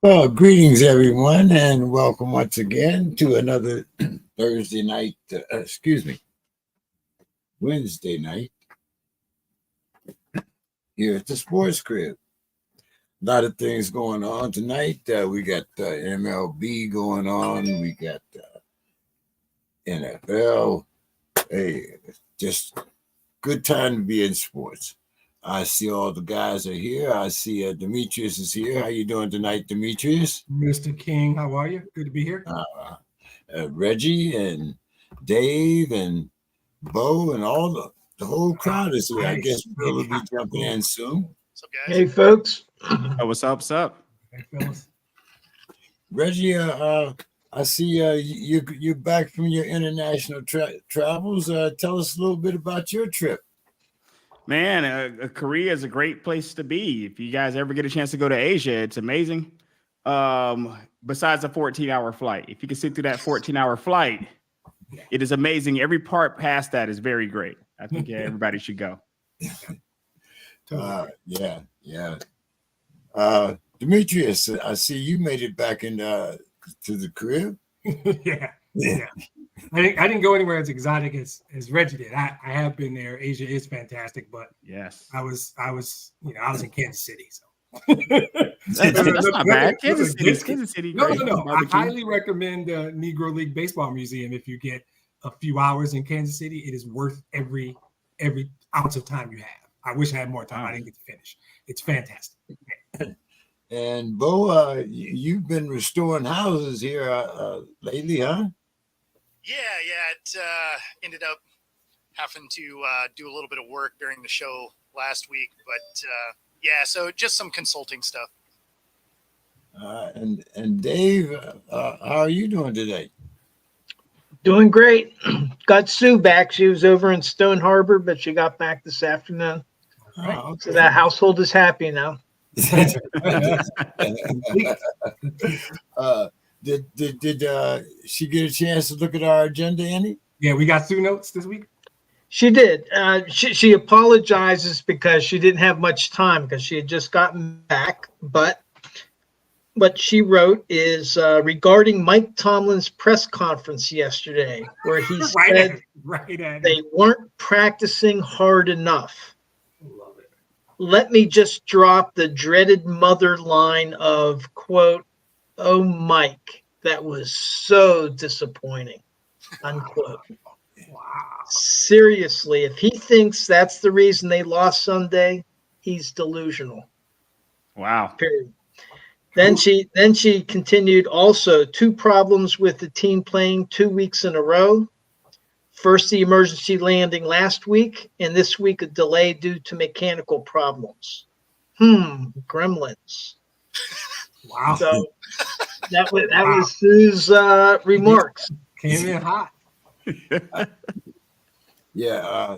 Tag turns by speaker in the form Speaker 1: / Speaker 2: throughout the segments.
Speaker 1: Well, greetings everyone, and welcome once again to another Thursday night, Wednesday night here at the Sports Crib. A lot of things going on tonight. We got MLB going on. We got NFL. Hey, just good time to be in sports. I see all the guys are here. I see Demetrius is here. How you doing tonight, Demetrius?
Speaker 2: Mr. King, how are you? Good to be here.
Speaker 1: Reggie and Dave and Bo and all the whole crowd is here. Nice. I guess Bill will be jumping in soon.
Speaker 3: What's up, guys?
Speaker 4: Hey, folks.
Speaker 5: Oh, what's up? What's up?
Speaker 2: Hey, fellas.
Speaker 1: Reggie, I see you're back from your international travels. Tell us a little bit about your trip.
Speaker 5: Man, Korea is a great place to be. If you guys ever get a chance to go to Asia, it's amazing. Besides a 14-hour flight, if you can sit through that 14-hour flight, it is amazing. Every part past that is very great. I think everybody should go.
Speaker 1: Yeah. Demetrius, I see you made it back in to the crib.
Speaker 2: Yeah. I didn't go anywhere as exotic as Reggie did. I have been there. Asia is fantastic, but
Speaker 5: yes,
Speaker 2: I was in Kansas City, so
Speaker 5: that's not bad. Kansas City.
Speaker 2: No. I highly recommend the Negro League Baseball Museum. If you get a few hours in Kansas City, it is worth every ounce of time you have. I wish I had more time. I didn't get to finish. It's fantastic.
Speaker 1: And Bo, you've been restoring houses here lately, huh?
Speaker 3: Yeah. It ended up having to do a little bit of work during the show last week, but so just some consulting stuff.
Speaker 1: And Dave, how are you doing today?
Speaker 4: Doing great. Got Sue back. She was over in Stone Harbor, but she got back this afternoon.
Speaker 1: Right. Okay.
Speaker 4: So that household is happy now.
Speaker 1: Did she get a chance to look at our agenda, any?
Speaker 2: Yeah, we got Sue notes this week.
Speaker 4: She did. She apologizes because she didn't have much time because she had just gotten back. But what she wrote is regarding Mike Tomlin's press conference yesterday, where he said they weren't practicing hard enough.
Speaker 2: Love it.
Speaker 4: Let me just drop the dreaded mother line of, quote, "Oh, Mike, that was so disappointing," unquote.
Speaker 2: Wow.
Speaker 4: Seriously, if he thinks that's the reason they lost Sunday, he's delusional.
Speaker 5: Wow.
Speaker 4: Period. Then she continued also 2 problems with the team playing 2 weeks in a row. First, the emergency landing last week, and this week a delay due to mechanical problems. Gremlins.
Speaker 2: Wow.
Speaker 4: So that was Sue's remarks.
Speaker 2: Came in hot.
Speaker 1: Yeah,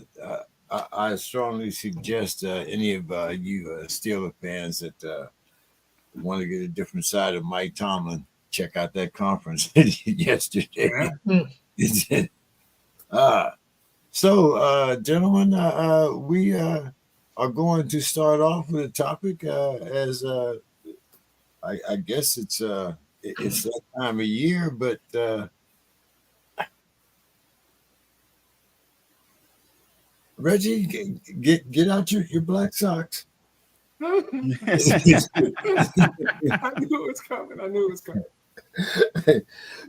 Speaker 1: I strongly suggest any of you Steeler fans that want to get a different side of Mike Tomlin, check out that conference yesterday.
Speaker 2: Yeah.
Speaker 1: So, gentlemen, we are going to start off with a topic as I guess it's that time of year, but Reggie, get out your black socks.
Speaker 2: I knew it was coming.
Speaker 1: Good,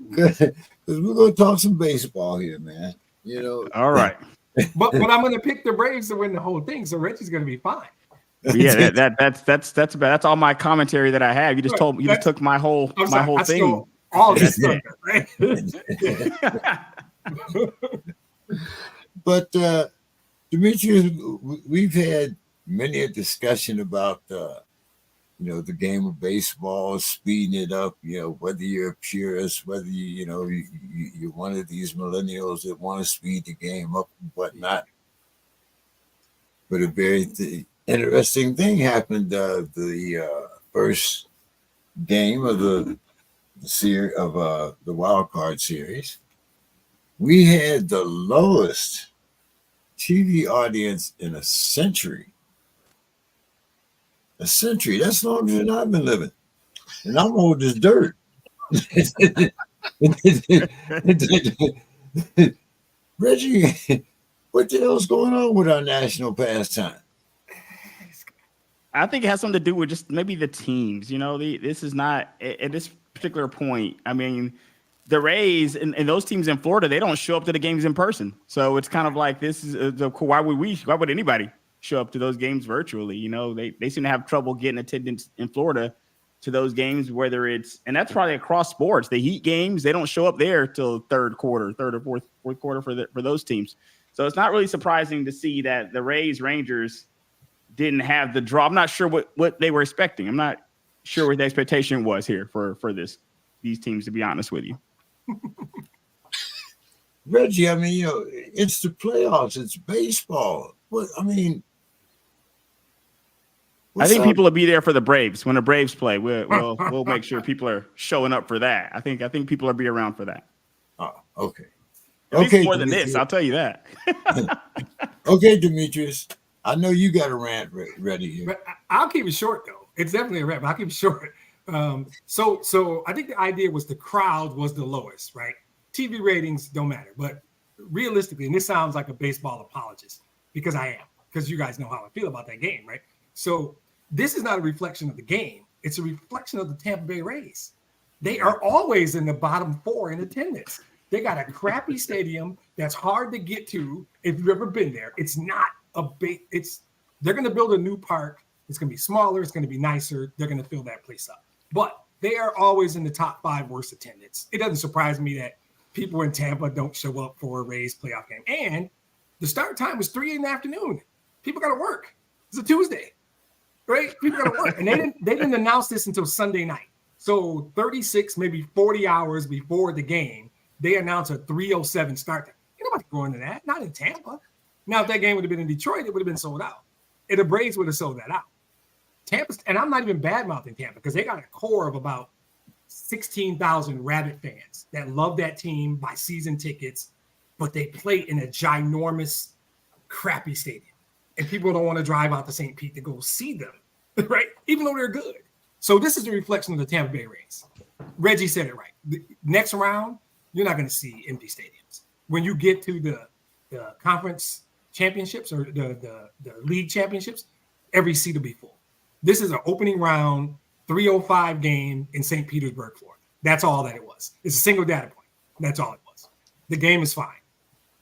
Speaker 1: because we're going to talk some baseball here, man. You know.
Speaker 5: All right.
Speaker 2: But I'm going to pick the Braves to win the whole thing, so Reggie's going to be fine.
Speaker 5: Yeah, that's all my commentary that I have. You just took my whole thing.
Speaker 2: All this stuff, right?
Speaker 1: But Demetrius, we've had many a discussion about the game of baseball, speeding it up. Whether you're a purist, whether you're one of these millennials that want to speed the game up and whatnot. But a very interesting thing happened. The first game of the series of the wild card series, we had the lowest TV audience in a century. A century. That's longer than I've been living. and I'm old as dirt. Reggie, what the hell's going on with our national pastime?
Speaker 5: I think it has something to do with just maybe the teams. This is not at this particular point. I mean, the Rays and those teams in Florida, they don't show up to the games in person. So it's kind of like this is why would anybody show up to those games virtually? They seem to have trouble getting attendance in Florida to those games, and that's probably across sports. The Heat games, they don't show up there till third or fourth quarter for those teams. So it's not really surprising to see that the Rangers didn't have the draw. I'm not sure what they were expecting. I'm not sure what the expectation was here for these teams, to be honest with you.
Speaker 1: Reggie, I mean, it's the playoffs. It's baseball.
Speaker 5: I think people will be there for the Braves when the Braves play. We'll make sure people are showing up for that. I think people will be around for that.
Speaker 1: Oh, okay.
Speaker 5: At least more than this, I'll tell you that.
Speaker 1: Okay, Demetrius. I know you got a rant ready here.
Speaker 2: But I'll keep it short, though. It's definitely a rant, but I'll keep it short. So I think the idea was the crowd was the lowest, right? TV ratings don't matter. But realistically, and this sounds like a baseball apologist, because I am, because you guys know how I feel about that game, right? So this is not a reflection of the game. It's a reflection of the Tampa Bay Rays. They are always in the bottom 4 in attendance. They got a crappy stadium that's hard to get to if you've ever been there. It's not they're going to build a new park. It's going to be smaller. It's going to be nicer. They're going to fill that place up. But they are always in the top 5 worst attendance. It doesn't surprise me that people in Tampa don't show up for a Rays playoff game. And the start time was 3 in the afternoon. People got to work. It's a Tuesday, right? People got to work. And they didn't announce this until Sunday night. So 36, maybe 40 hours before the game, they announced a 3:07 start time. Ain't nobody going to that. Not in Tampa. Now, if that game would have been in Detroit, it would have been sold out. And the Braves would have sold that out. Tampa, and I'm not even bad-mouthing Tampa, because they got a core of about 16,000 Rabbit fans that love that team, buy season tickets, but they play in a ginormous, crappy stadium. And people don't want to drive out to St. Pete to go see them, right? Even though they're good. So this is a reflection of the Tampa Bay Rays. Reggie said it right. The next round, you're not going to see empty stadiums. When you get to the conference championships or the league championships, every seat will be full. This is an opening round 3:05 game in St. Petersburg, Florida. That's all that it was. It's a single data point. That's all it was. The game is fine.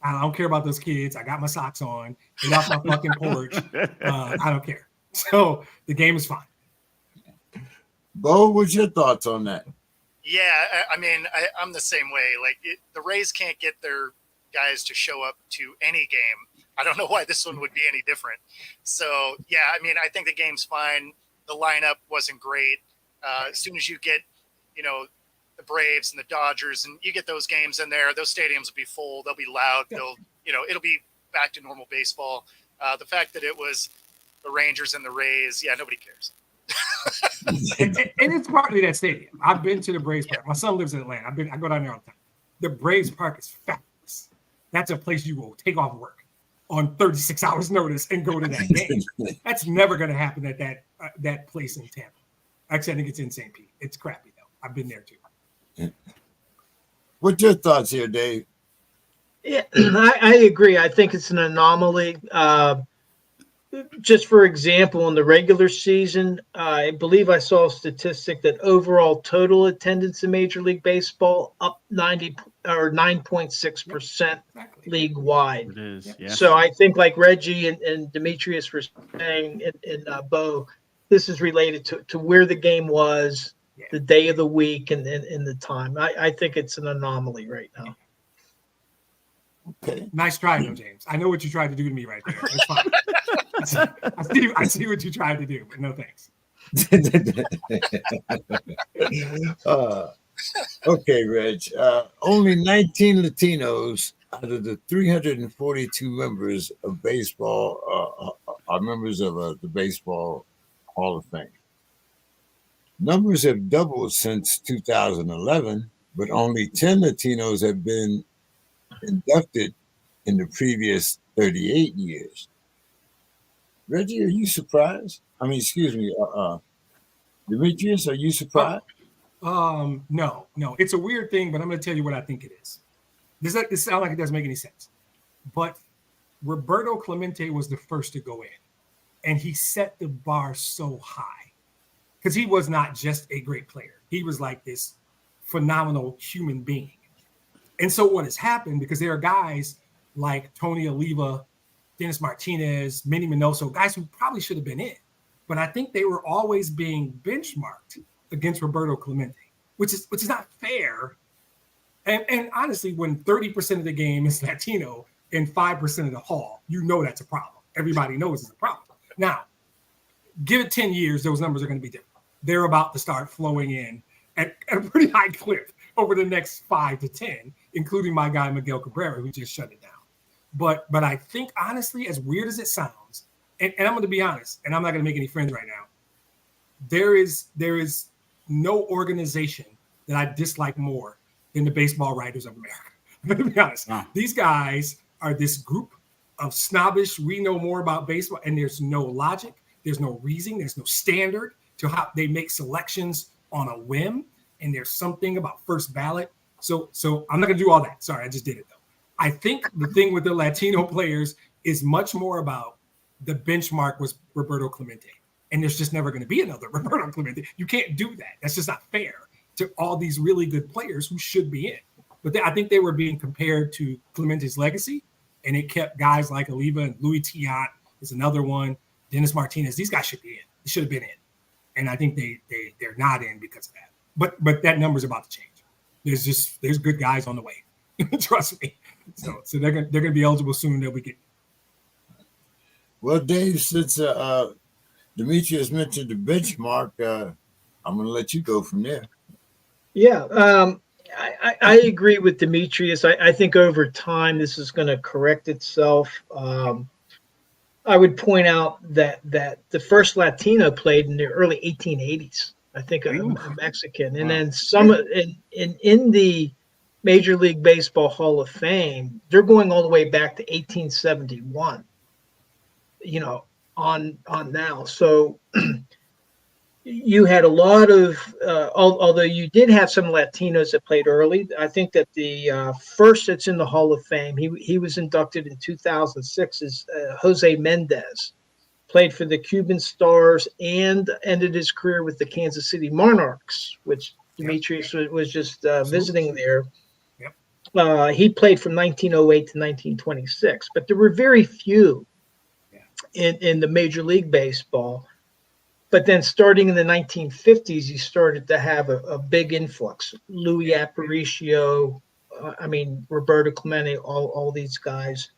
Speaker 2: I don't care about those kids. I got my socks on. Get off my fucking porch. I don't care. So the game is fine.
Speaker 1: Bo, what's your thoughts on that?
Speaker 3: Yeah, I mean, I'm the same way. Like, the Rays can't get their guys to show up to any game. I don't know why this one would be any different. So, yeah, I mean, I think the game's fine. The lineup wasn't great. As soon as you get, the Braves and the Dodgers, and you get those games in there, those stadiums will be full. They'll be loud. It'll be back to normal baseball. The fact that it was the Rangers and the Rays, yeah, nobody cares.
Speaker 2: and it's partly that stadium. I've been to the Braves Park. My son lives in Atlanta. I go down there all the time. The Braves Park is fabulous. That's a place you will take off work on 36 hours notice and go to that game. That's never going to happen at that place in Tampa. Actually, I think it's in St. Pete. It's crappy, though. I've been there, too.
Speaker 1: What's your thoughts here, Dave?
Speaker 4: Yeah, I agree. I think it's an anomaly. Just for example, in the regular season, I believe I saw a statistic that overall total attendance in Major League Baseball up 9.6% league wide.
Speaker 5: It is, yeah.
Speaker 4: So I think, like Reggie and Demetrius were saying, and Bo, this is related to where the game was, the day of the week, and the time. I think it's an anomaly right now.
Speaker 1: Okay.
Speaker 2: Nice try, though, James. I know what you tried to do to me right there. It's fine. I see what you tried to do, but no thanks.
Speaker 1: Okay, Reg. Only 19 Latinos out of the 342 members of baseball are members of the Baseball Hall of Fame. Numbers have doubled since 2011, but only 10 Latinos have been inducted in the previous 38 years. Reggie, are you surprised? I mean, excuse me, Demetrius, are you surprised?
Speaker 2: No. It's a weird thing, but I'm going to tell you what I think it is. This sounds like it doesn't make any sense. But Roberto Clemente was the first to go in, and he set the bar so high because he was not just a great player. He was like this phenomenal human being. And so what has happened, because there are guys like Tony Oliva, Dennis Martinez, Manny Minoso, guys who probably should have been in, but I think they were always being benchmarked against Roberto Clemente, which is not fair. And honestly, when 30% of the game is Latino and 5% of the hall, you know that's a problem. Everybody knows it's a problem. Now, give it 10 years, those numbers are going to be different. They're about to start flowing in at a pretty high clip over the next 5 to 10, including my guy Miguel Cabrera, who just shut it down. But I think, honestly, as weird as it sounds, and I'm going to be honest, and I'm not going to make any friends right now, there is no organization that I dislike more than the Baseball Writers of America. I'm going to be honest.
Speaker 5: Wow.
Speaker 2: These guys are this group of snobbish, we know more about baseball, and there's no logic, there's no reasoning, there's no standard to how they make selections on a whim, and there's something about first ballot. So I'm not going to do all that. Sorry, I just did it, though. I think the thing with the Latino players is much more about the benchmark was Roberto Clemente, and there's just never going to be another Roberto Clemente. You can't do that. That's just not fair to all these really good players who should be in. But I think they were being compared to Clemente's legacy, and it kept guys like Oliva and Louis Tiant is another one, Dennis Martinez. These guys should be in. They should have been in. And I think they're not in because of that. But that number's about to change. There's good guys on the way. Trust me. So they're gonna be eligible soon. They'll be getting.
Speaker 1: Well, Dave, since Demetrius mentioned the benchmark, I'm going to let you go from there.
Speaker 4: Yeah, I agree with Demetrius. I think over time this is going to correct itself. I would point out that the first Latino played in the early 1880s. I think a Mexican, and then some in the Major League Baseball Hall of Fame, they're going all the way back to 1871. You know, on now. So you had a lot of, although you did have some Latinos that played early. I think that the first that's in the Hall of Fame, he was inducted in 2006, is Jose Mendez. Played for the Cuban Stars and ended his career with the Kansas City Monarchs, which Demetrius was just visiting there. Yep. He played from 1908 to 1926, but there were very few in the Major League Baseball. But then starting in the 1950s, you started to have a big influx. Louis Aparicio, Roberto Clemente, all these guys.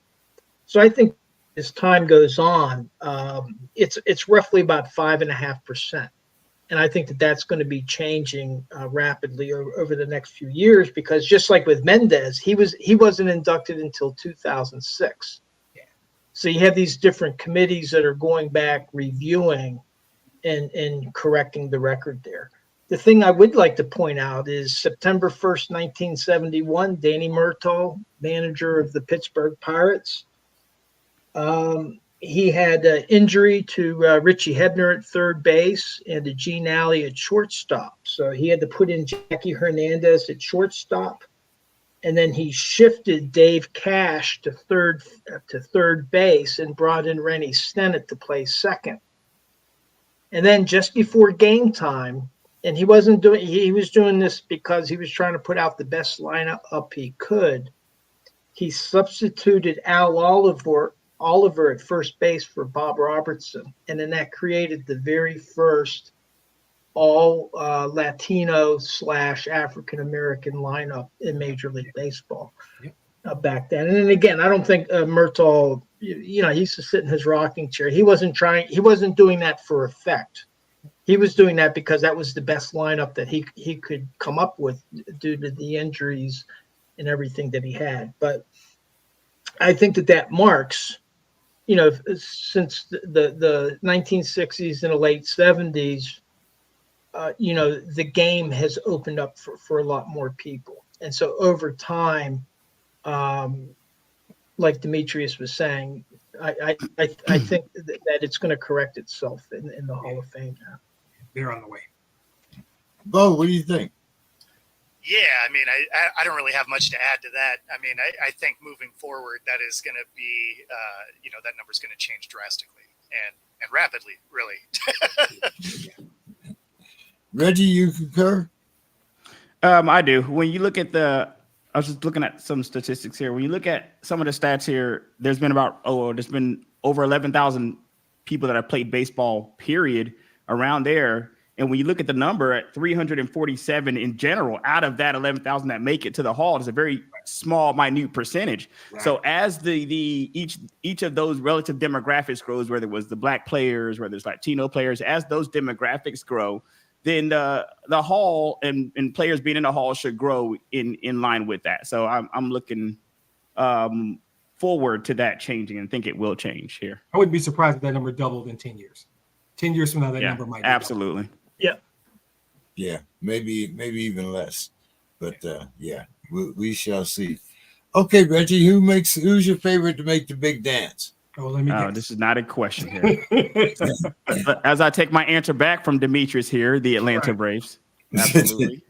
Speaker 4: So I think as time goes on, it's roughly about 5.5%. And I think that that's going to be changing rapidly over the next few years, because just like with Mendez, he wasn't inducted until 2006. So you have these different committees that are going back, reviewing and correcting the record there. The thing I would like to point out is September 1st, 1971, Danny Murtaugh, manager of the Pittsburgh Pirates, he had an injury to Richie Hebner at third base and to Gene Alley at shortstop. So he had to put in Jackie Hernandez at shortstop. And then he shifted Dave Cash to third base and brought in Rennie Stennett to play second. And then just before game time, and he was doing this because he was trying to put out the best lineup up he could, he substituted Al Oliver at first base for Bob Robertson. And then that created the very first all Latino / African-American lineup in Major League Baseball back then. And then again, I don't think Murtaugh, he used to sit in his rocking chair. He wasn't doing that for effect. He was doing that because that was the best lineup that he could come up with due to the injuries and everything that he had. But I think that marks, since the 1960s and the late 70s, the game has opened up for a lot more people. And so over time, like Demetrius was saying, I think that it's going to correct itself in the Hall of Fame now.
Speaker 2: They're on the way.
Speaker 1: Bo, what do you think?
Speaker 3: Yeah, I mean, I don't really have much to add to that. I mean, I think moving forward, that is going to be, that number's going to change drastically and rapidly, really.
Speaker 1: Reggie, you concur?
Speaker 5: I do. When you look at I was just looking at some statistics here. When you look at some of the stats here, there's been over 11,000 people that have played baseball, period, around there. And when you look at the number at 347 in general, out of that 11,000 that make it to the hall, it's a very small, minute percentage. Right. So as each of those relative demographics grows, whether it was the Black players, whether it's Latino players, as those demographics grow, then the hall and players being in the hall should grow in line with that. So I'm looking forward to that changing and think it will change here.
Speaker 2: I wouldn't be surprised if that number doubled in 10 years. 10 years from now, that number might be
Speaker 5: absolutely.
Speaker 2: doubled.
Speaker 1: Yeah, maybe even less. But we shall see. Okay, Reggie, who's your favorite to make the big dance?
Speaker 2: Oh, let me guess.
Speaker 5: This is not a question here. As I take my answer back from Demetrius here, the Atlanta Braves. Absolutely.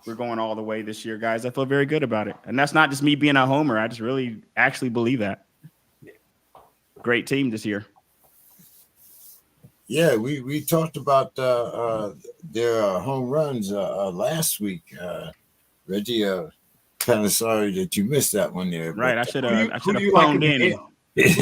Speaker 5: We're going all the way this year, guys. I feel very good about it. And that's not just me being a homer. I just really actually believe that. Great team this year.
Speaker 1: Yeah, we talked about their home runs last week. Reggie, kind of sorry that you missed that one there.
Speaker 5: Right, I should have
Speaker 2: phoned in.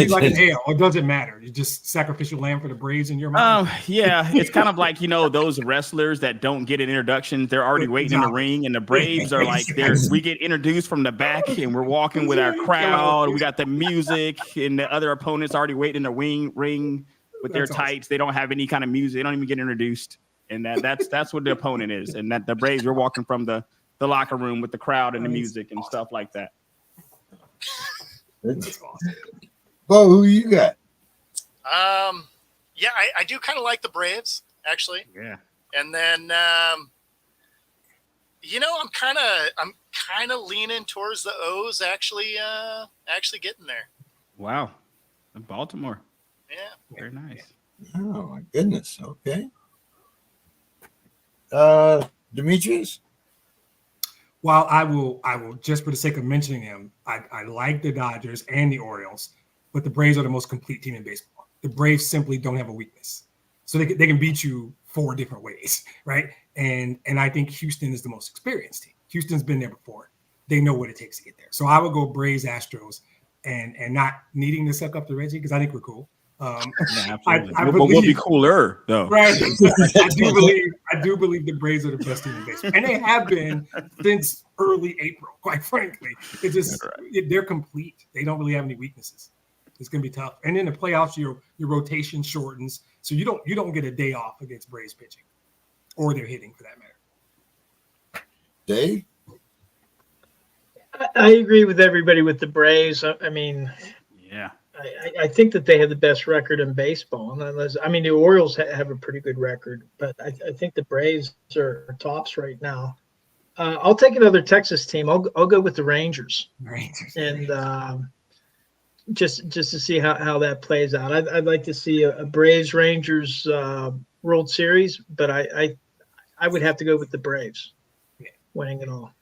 Speaker 2: Like an hail, or does it matter? You just sacrificial lamb for the Braves in your mind?
Speaker 5: Yeah, it's kind of like those wrestlers that don't get an introduction. They're already waiting in the ring, and the Braves are like we get introduced from the back, and we're walking with our crowd. We got the music, and the other opponents already waiting in the ring with their tights. They don't have any kind of music. They don't even get introduced, and that's what the opponent is. And that the Braves, we're walking from the locker room with the crowd and the music and stuff like that.
Speaker 1: That's awesome. Bo, who you got?
Speaker 3: Yeah, I do kind of like the Braves, actually.
Speaker 5: Yeah.
Speaker 3: And then, I'm kind of leaning towards the O's actually getting there.
Speaker 5: Wow. Baltimore.
Speaker 3: Yeah.
Speaker 5: Very nice.
Speaker 1: Oh my goodness. Okay. Demetrius?
Speaker 2: Well, I will just for the sake of mentioning him, I like the Dodgers and the Orioles, but the Braves are the most complete team in baseball. The Braves simply don't have a weakness. So they can beat you 4 different ways, right? And I think Houston is the most experienced team. Houston's been there before. They know what it takes to get there. So I would go Braves, Astros, and not needing to suck up to Reggie because I think we're cool.
Speaker 5: Absolutely. But we'll be cooler though.
Speaker 2: Right. I do believe the Braves are the best team in baseball. And they have been since early April, quite frankly. It's just they're complete. They don't really have any weaknesses. It's gonna be tough. And in the playoffs, your rotation shortens. So you don't get a day off against Braves pitching or their hitting for that matter.
Speaker 1: Dave?
Speaker 4: I agree with everybody with the Braves. I mean,
Speaker 5: yeah.
Speaker 4: I think that they have the best record in baseball. The Orioles have a pretty good record, but I think the Braves are tops right now. I'll take another Texas team. I'll go with the Rangers. And just to see how that plays out. I'd like to see a Braves Rangers World Series, but I would have to go with the Braves winning it all.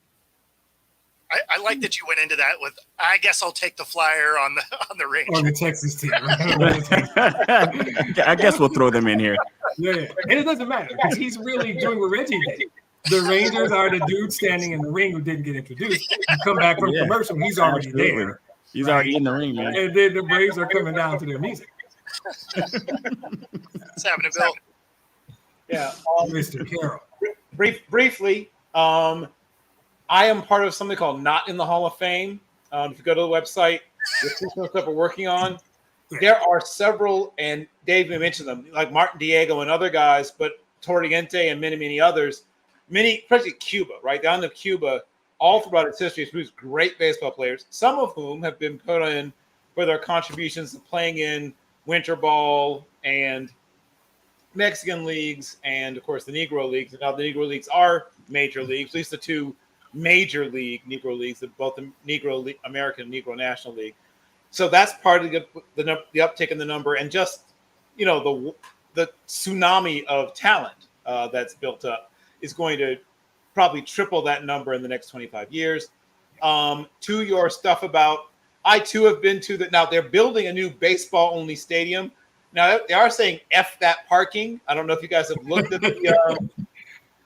Speaker 3: I like that you went into that with. I guess I'll take the flyer on the Rangers.
Speaker 2: On the Texas team.
Speaker 5: I guess we'll throw them in here.
Speaker 2: Yeah, and it doesn't matter because he's really doing what Reggie did. The Rangers are the dude standing in the ring who didn't get introduced. You come back from commercial, he's already there.
Speaker 5: He's already in the ring, man.
Speaker 2: And then the Braves are coming down to their music.
Speaker 3: What's happening, Bill?
Speaker 6: Yeah,
Speaker 2: Mr. Carroll.
Speaker 6: Briefly. I am part of something called Not in the Hall of Fame. If you go to the website, there's some stuff we're working on. There are several, and Dave mentioned them, like Martin Diego and other guys, but Torriente and many others, especially Cuba, right down to Cuba, all throughout its history, produced great baseball players, some of whom have been put in for their contributions to playing in winter ball and Mexican leagues, and of course the Negro leagues. And now the Negro leagues are major leagues, at least the 2 major league Negro leagues, both the Negro League, American Negro National League. So that's part of the uptick in the number, and just the tsunami of talent that's built up. is going to probably triple that number in the next 25 years. To your stuff about, I too have been to the, now they're building a new baseball only stadium. Now they are saying F that parking. I don't know if you guys have looked at the,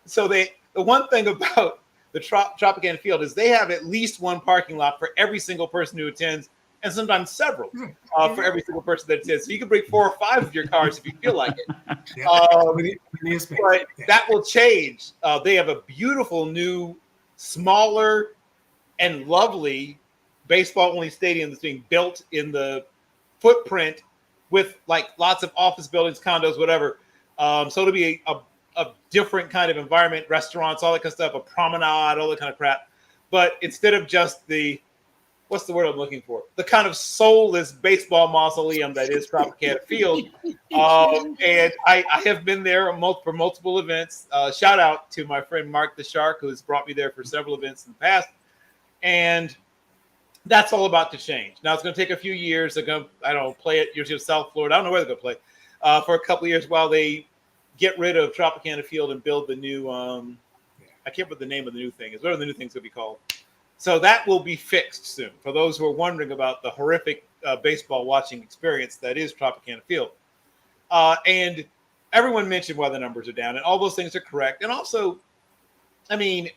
Speaker 6: so the one thing about the Tropicana Field is they have at least one parking lot for every single person who attends, and sometimes several for every single person that attends. So you can bring 4 or 5 of your cars if you feel like it. But that will change. They have a beautiful new, smaller, and lovely baseball-only stadium that's being built in the footprint with like lots of office buildings, condos, whatever. So it'll be a different kind of environment, restaurants, all that kind of stuff, a promenade, all that kind of crap. But instead of just the, what's the word I'm looking for? The kind of soulless baseball mausoleum that is Tropicana Field. And I have been there for multiple events. Shout out to my friend Mark the Shark, who's brought me there for several events in the past. And that's all about to change. Now it's going to take a few years. They're going to, I don't know, play at University of South Florida. I don't know where they're going to play for a couple of years while they get rid of Tropicana Field and build the new, I can't remember the name of the new thing is. What are the new things going to be called? So that will be fixed soon. For those who are wondering about the horrific baseball watching experience that is Tropicana Field. And everyone mentioned why the numbers are down, and all those things are correct. And also, I mean,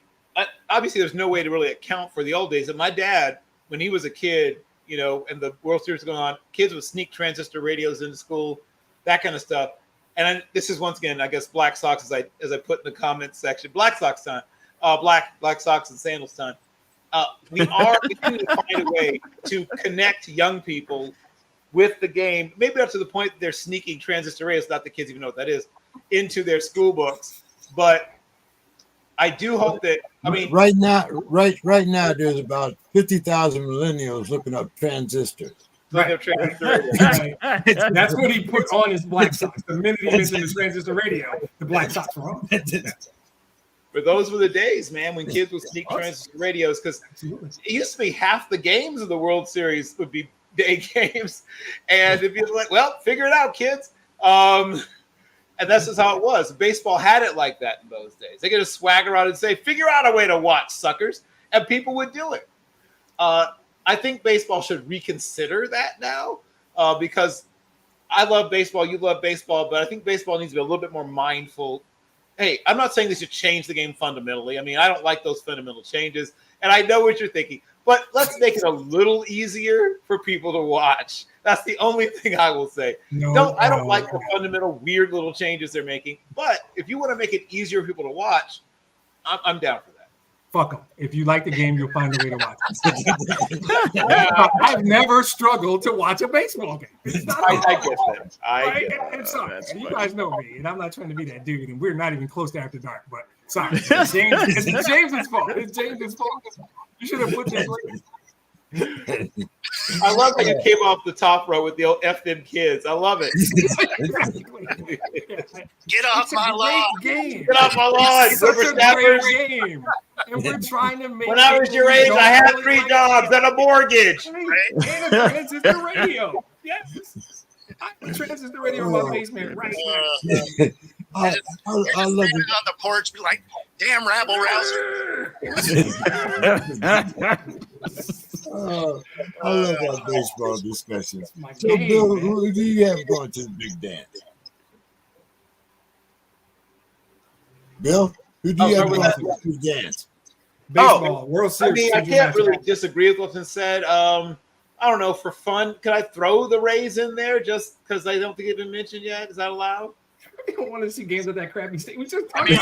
Speaker 6: obviously there's no way to really account for the old days. And my dad, when he was a kid, you know, and the World Series was going on, kids would sneak transistor radios into school, that kind of stuff. And this is once again, I guess, Black Sox, as I put in the comments section, Black Sox time, Black Sox and Sandals time. We are going to find a way to connect young people with the game, maybe up to the point that they're sneaking transistor radios, not the kids even know what that is, into their school books. But I do hope that, I mean,
Speaker 1: right now, there's about 50,000 millennials looking up transistors.
Speaker 2: Right. Right. That's what he put on his Black Sox. The minute he mentioned the transistor radio, the Black Sox were on.
Speaker 6: But those were the days, man, when kids would sneak transistor radios, because it used to be half the games of the World Series would be day games. And if you're like, well, figure it out, kids. And that's just how it was. Baseball had it like that in those days. They could just swag around and say, figure out a way to watch, suckers. And people would do it. I think baseball should reconsider that now because I love baseball. You love baseball. But I think baseball needs to be a little bit more mindful. Hey, I'm not saying they should change the game fundamentally. I mean, I don't like those fundamental changes. And I know what you're thinking. But let's make it a little easier for people to watch. That's the only thing I will say. I don't like the fundamental weird little changes they're making. But if you want to make it easier for people to watch, I'm down for that.
Speaker 2: Fuck them. If you like the game, you'll find a way to watch it. I've never struggled to watch a baseball game. It's not
Speaker 6: I get that.
Speaker 2: I'm sorry. You guys know me, and I'm not trying to be that dude, and we're not even close to after dark. But sorry, it's James's fault. It's James's fault. You should have put this.
Speaker 6: I love how you came off the top row with the old F them kids. I love it.
Speaker 3: Get off my lawn.
Speaker 2: Game.
Speaker 6: Get off my lawn.
Speaker 2: It's such a great game. And we're trying to make
Speaker 6: when I was your age, I had 3 jobs and a mortgage.
Speaker 2: Right? And a transistor radio. Yes. I have a transistor radio in my basement right now.
Speaker 1: I love it.
Speaker 3: On the porch, be like, damn rabble rouser.
Speaker 1: I love our baseball discussions. So, Bill, who do you have going to the big dance? Bill, who do you have going to the big dance?
Speaker 2: Baseball, World Series.
Speaker 6: I mean, I can't really disagree with what's been said. I don't know, for fun, could I throw the Rays in there just because I don't think they've been mentioned yet? Is that allowed?
Speaker 2: We don't want to see games at that crappy stadium. We just
Speaker 5: after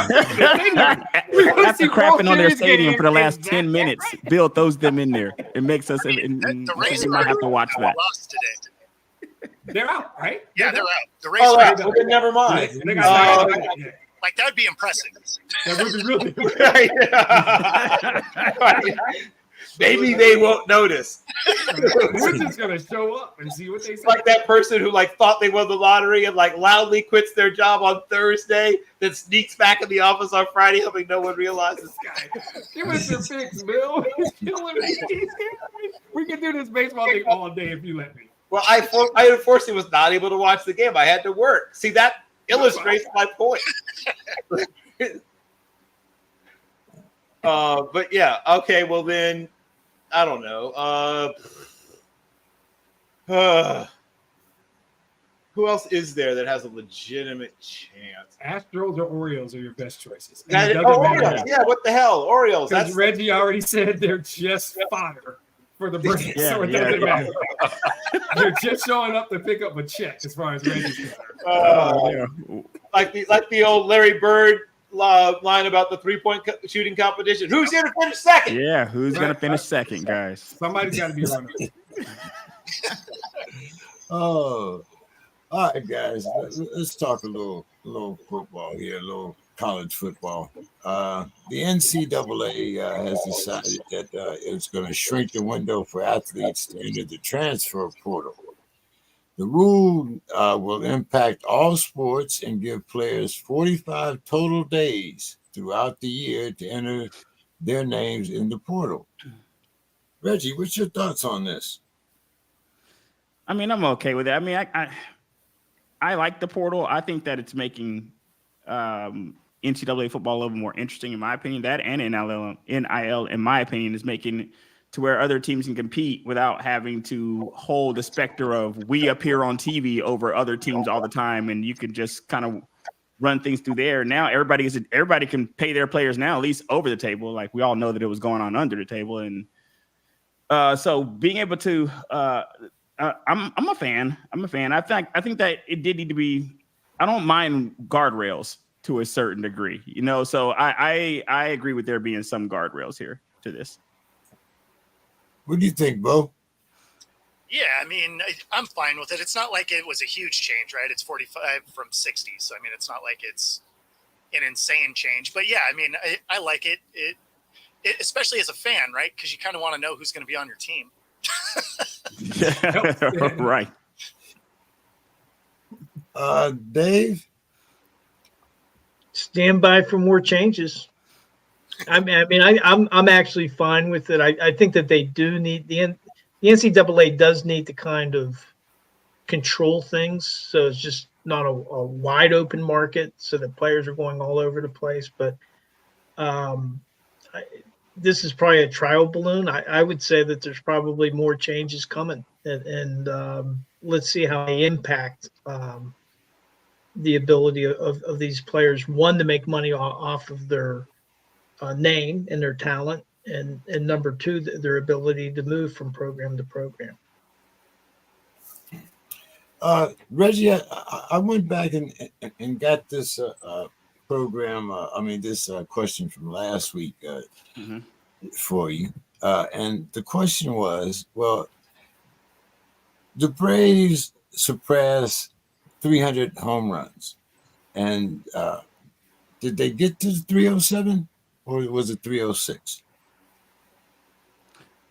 Speaker 5: crapping on their stadium for the last 10 minutes, Bill throws them in there. It makes us.
Speaker 3: The Rays
Speaker 5: might have to watch that.
Speaker 3: Lost today.
Speaker 2: They're out, right?
Speaker 3: Yeah, they're out. The Rays
Speaker 6: Oh,
Speaker 3: are out.
Speaker 6: well, then never mind.
Speaker 2: They got
Speaker 3: Like that'd be impressive.
Speaker 2: that would be really.
Speaker 6: Maybe they won't notice.
Speaker 2: We're just gonna show up and see what they say.
Speaker 6: Like that person who thought they won the lottery and loudly quits their job on Thursday, then sneaks back in the office on Friday, hoping no one realizes.
Speaker 2: Give us your picks, Bill. He's killing me. We can do this baseball thing all day if you let me.
Speaker 6: Well, I unfortunately was not able to watch the game. I had to work. See, that illustrates my point. But yeah, okay. Well then, I don't know. Who else is there that has a legitimate chance?
Speaker 2: Astros or Orioles are your best choices. And
Speaker 6: That
Speaker 2: it
Speaker 6: is,
Speaker 2: doesn't matter
Speaker 6: Orioles. Yeah, what the hell? Orioles.
Speaker 2: because
Speaker 6: That's
Speaker 2: Reggie already said they're just fodder for the Braves, so it doesn't matter. They're just showing up to pick up a check as far as Reggie's concerned.
Speaker 6: like the old Larry Bird line about the 3-point shooting competition. Who's here to finish second?
Speaker 5: Yeah, who's gonna finish second, guys?
Speaker 2: Somebody's got to be running.
Speaker 1: Oh, all right, guys. Let's talk a little football here, a little college football. The NCAA has decided that it's going to shrink the window for athletes to enter the transfer portal. The rule will impact all sports and give players 45 total days throughout the year to enter their names in the portal. Reggie, what's your thoughts on this?
Speaker 5: I mean, I'm okay with it. I mean, I like the portal. I think that it's making NCAA football a little more interesting, in my opinion. That and NIL, in my opinion, is making it to where other teams can compete without having to hold the specter of we appear on TV over other teams all the time, and you can just kind of run things through there. Now everybody can pay their players now, at least over the table. Like we all know that it was going on under the table, and so being able to. I'm a fan. I think that it did need to be. I don't mind guardrails to a certain degree, you know. So I agree with there being some guardrails here to this.
Speaker 1: What do you think, Bo?
Speaker 3: Yeah, I mean, I'm fine with it. It's not like it was a huge change, right? It's 45 from 60, so I mean, it's not like it's an insane change. But yeah, I mean, I like it. It especially as a fan, right? Because you kind of want to know who's going to be on your team.
Speaker 5: Right.
Speaker 1: Dave?
Speaker 4: Stand by for more changes. I'm actually fine with it. I think that they do need the NCAA does need to kind of control things, so it's just not a wide open market, so that players are going all over the place. But this is probably a trial balloon. I would say that there's probably more changes coming, and let's see how they impact the ability of these players, one, to make money off of their name and their talent, and number two, their ability to move from program to program.
Speaker 1: Reggie, I went back and got this program. This question from last week for you, and the question was, well, the Braves surpassed 300 home runs, and did they get to 307 or was it 306?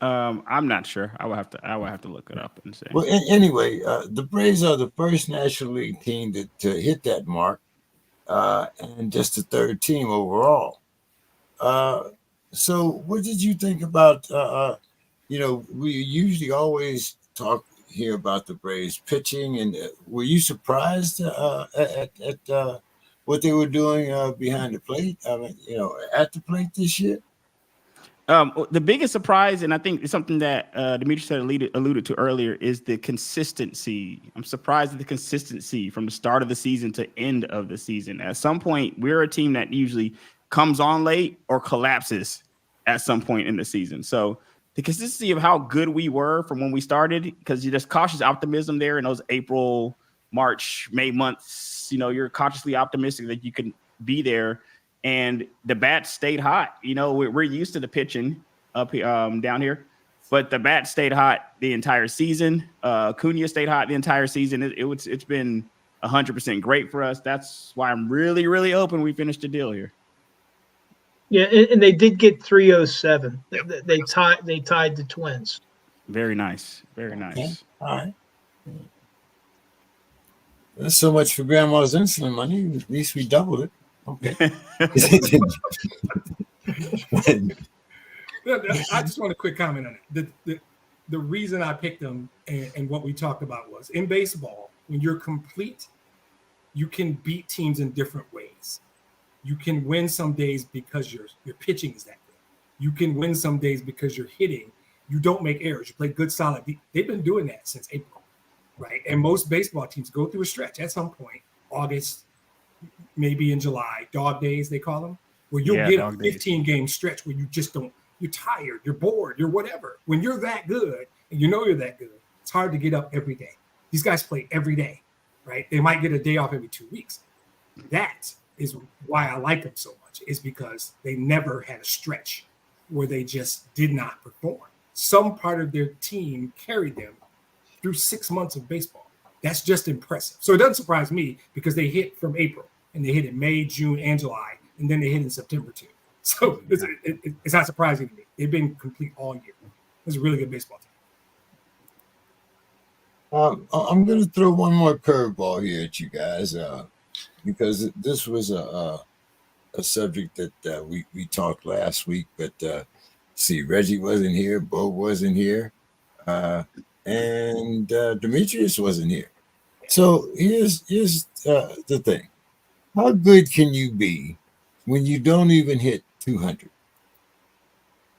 Speaker 5: I'm not sure. I would have to look it up and say.
Speaker 1: Well, anyway, the Braves are the first National League team to hit that mark, and just the third team overall. So what did you think about, we usually always hear about the Braves pitching, and were you surprised at what they were doing behind the plate? At the plate this year?
Speaker 5: The biggest surprise, and I think it's something that Dimitri said alluded to earlier, is the consistency. I'm surprised at the consistency from the start of the season to end of the season. At some point, we're a team that usually comes on late or collapses at some point in the season. So the consistency of how good we were from when we started, because there's cautious optimism there in those April, March, May months. You're cautiously optimistic that you can be there. And the bats stayed hot. We're used to the pitching up down here, but the bats stayed hot the entire season. Cunha stayed hot the entire season. It's been 100% great for us. That's why I'm really, really hoping we finish the deal here.
Speaker 4: Yeah, and they did get 307. They tied the Twins.
Speaker 5: Very nice. Very nice.
Speaker 1: Okay. All right. That's so much for Grandma's insulin money. At least we doubled it. Okay.
Speaker 2: I just want a quick comment on it. The reason I picked them and what we talked about was, in baseball, when you're complete, you can beat teams in different ways. You can win some days because your pitching is that good. You can win some days because you're hitting. You don't make errors. You play good, solid. They've been doing that since April, right? And most baseball teams go through a stretch at some point, August, maybe in July, dog days, they call them, where you'll get a 15-game stretch where you just don't, you're tired, you're bored, you're whatever. When you're that good, and you know you're that good, it's hard to get up every day. These guys play every day, right? They might get a day off every 2 weeks. That is why I like them so much, is because they never had a stretch where they just did not perform. Some part of their team carried them through 6 months of baseball. That's just impressive. So it doesn't surprise me because they hit from April and they hit in May, June, and July, and then they hit in September too. So it's not surprising to me. They've been complete all year. It's a really good baseball team.
Speaker 1: I'm going to throw one more curveball here at you guys because this was a subject that we talked last week, but see, Reggie wasn't here, Bo wasn't here, and Demetrius wasn't here. So here's the thing. How good can you be when you don't even hit 200?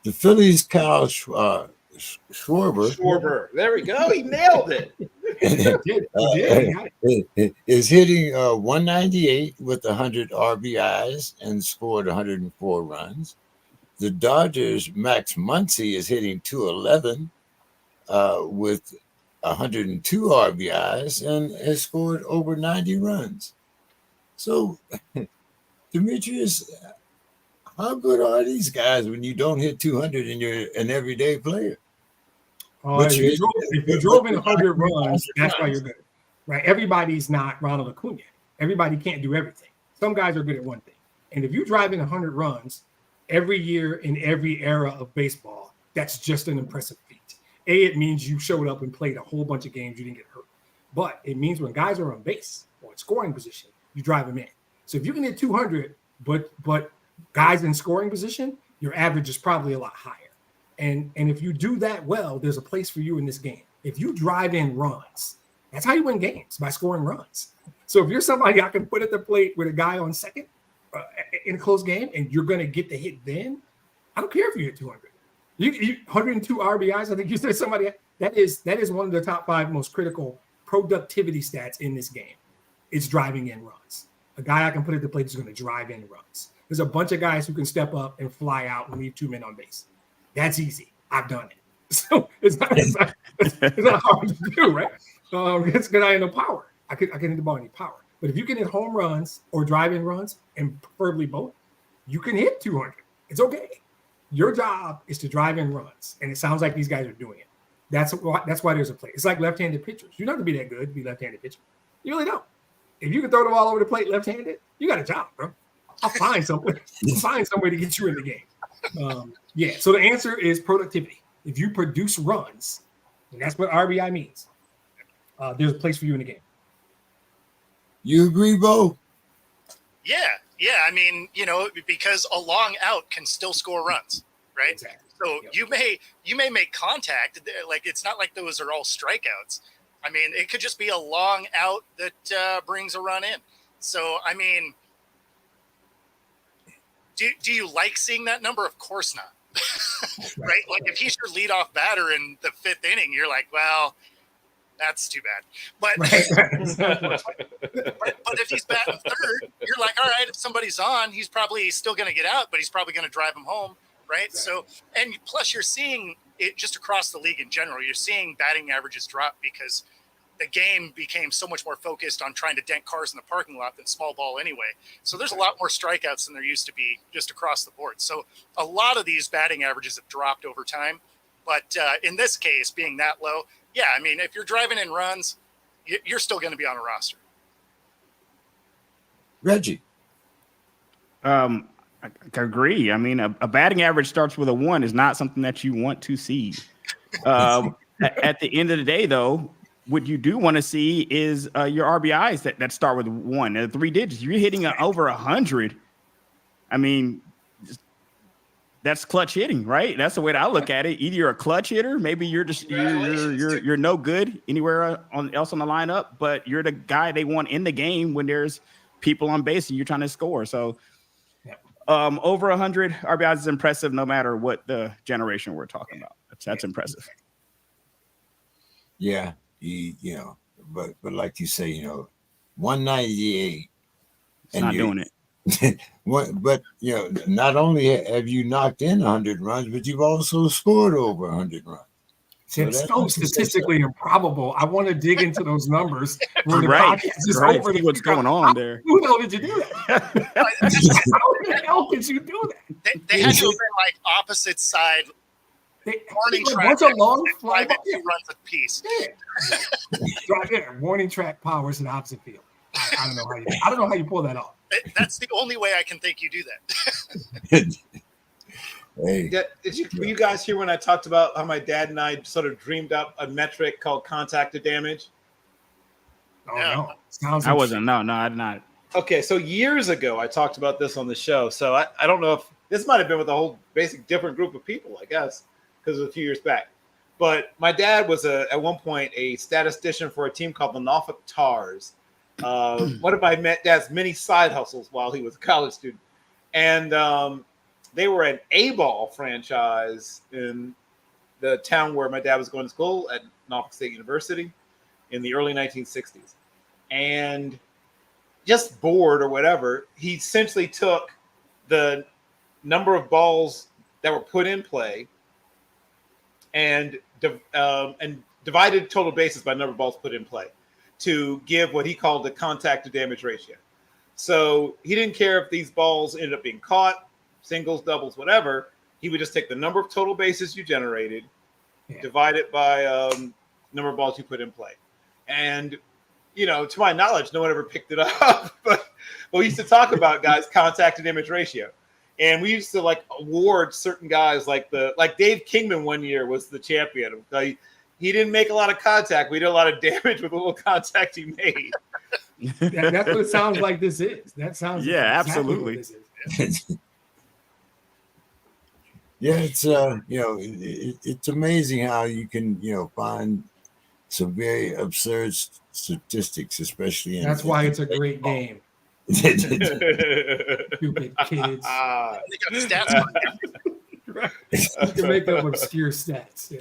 Speaker 1: The Phillies' Kyle Schwarber.
Speaker 6: There we go. He nailed it.
Speaker 1: Is hitting 198 with 100 RBIs and scored 104 runs. The Dodgers' Max Muncy is hitting 211 with 102 RBIs and has scored over 90 runs. So, Demetrius, how good are these guys when you don't hit 200 and you're an everyday player?
Speaker 2: If you drove in 100 runs, that's why you're good, right? Everybody's not Ronald Acuna. Everybody can't do everything. Some guys are good at one thing. And if you drive in 100 runs every year in every era of baseball, that's just an impressive feat. It means you showed up and played a whole bunch of games, you didn't get hurt. But it means when guys are on base or in scoring position, you drive them in. So if you can hit 200, but guys in scoring position, your average is probably a lot higher. And if you do that well, there's a place for you in this game. If you drive in runs, that's how you win games, by scoring runs. So if you're somebody I can put at the plate with a guy on second in a close game and you're going to get the hit then, I don't care if you hit 200. You 102 RBIs, I think you said somebody, that is one of the top 5 most critical productivity stats in this game. It's driving in runs. A guy I can put at the plate is going to drive in runs. There's a bunch of guys who can step up and fly out and leave 2 men on base. That's easy. I've done it. So it's not hard to do, right? It's because I have no power. I can hit the ball any power. But if you can hit home runs or drive in runs, and preferably both, you can hit 200. It's okay. Your job is to drive in runs, and it sounds like these guys are doing it. That's why there's a play. It's like left-handed pitchers. You don't have to be that good to be left-handed pitcher. You really don't. If you can throw the ball over the plate left-handed, you got a job, bro. I'll find somewhere to get you in the game. So the answer is productivity. If you produce runs, and that's what RBI means, there's a place for you in the game.
Speaker 1: You agree, Bo?
Speaker 3: Yeah. I mean, because a long out can still score runs, right?
Speaker 2: Exactly.
Speaker 3: So you may make contact. Like, it's not like those are all strikeouts. I mean, it could just be a long out that brings a run in. So, I mean, do you like seeing that number? Of course not. Right? Like, if he's your leadoff batter in the 5th inning, you're like, well, that's too bad. But, but if he's batting 3rd, you're like, all right, if somebody's on, he's probably still going to get out, but he's probably going to drive him home, right? Exactly. So, and plus you're seeing it just across the league in general. You're seeing batting averages drop because the game became so much more focused on trying to dent cars in the parking lot than small ball anyway. So there's a lot more strikeouts than there used to be just across the board. So a lot of these batting averages have dropped over time. But in this case, being that low, yeah, I mean, if you're driving in runs, you're still going to be on a roster.
Speaker 1: Reggie.
Speaker 5: I agree. I mean, a batting average starts with a 1 is not something that you want to see. At the end of the day, though, what you do want to see is your RBIs that start with 1 and 3 digits. You're hitting over 100. I mean, that's clutch hitting, right? That's the way that I look at it. Either you're a clutch hitter, maybe you're just you're no good anywhere else on the lineup, but you're the guy they want in the game when there's people on base and you're trying to score. So Over 100 RBIs is impressive no matter what the generation we're talking about. That's impressive.
Speaker 1: Yeah, but like you say, 198,
Speaker 5: It's not doing it.
Speaker 1: but not only have you knocked in 100 runs, but you've also scored over 100 runs.
Speaker 2: So it's so statistically improbable. I want to dig into those numbers when the
Speaker 5: Right.
Speaker 2: podcast is
Speaker 5: Right.
Speaker 2: over.
Speaker 5: See what's going on there.
Speaker 2: Who the hell did you do that? How the hell did you do that?
Speaker 3: They had to have been like opposite side warning
Speaker 2: A
Speaker 3: track.
Speaker 2: bunch of long fly
Speaker 3: 5 and 2 runs apiece.
Speaker 2: Warning track powers in opposite field. I don't know how I don't know how you pull that off.
Speaker 3: That's the only way I can think you do that.
Speaker 1: Hey.
Speaker 6: Yeah, were you guys hear when I talked about how my dad and I sort of dreamed up a metric called contact to damage?
Speaker 2: Oh
Speaker 3: Yeah.
Speaker 2: no. Sounds
Speaker 5: I wasn't. No, I did not.
Speaker 6: Okay, so years ago I talked about this on the show. So I don't know if this might have been with a whole basic different group of people, I guess, because it was a few years back. But my dad was at one point a statistician for a team called the Norfolk Tars. One of my dad's many side hustles while he was a college student. And they were an A-ball franchise in the town where my dad was going to school at Norfolk State University in the early 1960s. And just bored or whatever, he essentially took the number of balls that were put in play and divided total bases by number of balls put in play to give what he called the contact to damage ratio. So he didn't care if these balls ended up being caught, singles, doubles, whatever. He would just take the number of total bases you generated, divide it by number of balls you put in play. And, to my knowledge, no one ever picked it up. But we used to talk about, guys, contact to damage ratio. And we used to award certain guys like Dave Kingman one year was the champion. He didn't make a lot of contact. We did a lot of damage with the little contact he made.
Speaker 2: That's what it sounds like this is. That sounds
Speaker 5: absolutely.
Speaker 2: What this is.
Speaker 1: Yeah, it's it's amazing how you can find some very absurd statistics, especially in.
Speaker 2: That's why it's a great game. Stupid kids.
Speaker 3: They got the stats on there.
Speaker 2: Right. You can make up obscure stats.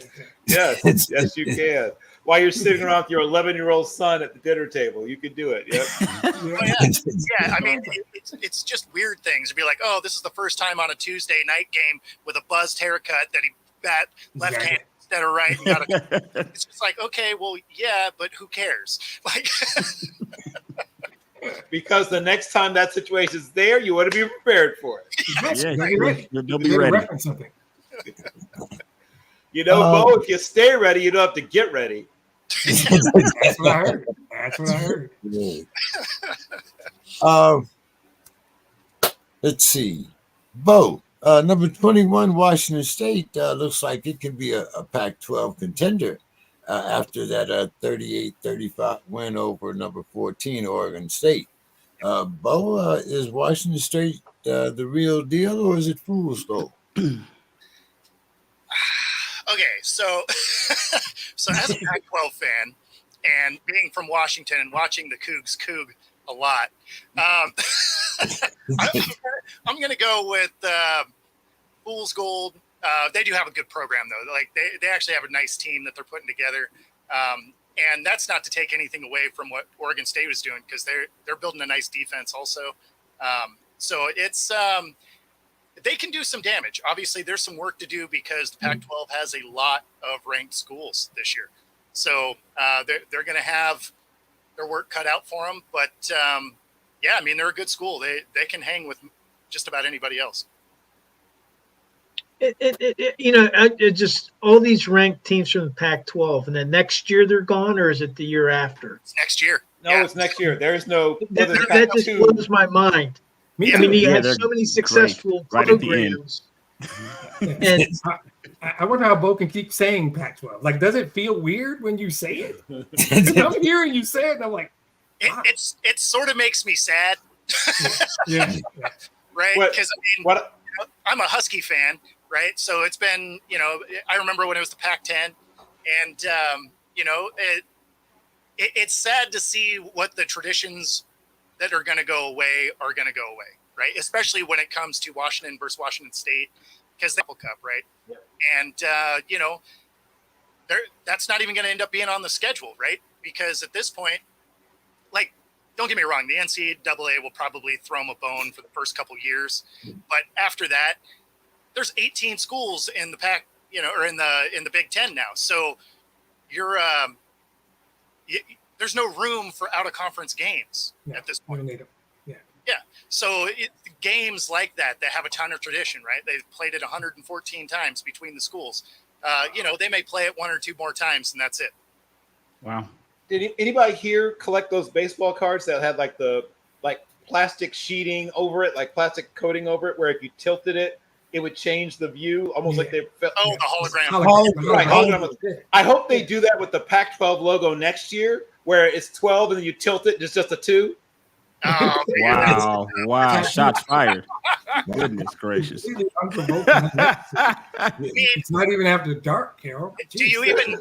Speaker 6: Yes, you can. While you're sitting around with your 11-year-old son at the dinner table, you can do it. Yep.
Speaker 3: Yeah. I mean, it's just weird things. It'd be like, oh, this is the first time on a Tuesday night game with a buzzed haircut that he bat left hand instead of right. And it's just like, okay, well, yeah, but who cares?
Speaker 6: Because the next time that situation is there, you want to be prepared for it.
Speaker 5: You'll be ready.
Speaker 2: Something.
Speaker 6: Bo, if you stay ready, you don't have to get ready.
Speaker 2: That's what I heard.
Speaker 1: Let's see. Bo, number 21, Washington State looks like it can be a Pac-12 contender after that 38-35 win over number 14, Oregon State. Bo, is Washington State the real deal, or is it fool's gold?
Speaker 3: Okay, so as a Pac-12 fan and being from Washington and watching the Cougs Coug a lot, I'm going to go with fool's gold. They do have a good program, though. They actually have a nice team that they're putting together. And that's not to take anything away from what Oregon State was doing, because they're building a nice defense also. So it's they can do some damage. Obviously, there's some work to do because the Pac-12 has a lot of ranked schools this year. So they're going to have their work cut out for them. But yeah, I mean, they're a good school. They can hang with just about anybody else.
Speaker 4: It just all these ranked teams from the Pac-12, and then next year they're gone, or is it the year after?
Speaker 3: It's next year.
Speaker 6: No, it's next year. There is no.
Speaker 4: That just blows my mind. I mean, you have so many successful programs. And
Speaker 2: I wonder how Bo can keep saying Pac-12. Does it feel weird when you say it? I'm hearing you say it, and I'm like, wow.
Speaker 3: It sort of makes me sad.
Speaker 2: Yeah.
Speaker 3: Right? Because I'm a Husky fan, right? So it's been, I remember when it was the Pac-10, and it's sad to see what the traditions that are going to go away are going to go away. right? Especially when it comes to Washington versus Washington State, because the Apple Cup, right?
Speaker 6: Yep.
Speaker 3: And that's not even going to end up being on the schedule, right? Because at this point, like, don't get me wrong, the NCAA will probably throw them a bone for the first couple years, but after that, there's 18 schools in the pack, or in the Big Ten now. So there's no room for out of conference games at this point. Yeah. So games like that have a ton of tradition, right? They've played it 114 times between the schools. They may play it one or two more times, and that's it.
Speaker 5: Wow.
Speaker 6: Did anybody here collect those baseball cards that had like the plastic sheeting over it, like plastic coating over it, where if you tilted it, it would change the view, almost like they felt.
Speaker 3: Oh, the hologram.
Speaker 6: Right, hologram. I hope they do that with the Pac-12 logo next year, where it's 12 and then you tilt it, it's just a 2.
Speaker 3: Oh,
Speaker 5: Wow. Shots fired. Goodness gracious.
Speaker 2: It's not even after dark, Carol.
Speaker 3: Do you even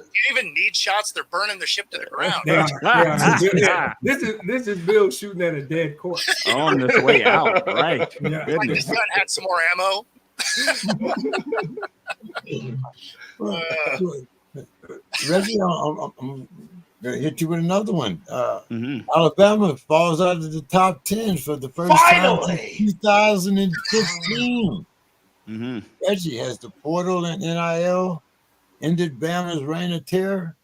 Speaker 3: need shots? They're burning the ship to the ground.
Speaker 2: They are. This is Bill shooting at a dead corpse.
Speaker 5: On this way out, right?
Speaker 2: Yeah.
Speaker 3: Like this gun had some more ammo.
Speaker 1: Reggie, I'm going to hit you with another one. Alabama falls out of the top 10 for the first time since 2015. Reggie, has the portal and NIL ended Bama's reign of terror?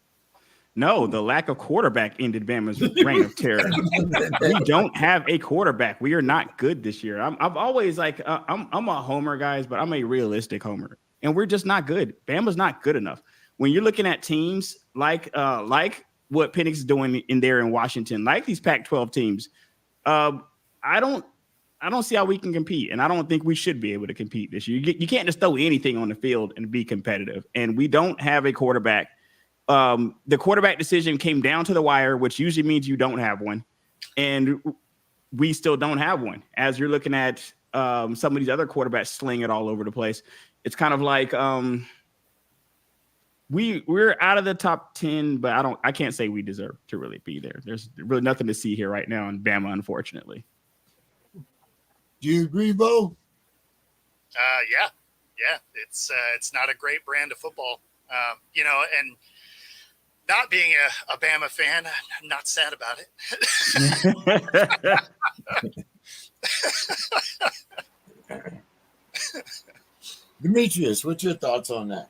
Speaker 5: No, the lack of quarterback ended Bama's reign of terror. We don't have a quarterback. We are not good this year. I've always I'm a homer, guys, but I'm a realistic homer, and we're just not good. Bama's not good enough. When you're looking at teams like what Penix is doing in Washington, like these Pac-12 teams, I don't see how we can compete, and I don't think we should be able to compete this year. You can't just throw anything on the field and be competitive, and we don't have a quarterback. The quarterback decision came down to the wire, which usually means you don't have one, and we still don't have one. As you're looking at some of these other quarterbacks sling it all over the place, it's kind of like we're out of the top 10, but I can't say we deserve to really be there. There's really nothing to see here right now in Bama, unfortunately.
Speaker 1: Do you agree, Bo?
Speaker 3: Yeah. It's not a great brand of football, and not being a Bama fan, I'm not sad about it.
Speaker 1: Demetrius, what's your thoughts on that?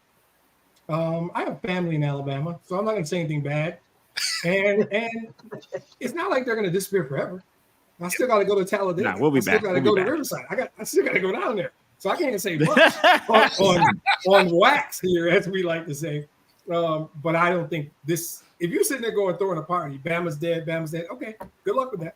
Speaker 2: I have family in Alabama, so I'm not going to say anything bad. And it's not like they're going to disappear forever. I still got to go to Talladega.
Speaker 5: Nah, we'll be back.
Speaker 2: I still got to go to Riverside. I still got to go down there. So I can't say much on wax here, as we like to say. But I don't think this. If you're sitting there going throwing a party, Bama's dead. Okay, good luck with that.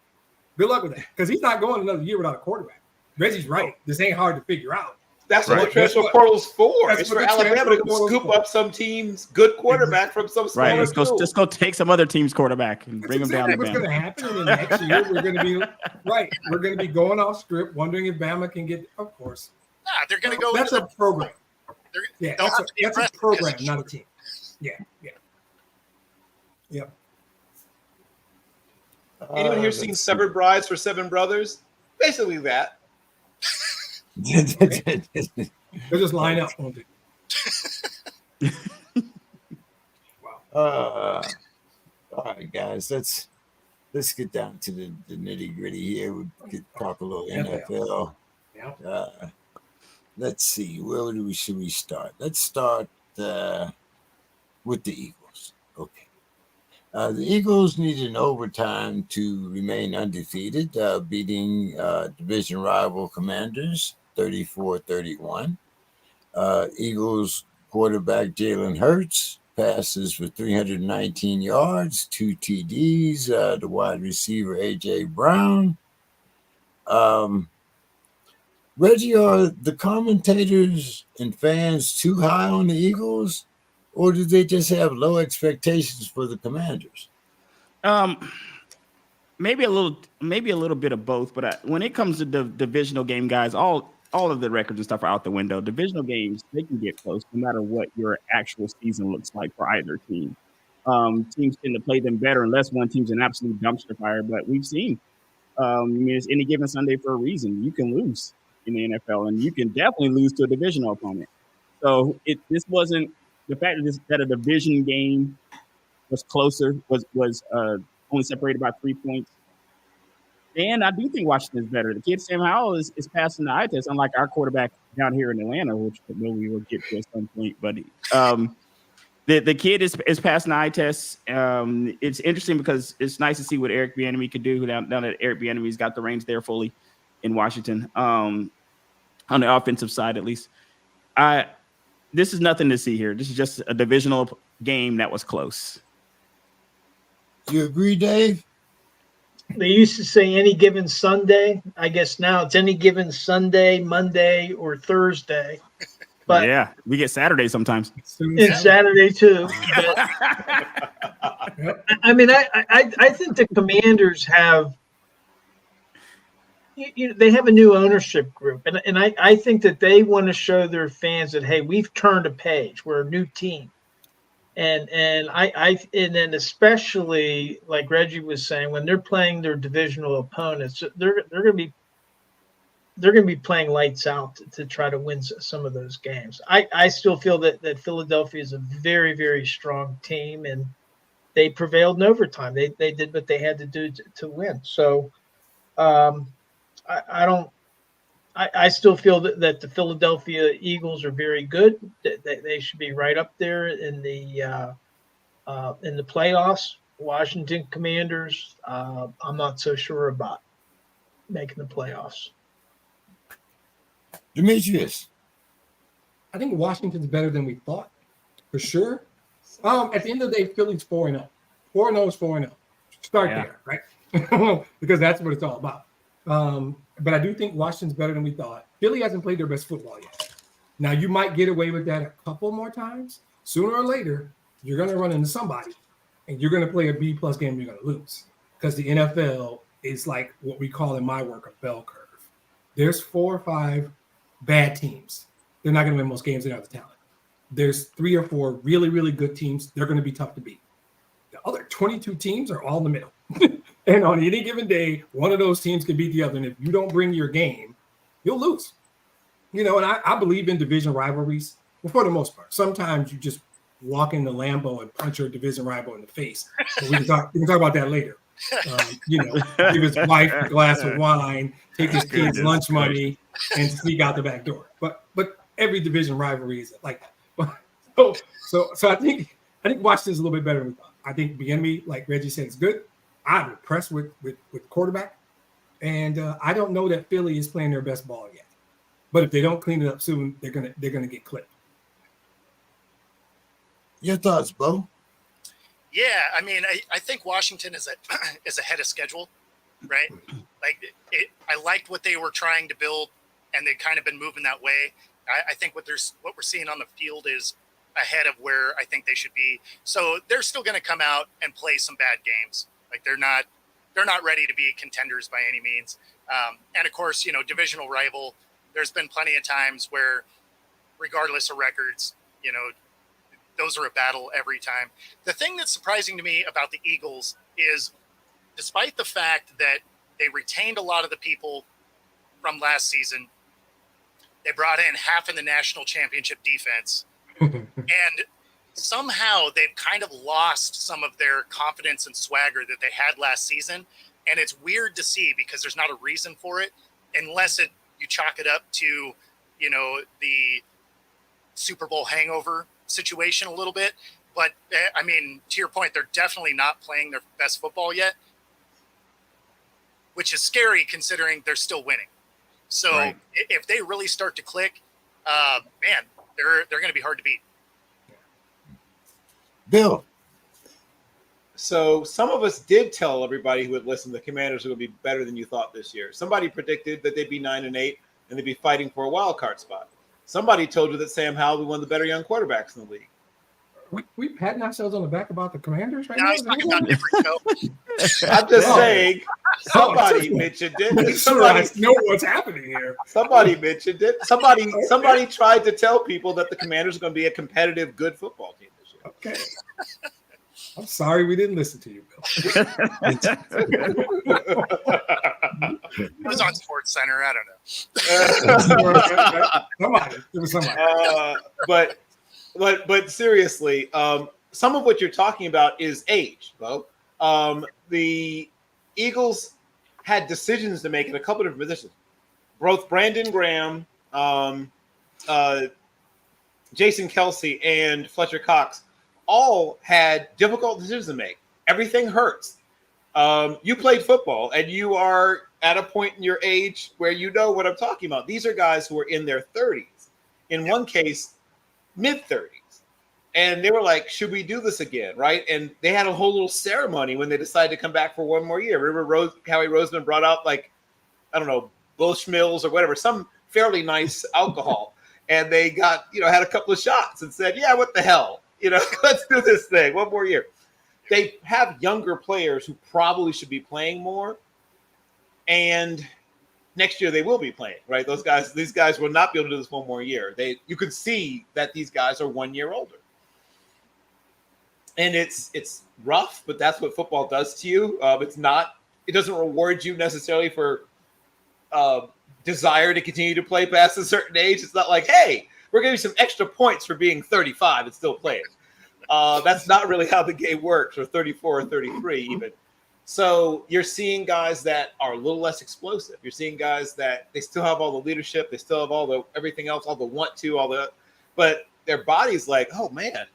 Speaker 2: Because he's not going another year without a quarterback. Reggie's right. This ain't hard to figure out.
Speaker 6: That's what the transfer portal's for. It's for Alabama to scoop up some team's good quarterback from some smaller
Speaker 5: Right.
Speaker 6: school.
Speaker 5: Just go take some other team's quarterback and bring them down to
Speaker 2: what's
Speaker 5: Bama.
Speaker 2: going to happen. And then next year we're going to be right. We're going to be going off script, wondering if Bama can get. Of course,
Speaker 3: They're going to go.
Speaker 2: That's a program. Yeah, that's a program, not a team. Yeah.
Speaker 6: Anyone here seen Severed Brides for Seven Brothers? Basically that.
Speaker 2: They'll just line up, won't they?
Speaker 1: Wow. All right, guys, let's get down to the nitty gritty here. We could talk a little NFL.
Speaker 2: Yeah.
Speaker 1: Let's see, should we start? Let's start with the Eagles. Okay. The Eagles needed an overtime to remain undefeated, beating division rival Commanders 34-31. Eagles quarterback Jalen Hurts passes for 319 yards, 2 TDs. The wide receiver A.J. Brown. Reggie, are the commentators and fans too high on the Eagles, or do they just have low expectations for the Commanders?
Speaker 5: Maybe a little bit of both. But when it comes to the divisional game, guys, all of the records and stuff are out the window. Divisional games, they can get close no matter what your actual season looks like for either team. Teams tend to play them better unless one team's an absolute dumpster fire. But we've seen I mean, it's any given Sunday for a reason. You can lose in the NFL, and you can definitely lose to a divisional opponent. So this wasn't the fact that a division game was closer, was only separated by 3 points. And I do think Washington is better. The kid Sam Howell is passing the eye test, unlike our quarterback down here in Atlanta, which we will get to at some point. But the kid is passing the eye test. It's interesting because it's nice to see what Eric Bieniemy could do now that Eric Bieniemy's got the reins there fully in Washington, on the offensive side at least. This is nothing to see here. This is just a divisional game that was close.
Speaker 1: You agree, Dave?
Speaker 4: They used to say any given Sunday. I guess now it's any given Sunday, Monday, or Thursday. But
Speaker 5: yeah, we get Saturday sometimes.
Speaker 4: It's Saturday too. But, I mean, I think the Commanders have, they have a new ownership group, and I think that they want to show their fans that, hey, we've turned a page. We're a new team. And then especially like Reggie was saying, when they're playing their divisional opponents, they're going to be playing lights out to try to win some of those games. I still feel that Philadelphia is a very, very strong team, and they prevailed in overtime. They did what they had to do to win. So I still feel that the Philadelphia Eagles are very good. They should be right up there in the playoffs. Washington Commanders, I'm not so sure about making the playoffs.
Speaker 1: Demetrius.
Speaker 2: I think Washington's better than we thought, for sure. At the end of the day, Philly's 4-0. 4-0 is 4-0. Start there, right? Because that's what it's all about. But I do think Washington's better than we thought. Philly hasn't played their best football yet. Now, you might get away with that a couple more times. Sooner or later, you're going to run into somebody, and you're going to play a B-plus game, you're going to lose. Because the NFL is like what we call in my work a bell curve. There's 4 or 5 bad teams. They're not going to win most games. They don't have the talent. There's 3 or 4 really, really good teams. They're going to be tough to beat. The other 22 teams are all in the middle. And on any given day, one of those teams can beat the other. And if you don't bring your game, you'll lose. And I believe in division rivalries, well, for the most part. Sometimes you just walk into Lambeau and punch your division rival in the face. But we can talk about that later. Give his wife a glass of wine, take his kids' lunch money, and sneak out the back door. But every division rivalry is like that. So I think Washington's a little bit better than we thought. I think Bieniemy, like Reggie said, is good. I'm impressed with quarterback, and I don't know that Philly is playing their best ball yet. But if they don't clean it up soon, they're gonna get clipped.
Speaker 1: Your thoughts, Bo?
Speaker 3: Yeah, I mean, I think Washington is ahead of schedule, right? Like I liked what they were trying to build, and they've kind of been moving that way. I think what we're seeing on the field is ahead of where I think they should be. So they're still going to come out and play some bad games. Like they're not ready to be contenders by any means. And of course, divisional rival. There's been plenty of times where, regardless of records, those are a battle every time. The thing that's surprising to me about the Eagles is, despite the fact that they retained a lot of the people from last season, they brought in half of the national championship defense, and somehow they've kind of lost some of their confidence and swagger that they had last season. And it's weird to see because there's not a reason for it unless you chalk it up to, the Super Bowl hangover situation a little bit. But I mean, to your point, they're definitely not playing their best football yet, which is scary considering they're still winning. So right. If they really start to click, man, they're going to be hard to beat.
Speaker 1: Bill.
Speaker 6: So some of us did tell everybody who would listen, the Commanders are going to be better than you thought this year. Somebody predicted that they'd be 9-8 and they'd be fighting for a wild card spot. Somebody told you that Sam Howell would be one of the better young quarterbacks in the league.
Speaker 2: We patting ourselves on the back about the Commanders right
Speaker 3: now?
Speaker 2: No,
Speaker 3: he's talking about different show.
Speaker 6: I'm just saying, somebody mentioned it.
Speaker 2: Somebody know what's happening here.
Speaker 6: Somebody mentioned it. Somebody tried to tell people that the Commanders are going to be a competitive, good football team this year.
Speaker 2: Okay. I'm sorry we didn't listen to you, Bill.
Speaker 3: It was on Sports Center. I don't know.
Speaker 2: It was somebody.
Speaker 6: But seriously, some of what you're talking about is age, Bo. The Eagles had decisions to make in a couple of different positions. Both Brandon Graham, Jason Kelsey, and Fletcher Cox all had difficult decisions to make. Everything hurts. You played football, and you are at a point in your age where you know what I'm talking about. These are guys who are in their 30s. In one case, mid-30s. And they were like, should we do this again, right? And they had a whole little ceremony when they decided to come back for one more year. Remember Howie Roseman brought out, like, I don't know, Bushmills or whatever, some fairly nice alcohol. And they got, had a couple of shots and said, yeah, what the hell? Let's do this thing one more year. They have younger players who probably should be playing more. And next year they will be playing, right? These guys will not be able to do this one more year. You can see that these guys are 1 year older. And it's rough, but that's what football does to you. It doesn't reward you necessarily for desire to continue to play past a certain age. It's not like, hey, we're giving you some extra points for being 35 and still playing. That's not really how the game works, or 34 or 33 even. So you're seeing guys that are a little less explosive. You're seeing guys that they still have all the leadership, they still have all the everything else, all the want to, but their body's like, oh man,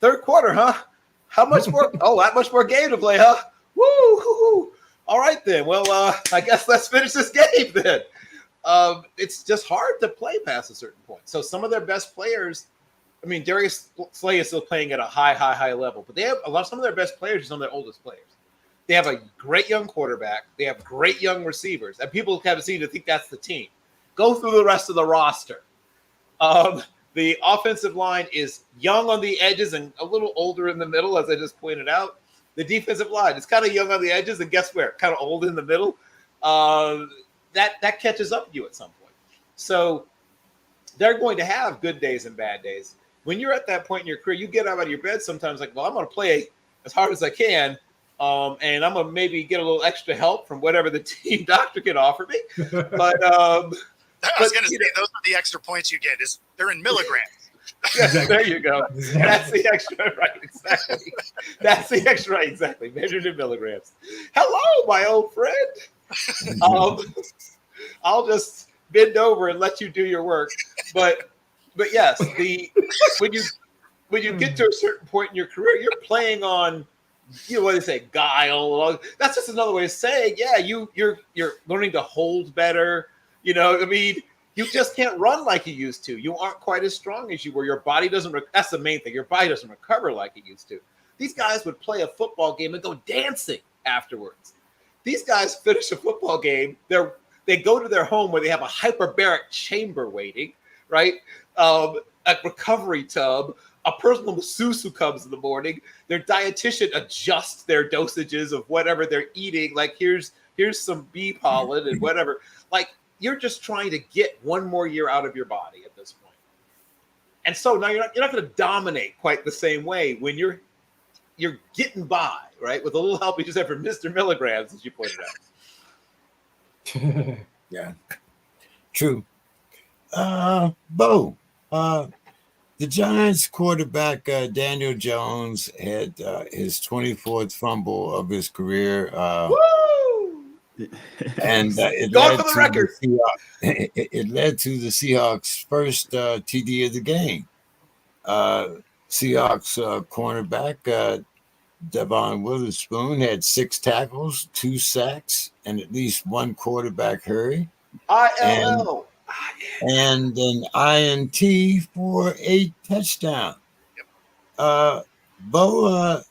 Speaker 6: third quarter, huh? How much more? Oh, that much more game to play, huh? Woo! All right then. Well, I guess let's finish this game then. It's just hard to play past a certain point. So some of their best players, I mean, Darius Slay is still playing at a high level, but they have some of their best players are some of their oldest players. They have a great young quarterback. They have great young receivers, and people have seemed to think that's the team. Go through the rest of the roster. The offensive line is young on the edges and a little older in the middle, as I just pointed out. The defensive line is kind of young on the edges, and guess where? Kind of old in the middle. That catches up to you at some point. So they're going to have good days and bad days. When you're at that point in your career, you get out of your bed sometimes like, well, I'm going to play as hard as I can, and I'm going to maybe get a little extra help from whatever the team doctor can offer me. But
Speaker 3: I was going to say, those are the extra points you get. They're in milligrams.
Speaker 6: Yes, there you go. That's the extra, right? Exactly. That's the extra, right? Exactly. Measured in milligrams. Hello, my old friend. I'll just bend over and let you do your work. But yes, when you get to a certain point in your career, you're playing on, what do they say, guile. That's just another way of saying, yeah, you're learning to hold better. You just can't run like you used to. You aren't quite as strong as you were. Your body doesn't. That's the main thing. Your body doesn't recover like it used to. These guys would play a football game and go dancing afterwards. These guys finish a football game. They go to their home where they have a hyperbaric chamber waiting, right? A recovery tub, a personal masseuse who comes in the morning. Their dietitian adjusts their dosages of whatever they're eating. Like here's some bee pollen and whatever. Like, you're just trying to get one more year out of your body at this point. And so now you're not going to dominate quite the same way when you're getting by, right? With a little help you just have from Mr. Milligrams, as you pointed out.
Speaker 1: Yeah, true. Bo, the Giants quarterback Daniel Jones had his 24th fumble of his career.
Speaker 6: Woo!
Speaker 1: And it led to the Seahawks' first TD of the game. Seahawks cornerback Devon Witherspoon had 6 tackles, 2 sacks, and at least 1 quarterback hurry.
Speaker 6: ILL.
Speaker 1: And an INT for a touchdown. Bo,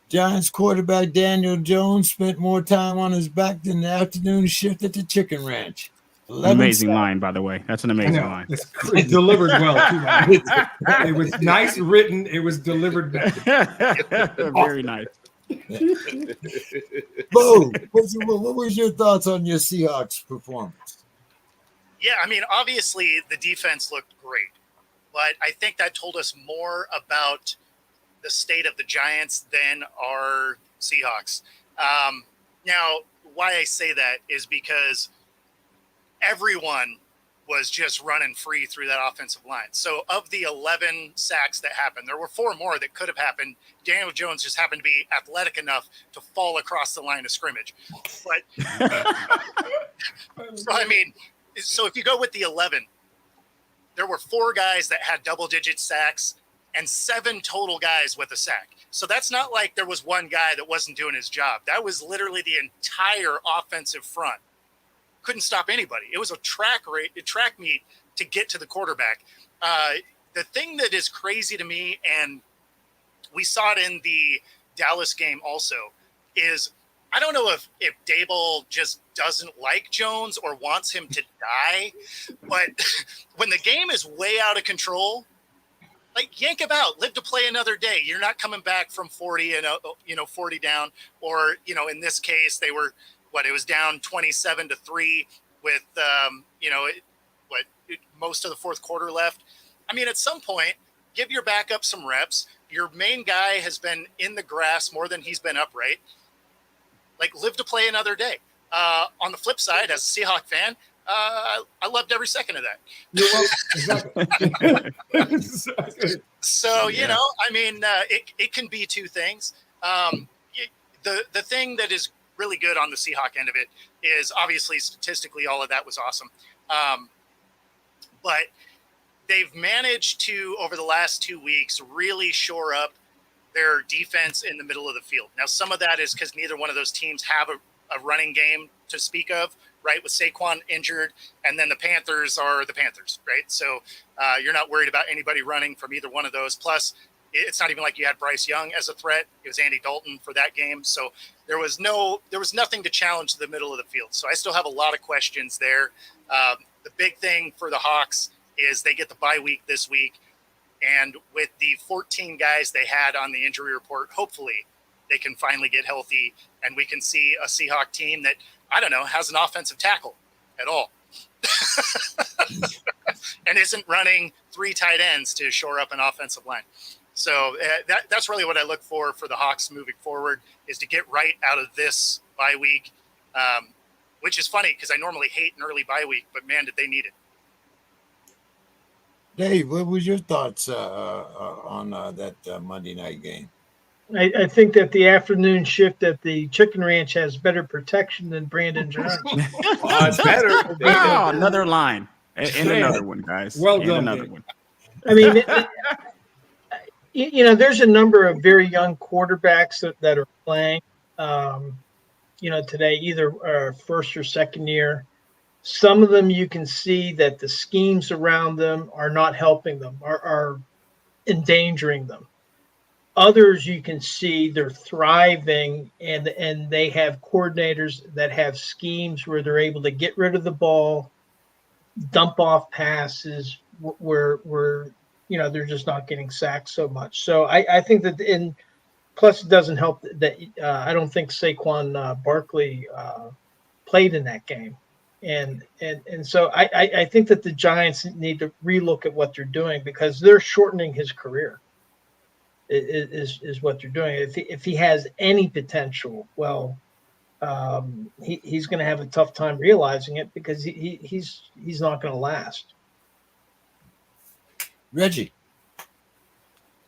Speaker 1: Giants quarterback Daniel Jones spent more time on his back than the afternoon shift at the chicken ranch.
Speaker 5: Amazing line, by the way. That's an amazing line.
Speaker 2: It's delivered well, too. It was nice written. It was delivered well.
Speaker 5: Very nice.
Speaker 1: Bo, what was your thoughts on your Seahawks performance?
Speaker 3: Yeah, I mean, obviously the defense looked great, but I think that told us more about the state of the Giants than our Seahawks. Now, why I say that is because everyone was just running free through that offensive line. So of the 11 sacks that happened, there were 4 more that could have happened. Daniel Jones just happened to be athletic enough to fall across the line of scrimmage. But so, I mean, so if you go with the 11, there were 4 guys that had double-digit sacks and 7 total guys with a sack. So that's not like there was one guy that wasn't doing his job. That was literally the entire offensive front. Couldn't stop anybody. It was a track meet to get to the quarterback. The thing that is crazy to me, and we saw it in the Dallas game also, is I don't know if Dable just doesn't like Jones or wants him to die, but when the game is way out of control, like, yank him out, live to play another day. You're not coming back from 40 and 40 down, or in this case they were it was down 27-3 with most of the fourth quarter left. I mean, at some point, give your backup some reps. Your main guy has been in the grass more than he's been upright. Like, live to play another day. On the flip side, as a Seahawk fan, I loved every second of that.
Speaker 2: Exactly.
Speaker 3: So, I mean, it can be two things. The thing that is really good on the Seahawk end of it is obviously statistically all of that was awesome. But they've managed to, over the last 2 weeks, really shore up their defense in the middle of the field. Now, some of that is because neither one of those teams have a running game to speak of, right? With Saquon injured, and then the Panthers are the Panthers, right? So you're not worried about anybody running from either one of those. Plus, it's not even like you had Bryce Young as a threat. It was Andy Dalton for that game. So there was nothing to challenge the middle of the field. So I still have a lot of questions there. The big thing for the Hawks is they get the bye week this week. And with the 14 guys they had on the injury report, hopefully they can finally get healthy and we can see a Seahawk team that, I don't know, has an offensive tackle at all. And isn't running 3 tight ends to shore up an offensive line. So that's really what I look for the Hawks moving forward, is to get right out of this bye week, which is funny because I normally hate an early bye week, but man, did they need it.
Speaker 1: Dave, what was your thoughts on that Monday night game?
Speaker 4: I think that the afternoon shift at the Chicken Ranch has better protection than Brandon Jones.
Speaker 6: Better.
Speaker 5: Oh, another line. And another one, guys.
Speaker 2: Well
Speaker 5: and
Speaker 2: done,
Speaker 5: another
Speaker 2: Dave.
Speaker 5: one.
Speaker 4: I mean, there's a number of very young quarterbacks that are playing, today, either first or second year. Some of them you can see that the schemes around them are not helping them, are endangering them. Others you can see they're thriving, and they have coordinators that have schemes where they're able to get rid of the ball, dump off passes where they're just not getting sacked so much. So I think that, plus it doesn't help that I don't think Saquon Barkley played in that game. And so I think that the Giants need to relook at what they're doing, because they're shortening his career is what they're doing. If he has any potential, well, he's going to have a tough time realizing it, because he's not going to last.
Speaker 1: Reggie.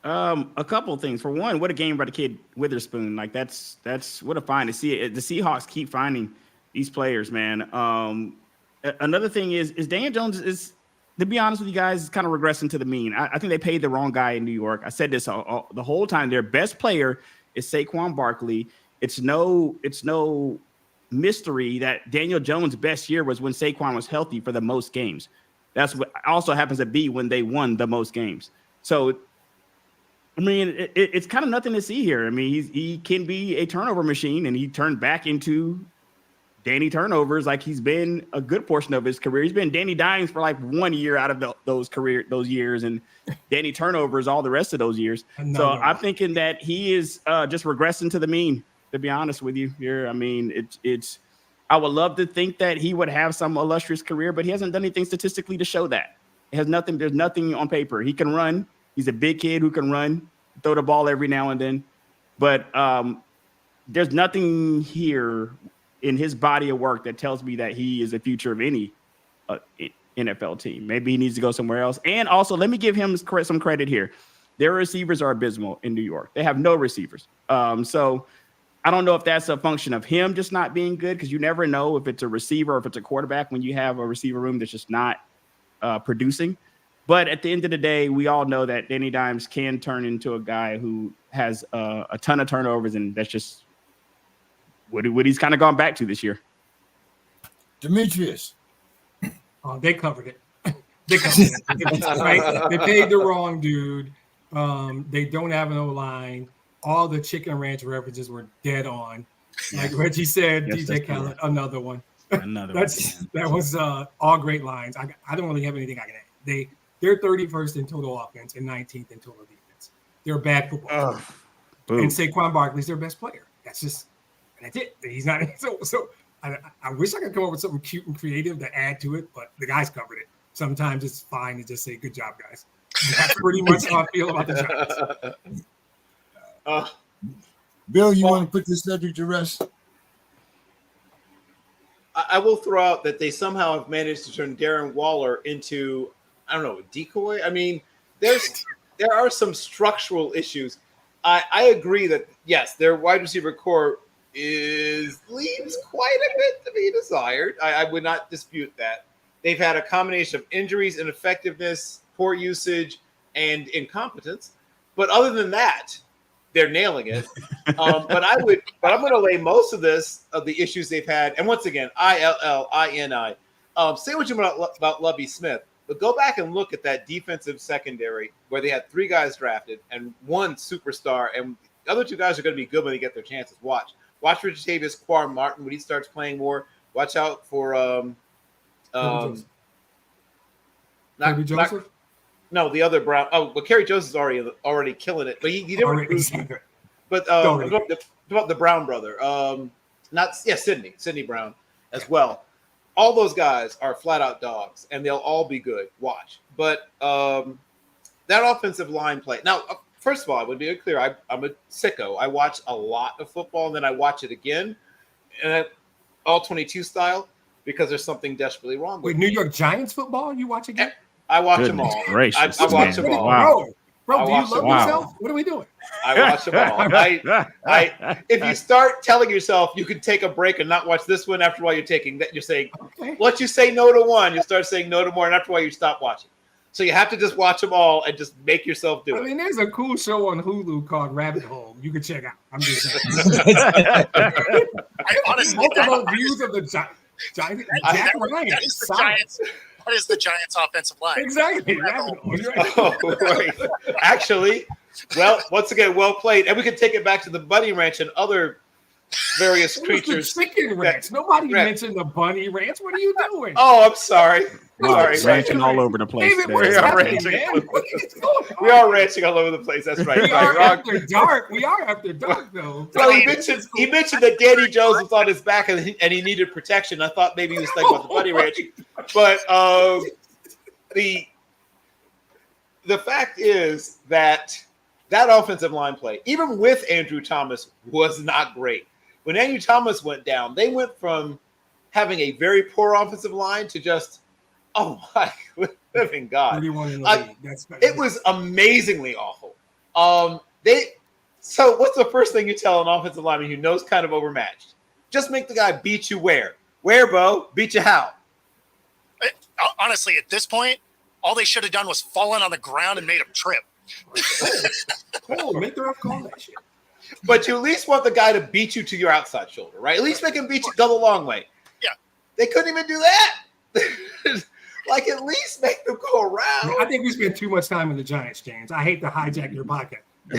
Speaker 5: A couple of things. For one, what a game by the kid Witherspoon. Like that's what a find to see it. The Seahawks keep finding these players, man. Another thing is Daniel Jones is, to be honest with you guys, is kind of regressing to the mean. I think they paid the wrong guy in New York. I said this the whole time. Their best player is Saquon Barkley. It's no mystery that Daniel Jones' best year was when Saquon was healthy for the most games. That's what also happens to be when they won the most games. So, I mean, it's kind of nothing to see here. I mean, he can be a turnover machine, and he turned back into Danny turnovers like he's been a good portion of his career. He's been Danny Dimes for like 1 year out of those years, and Danny turnovers all the rest of those years. So I'm thinking that he is just regressing to the mean, to be honest with you here. I mean, it's I would love to think that he would have some illustrious career, but he hasn't done anything statistically to show that. It has nothing. There's nothing on paper. He can run. He's a big kid who can run, throw the ball every now and then. But there's nothing here in his body of work that tells me that he is the future of any NFL team. Maybe he needs to go somewhere else. And also, let me give him some credit here. Their receivers are abysmal in New York. They have no receivers. So I don't know if that's a function of him just not being good, because you never know if it's a receiver or if it's a quarterback when you have a receiver room that's just not producing. But at the end of the day, we all know that Danny Dimes can turn into a guy who has a ton of turnovers, and that's just what he's kind of gone back to this year.
Speaker 1: Demetrius.
Speaker 2: Oh, they covered it. They covered it. Right? They paid the wrong dude. They don't have an O-line. All the chicken ranch references were dead on. Like Reggie said,
Speaker 5: Yes,
Speaker 2: DJ Khaled, another one.
Speaker 5: Another
Speaker 2: that was all great lines. I don't really have anything I can add. They're 31st in total offense and 19th in total defense. They're a bad football team. And Saquon Barkley's their best player. That's it. He's not so I wish I could come up with something cute and creative to add to it, but the guys covered it. Sometimes it's fine to just say, good job, guys. That's pretty much how I feel about the Giants.
Speaker 1: Bill, you want to put this subject to rest?
Speaker 6: I will throw out that they somehow have managed to turn Darren Waller into, I don't know, a decoy. I mean, there are some structural issues. I agree that, yes, their wide receiver core leaves quite a bit to be desired. I would not dispute that. They've had a combination of injuries, ineffectiveness, poor usage, and incompetence. But other than that, they're nailing it. But I'm going to lay most of the issues they've had. And once again, ILLINI. Say what you want about Lovie Smith, but go back and look at that defensive secondary where they had 3 guys drafted and 1 superstar, and the other 2 guys are going to be good when they get their chances. Watch for Jatavius Quan Martin when he starts playing more. Watch out for
Speaker 2: Joseph?
Speaker 6: No, the other Brown. Oh, well, Kerry Joseph's already killing it, but he didn't. But about the Brown brother, Sidney Brown as well. All those guys are flat out dogs, and they'll all be good. Watch, but that offensive line play. Now, first of all, I would be very clear. I'm a sicko. I watch a lot of football, and then I watch it again, and all 22 style, because there's something desperately wrong with
Speaker 2: New York Giants football. You watch again?
Speaker 6: I watch them all.
Speaker 5: Gracious,
Speaker 6: I watch them all.
Speaker 5: Wow.
Speaker 2: Bro, do you love yourself? What are we doing?
Speaker 6: I watch them all. If you start telling yourself you can take a break and not watch this one, after a while you're saying, once you say no to one, you start saying no to more, and after a while you stop watching. So you have to just watch them all and just make yourself do it.
Speaker 2: I mean, there's a cool show on Hulu called Rabbit Hole you can check out. I'm just saying. Multiple views of the Giants. Jack Ryan.
Speaker 3: That is the Giants' offensive line.
Speaker 2: Exactly.
Speaker 6: Right. Actually, well, once again, well played. And we can take it back to the Bunny Ranch and other various creatures.
Speaker 2: The chicken ranch. Nobody mentioned the Bunny Ranch. What are you doing?
Speaker 6: Oh, I'm sorry.
Speaker 5: Ranching all over the place.
Speaker 2: David, we are
Speaker 6: ranching all over the place. That's right.
Speaker 2: We are after dark. We are after dark, though.
Speaker 6: Well, he mentioned that Danny Jones was on his back and he needed protection. I thought maybe he was thinking about the Bunny Ranch, but the fact is that offensive line play, even with Andrew Thomas, was not great. When Andrew Thomas went down, they went from having a very poor offensive line to just, oh my living God. It was amazingly awful. So what's the first thing you tell an offensive lineman who knows kind of overmatched? Just make the guy beat you where? Where, Bo? Beat you how?
Speaker 3: Honestly, at this point, all they should have done was fallen on the ground and made him trip.
Speaker 2: Make the ref call that shit.
Speaker 6: But you at least want the guy to beat you to your outside shoulder, right? At least make him beat you go the long way.
Speaker 3: Yeah.
Speaker 6: They couldn't even do that. Like, at least make them go around.
Speaker 2: I think we spend too much time in the Giants, James. I hate to hijack your podcast.
Speaker 5: I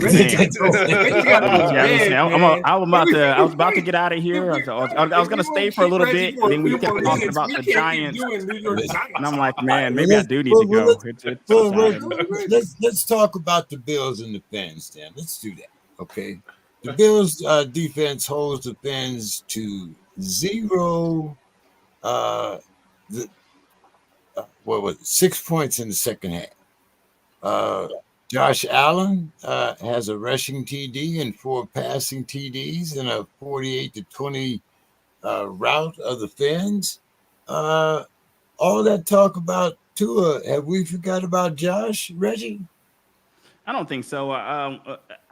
Speaker 5: was about to get out of here. I was going to stay for a little bit, and then we kept talking about the Giants. And I'm like, man, maybe I do need to go.
Speaker 1: Let's talk about the Bills and the Fins, then. Let's do that, okay? The Bills defense holds the Fins to 0. 6 points in the second half. Josh Allen has a rushing TD and 4 passing TDs in a 48-20 rout of the Fins. All that talk about Tua, have we forgot about Josh, Reggie?
Speaker 5: I don't think so.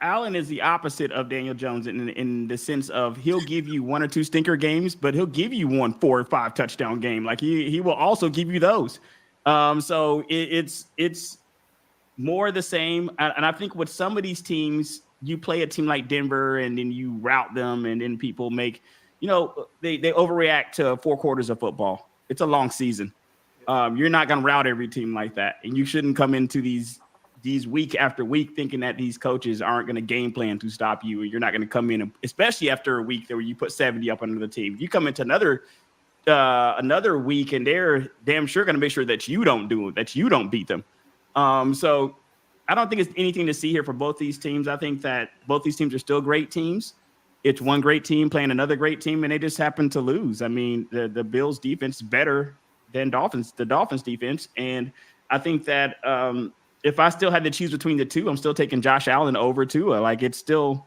Speaker 5: Allen is the opposite of Daniel Jones in the sense of he'll give you 1 or 2 stinker games, but he'll give you 1 4 or 5 touchdown game. Like he will also give you those. So it's more the same. And I think with some of these teams, you play a team like Denver and then you route them, and then people make, they overreact to 4 quarters of football. It's a long season. You're not going to route every team like that, and you shouldn't come into these week after week thinking that these coaches aren't going to game plan to stop you, and you're not going to come in, especially after a week where you put 70 up on another team. You come into another week and they're damn sure going to make sure that you don't beat them. So I don't think it's anything to see here for both these teams. I think that both these teams are still great teams. It's one great team playing another great team, and they just happen to lose. I mean, the Bills defense is better than the Dolphins defense. And I think that if I still had to choose between the two, I'm still taking Josh Allen over Tua. Like, it's still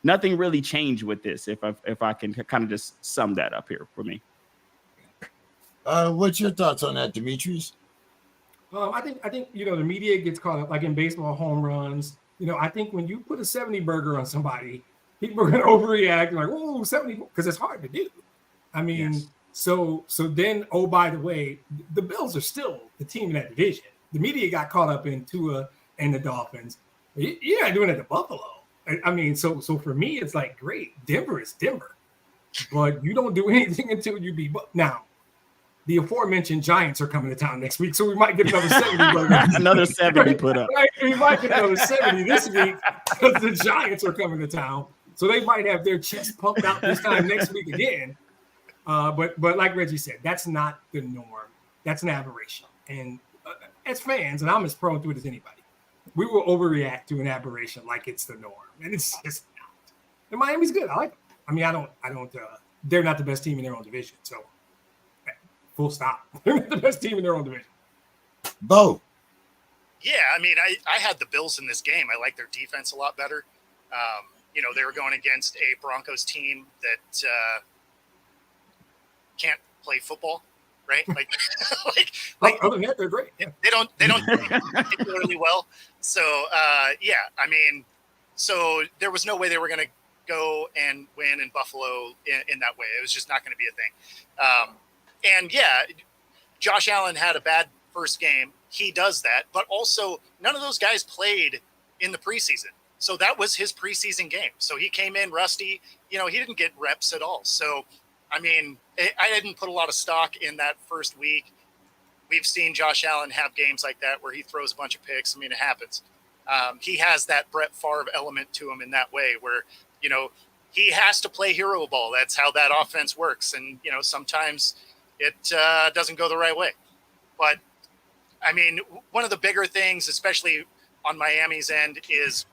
Speaker 5: nothing really changed with this. If I can kind of just sum that up here for me.
Speaker 1: What's your thoughts on that, Demetrius?
Speaker 2: I think the media gets caught up, like in baseball home runs. I think when you put a 70 burger on somebody, people are going to overreact, like, oh, 70, because it's hard to do. I mean, yes. So then, oh, by the way, the Bills are still the team in that division. The media got caught up in Tua and the Dolphins. You're not doing it at Buffalo. I mean, so for me, it's like, great, Denver is Denver, but you don't do anything until you beat. Now, the aforementioned Giants are coming to town next week, so we might get another 70 burger.
Speaker 5: Another 70 put up.
Speaker 2: Right? We might get another 70 this week because the Giants are coming to town, so they might have their chest pumped out this time next week again. But like Reggie said, that's not the norm. That's an aberration. And as fans, and I'm as prone to it as anybody, we will overreact to an aberration like it's the norm, and it's just not. And Miami's good. I like them. I mean, I don't. They're not the best team in their own division, so full stop. They're not the best team in their own division.
Speaker 1: Bo.
Speaker 3: Yeah, I mean, I had the Bills in this game. I like their defense a lot better. They were going against a Broncos team that can't play football, right? Like
Speaker 2: other than that, they're great.
Speaker 3: Yeah. They don't particularly well. So I mean, so there was no way they were going to go and win in Buffalo in that way. It was just not going to be a thing. And yeah, Josh Allen had a bad first game. He does that, but also none of those guys played in the preseason. So that was his preseason game. So he came in rusty. He didn't get reps at all. So, I mean, I didn't put a lot of stock in that first week. We've seen Josh Allen have games like that where he throws a bunch of picks. I mean, it happens. He has that Brett Favre element to him in that way where, he has to play hero ball. That's how that offense works. And, sometimes it doesn't go the right way. But, I mean, one of the bigger things, especially on Miami's end, is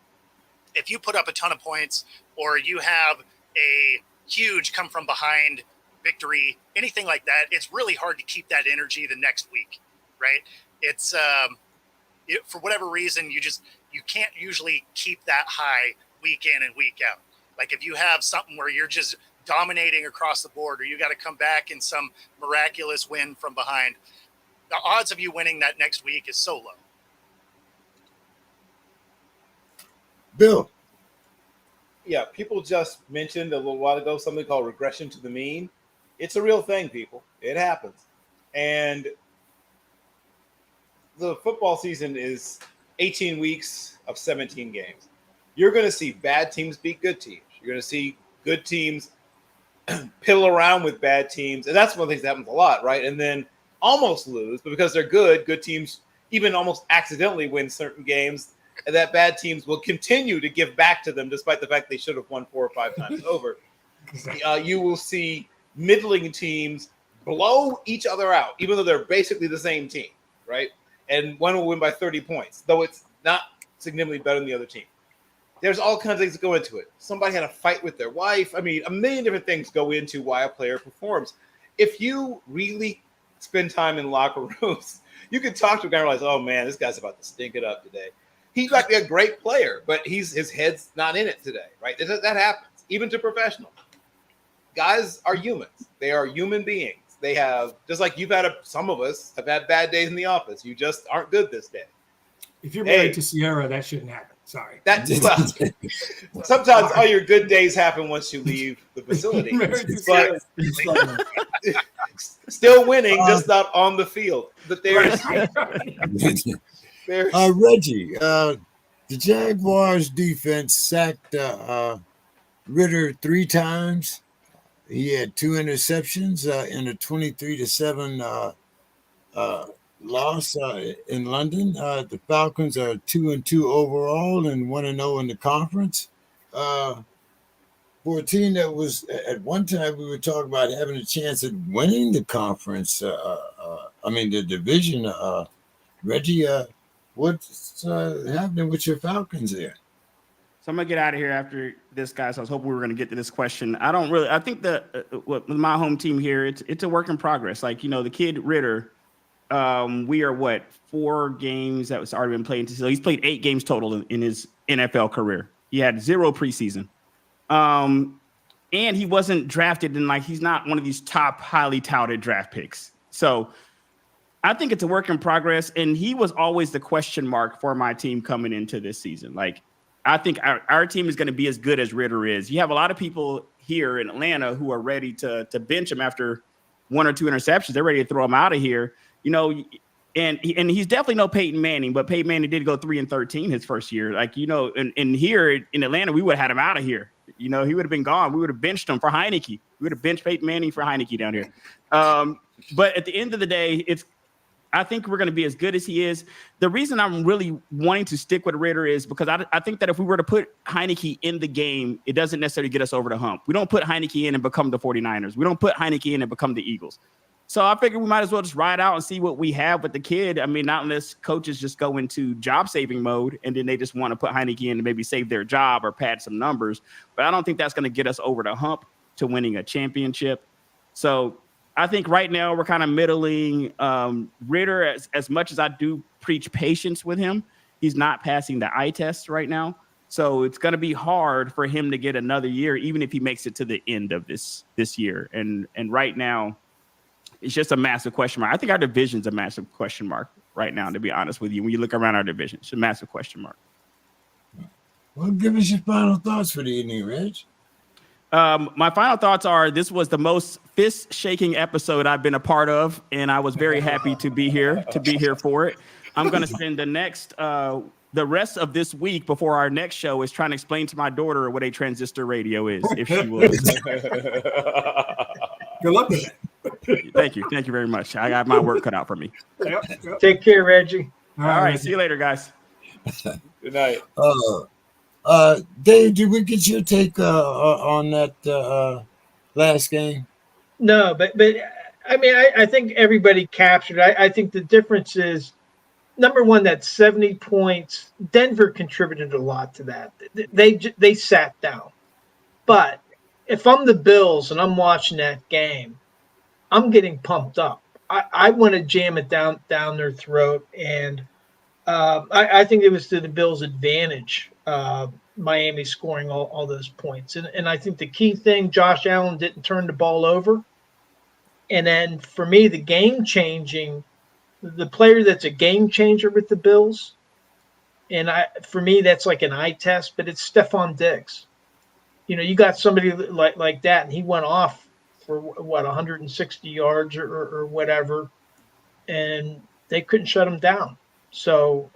Speaker 3: if you put up a ton of points or you have a huge come from behind victory, anything like that, it's really hard to keep that energy the next week, right? It's for whatever reason, you can't usually keep that high week in and week out. Like if you have something where you're just dominating across the board, or you got to come back in some miraculous win from behind, the odds of you winning that next week is so low.
Speaker 1: Bill.
Speaker 6: Yeah, people just mentioned a little while ago something called regression to the mean. It's a real thing, people. It happens. And the football season is 18 weeks of 17 games. You're going to see bad teams beat good teams. You're going to see good teams piddle around with bad teams. And that's one of the things that happens a lot, right? And then almost lose, but because they're good teams even almost accidentally win certain games, and that bad teams will continue to give back to them despite the fact they should have won 4 or 5 times over. You will see middling teams blow each other out, even though they're basically the same team, right? And one will win by 30 points, though it's not significantly better than the other team. There's all kinds of things that go into it. Somebody had a fight with their wife. I mean, a million different things go into why a player performs. If you really spend time in locker rooms, you can talk to a guy and realize, oh, man, this guy's about to stink it up today. He might be a great player, but his head's not in it today, right? That happens, even to professionals. Guys are humans. They are human beings. They have, just like some of us have had bad days in the office. You just aren't good this day.
Speaker 2: If you're married to Sierra, that shouldn't happen. Sorry.
Speaker 6: Sometimes all your good days happen once you leave the facility. But still winning, just not on the field. But there's
Speaker 1: Reggie, the Jaguars defense sacked Ritter 3 times. He had 2 interceptions in a 23-7 loss in London. The Falcons are 2-2 overall and 1-0 in the conference. For a team that was at one time, we were talking about having a chance at winning the conference. The division. Reggie, what's happening with your Falcons there?
Speaker 5: So I'm gonna get out of here after this, guys. I was hoping we were gonna get to this question. I think that with my home team here, it's a work in progress. Like, the kid Ritter, we are 4 games that was already been played. So he's played 8 games total in his NFL career. He had 0 preseason. And he wasn't drafted he's not one of these top highly touted draft picks. So I think it's a work in progress. And he was always the question mark for my team coming into this season. I think our team is going to be as good as Ritter is. You have a lot of people here in Atlanta who are ready to bench him after 1 or 2 interceptions. They're ready to throw him out of here. And he's definitely no Peyton Manning, but Peyton Manning did go 3-13 his first year. And here in Atlanta, we would have had him out of here. He would have been gone. We would have benched him for Heineke. We would have benched Peyton Manning for Heineke down here. But at the end of the day, I think we're going to be as good as he is. The reason I'm really wanting to stick with Ritter is because I think that if we were to put Heineke in the game, it doesn't necessarily get us over the hump. We don't put Heineke in and become the 49ers. We don't put Heineke in and become the Eagles. So I figured we might as well just ride out and see what we have with the kid. I mean, not unless coaches just go into job-saving mode and then they just want to put Heineke in to maybe save their job or pad some numbers. But I don't think that's going to get us over the hump to winning a championship. So I think right now we're kind of middling. Ritter, as much as I do preach patience with him, he's not passing the eye test right now. So it's going to be hard for him to get another year, even if he makes it to the end of this year. And right now, it's just a massive question mark. I think our division's a massive question mark right now, to be honest with you. When you look around our division, it's a massive question mark.
Speaker 1: Well, give us your final thoughts for the evening, Reg.
Speaker 5: My final thoughts are this was the most fist-shaking episode I've been a part of, and I was very happy to be here for it. I'm going to spend the rest of this week before our next show is trying to explain to my daughter what a transistor radio is, if she will.
Speaker 2: Good luck with that.
Speaker 5: Thank you very much. I got my work cut out for me.
Speaker 2: Yep.
Speaker 4: Take care, Reggie.
Speaker 5: All right. See you later, guys.
Speaker 6: Good night.
Speaker 1: Dave, did we get your take on that last game?
Speaker 4: No, but I mean, I think everybody captured. I think the difference is, number one, that 70 points, Denver contributed a lot to that. They sat down. But if I'm the Bills and I'm watching that game, I'm getting pumped up. I want to jam it down their throat. And I think it was to the Bills' advantage, Miami scoring all those points. And I think the key thing, Josh Allen didn't turn the ball over. And then for me, the player that's a game changer with the Bills, and for me, that's like an eye test, but it's Stephon Diggs. You got somebody like that, and he went off for 160 yards or whatever, and they couldn't shut him down. So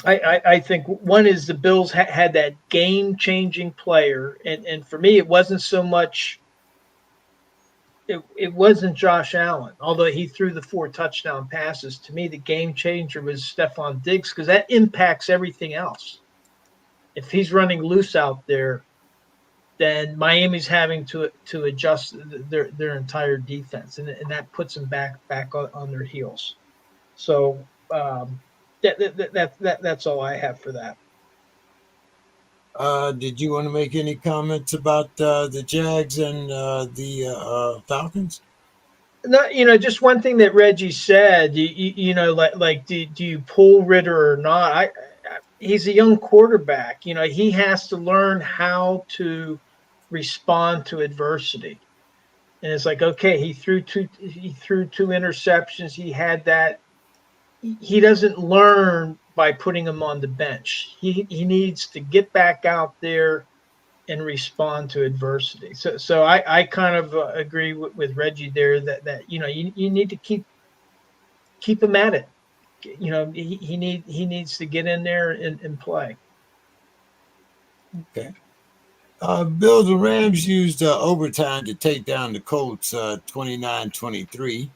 Speaker 4: I think one is the Bills had that game-changing player, and for me, it wasn't so much. It wasn't Josh Allen, although he threw the 4 touchdown passes. To me, the game changer was Stephon Diggs, because that impacts everything else. If he's running loose out there, then Miami's having to adjust their entire defense, and that puts them back on their heels. So that's all I have for that.
Speaker 1: Did you want to make any comments about the Jags and the Falcons?
Speaker 4: No, just one thing that Reggie said. Like do you pull Ritter or not? He's a young quarterback. He has to learn how to respond to adversity. And it's like, okay, he threw two interceptions. He had that. He doesn't learn by putting him on the bench. He needs to get back out there and respond to adversity. So I kind of agree with Reggie there that you need to keep him at it. He needs to get in there and play.
Speaker 1: Okay. Bill, the Rams used overtime to take down the Colts 29-23.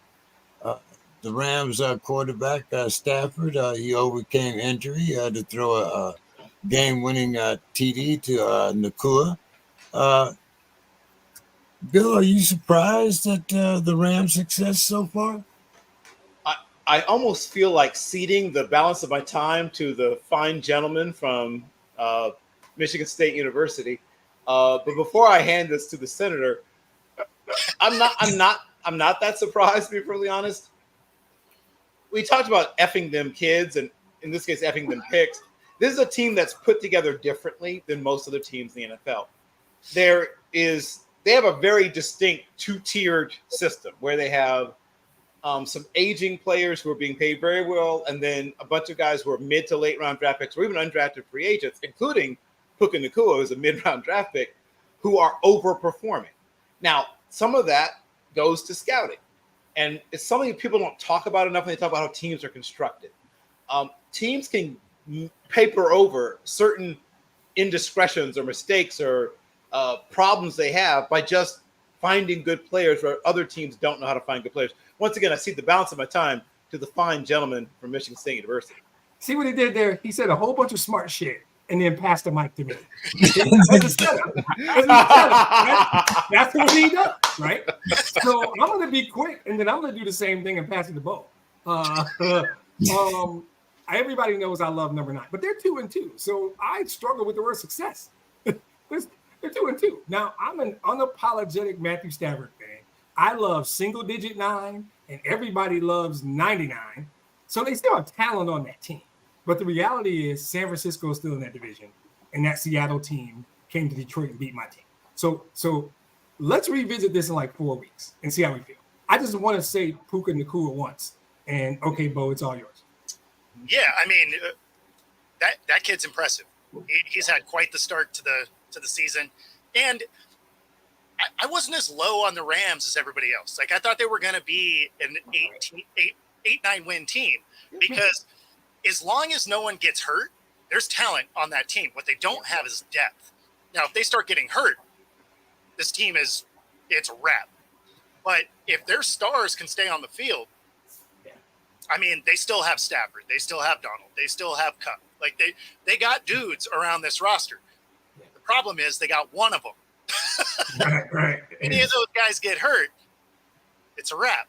Speaker 1: The Rams quarterback, Stafford, he overcame injury to throw a game-winning TD to Nakua. Bill, are you surprised at the Rams' success so far?
Speaker 6: I almost feel like ceding the balance of my time to the fine gentleman from Michigan State University. But before I hand this to the senator, I'm not that surprised, to be perfectly honest. We talked about effing them kids, and in this case, effing them picks. This is a team that's put together differently than most other teams in the NFL. They have a very distinct two-tiered system where they have some aging players who are being paid very well, and then a bunch of guys who are mid to late round draft picks or even undrafted free agents, including Puka Nacua, who's a mid-round draft pick, who are overperforming. Now, some of that goes to scouting. And it's something that people don't talk about enough when they talk about how teams are constructed. Teams can paper over certain indiscretions or mistakes or problems they have by just finding good players where other teams don't know how to find good players. Once again, I see the balance of my time to the fine gentleman from Michigan State University.
Speaker 2: See what he did there? He said a whole bunch of smart shit and then passed the mic to me. That's a setup. Right? That's what he does, right? So I'm going to be quick, and then I'm going to do the same thing and pass it the ball. Everybody knows I love number 9, but they're 2-2. So I struggle with the word success. They're 2-2. Now, I'm an unapologetic Matthew Stafford fan. I love single-digit 9, and everybody loves 99. So they still have talent on that team. But the reality is San Francisco is still in that division, and that Seattle team came to Detroit and beat my team. So let's revisit this in like 4 weeks and see how we feel. I just want to say Puka Nacua once, and okay, Bo, it's all yours.
Speaker 3: Yeah, I mean, that kid's impressive. He's had quite the start to the season, and I wasn't as low on the Rams as everybody else. Like I thought they were going to be an 8-9 win team because as long as no one gets hurt, there's talent on that team. What they don't have is depth. Now, if they start getting hurt, this team it's a wrap. But if their stars can stay on the field, I mean, they still have Stafford. They still have Donald. They still have Cup. Like they got dudes around this roster. The problem is they got one of them.
Speaker 2: Right.
Speaker 3: Any of those guys get hurt, it's a wrap.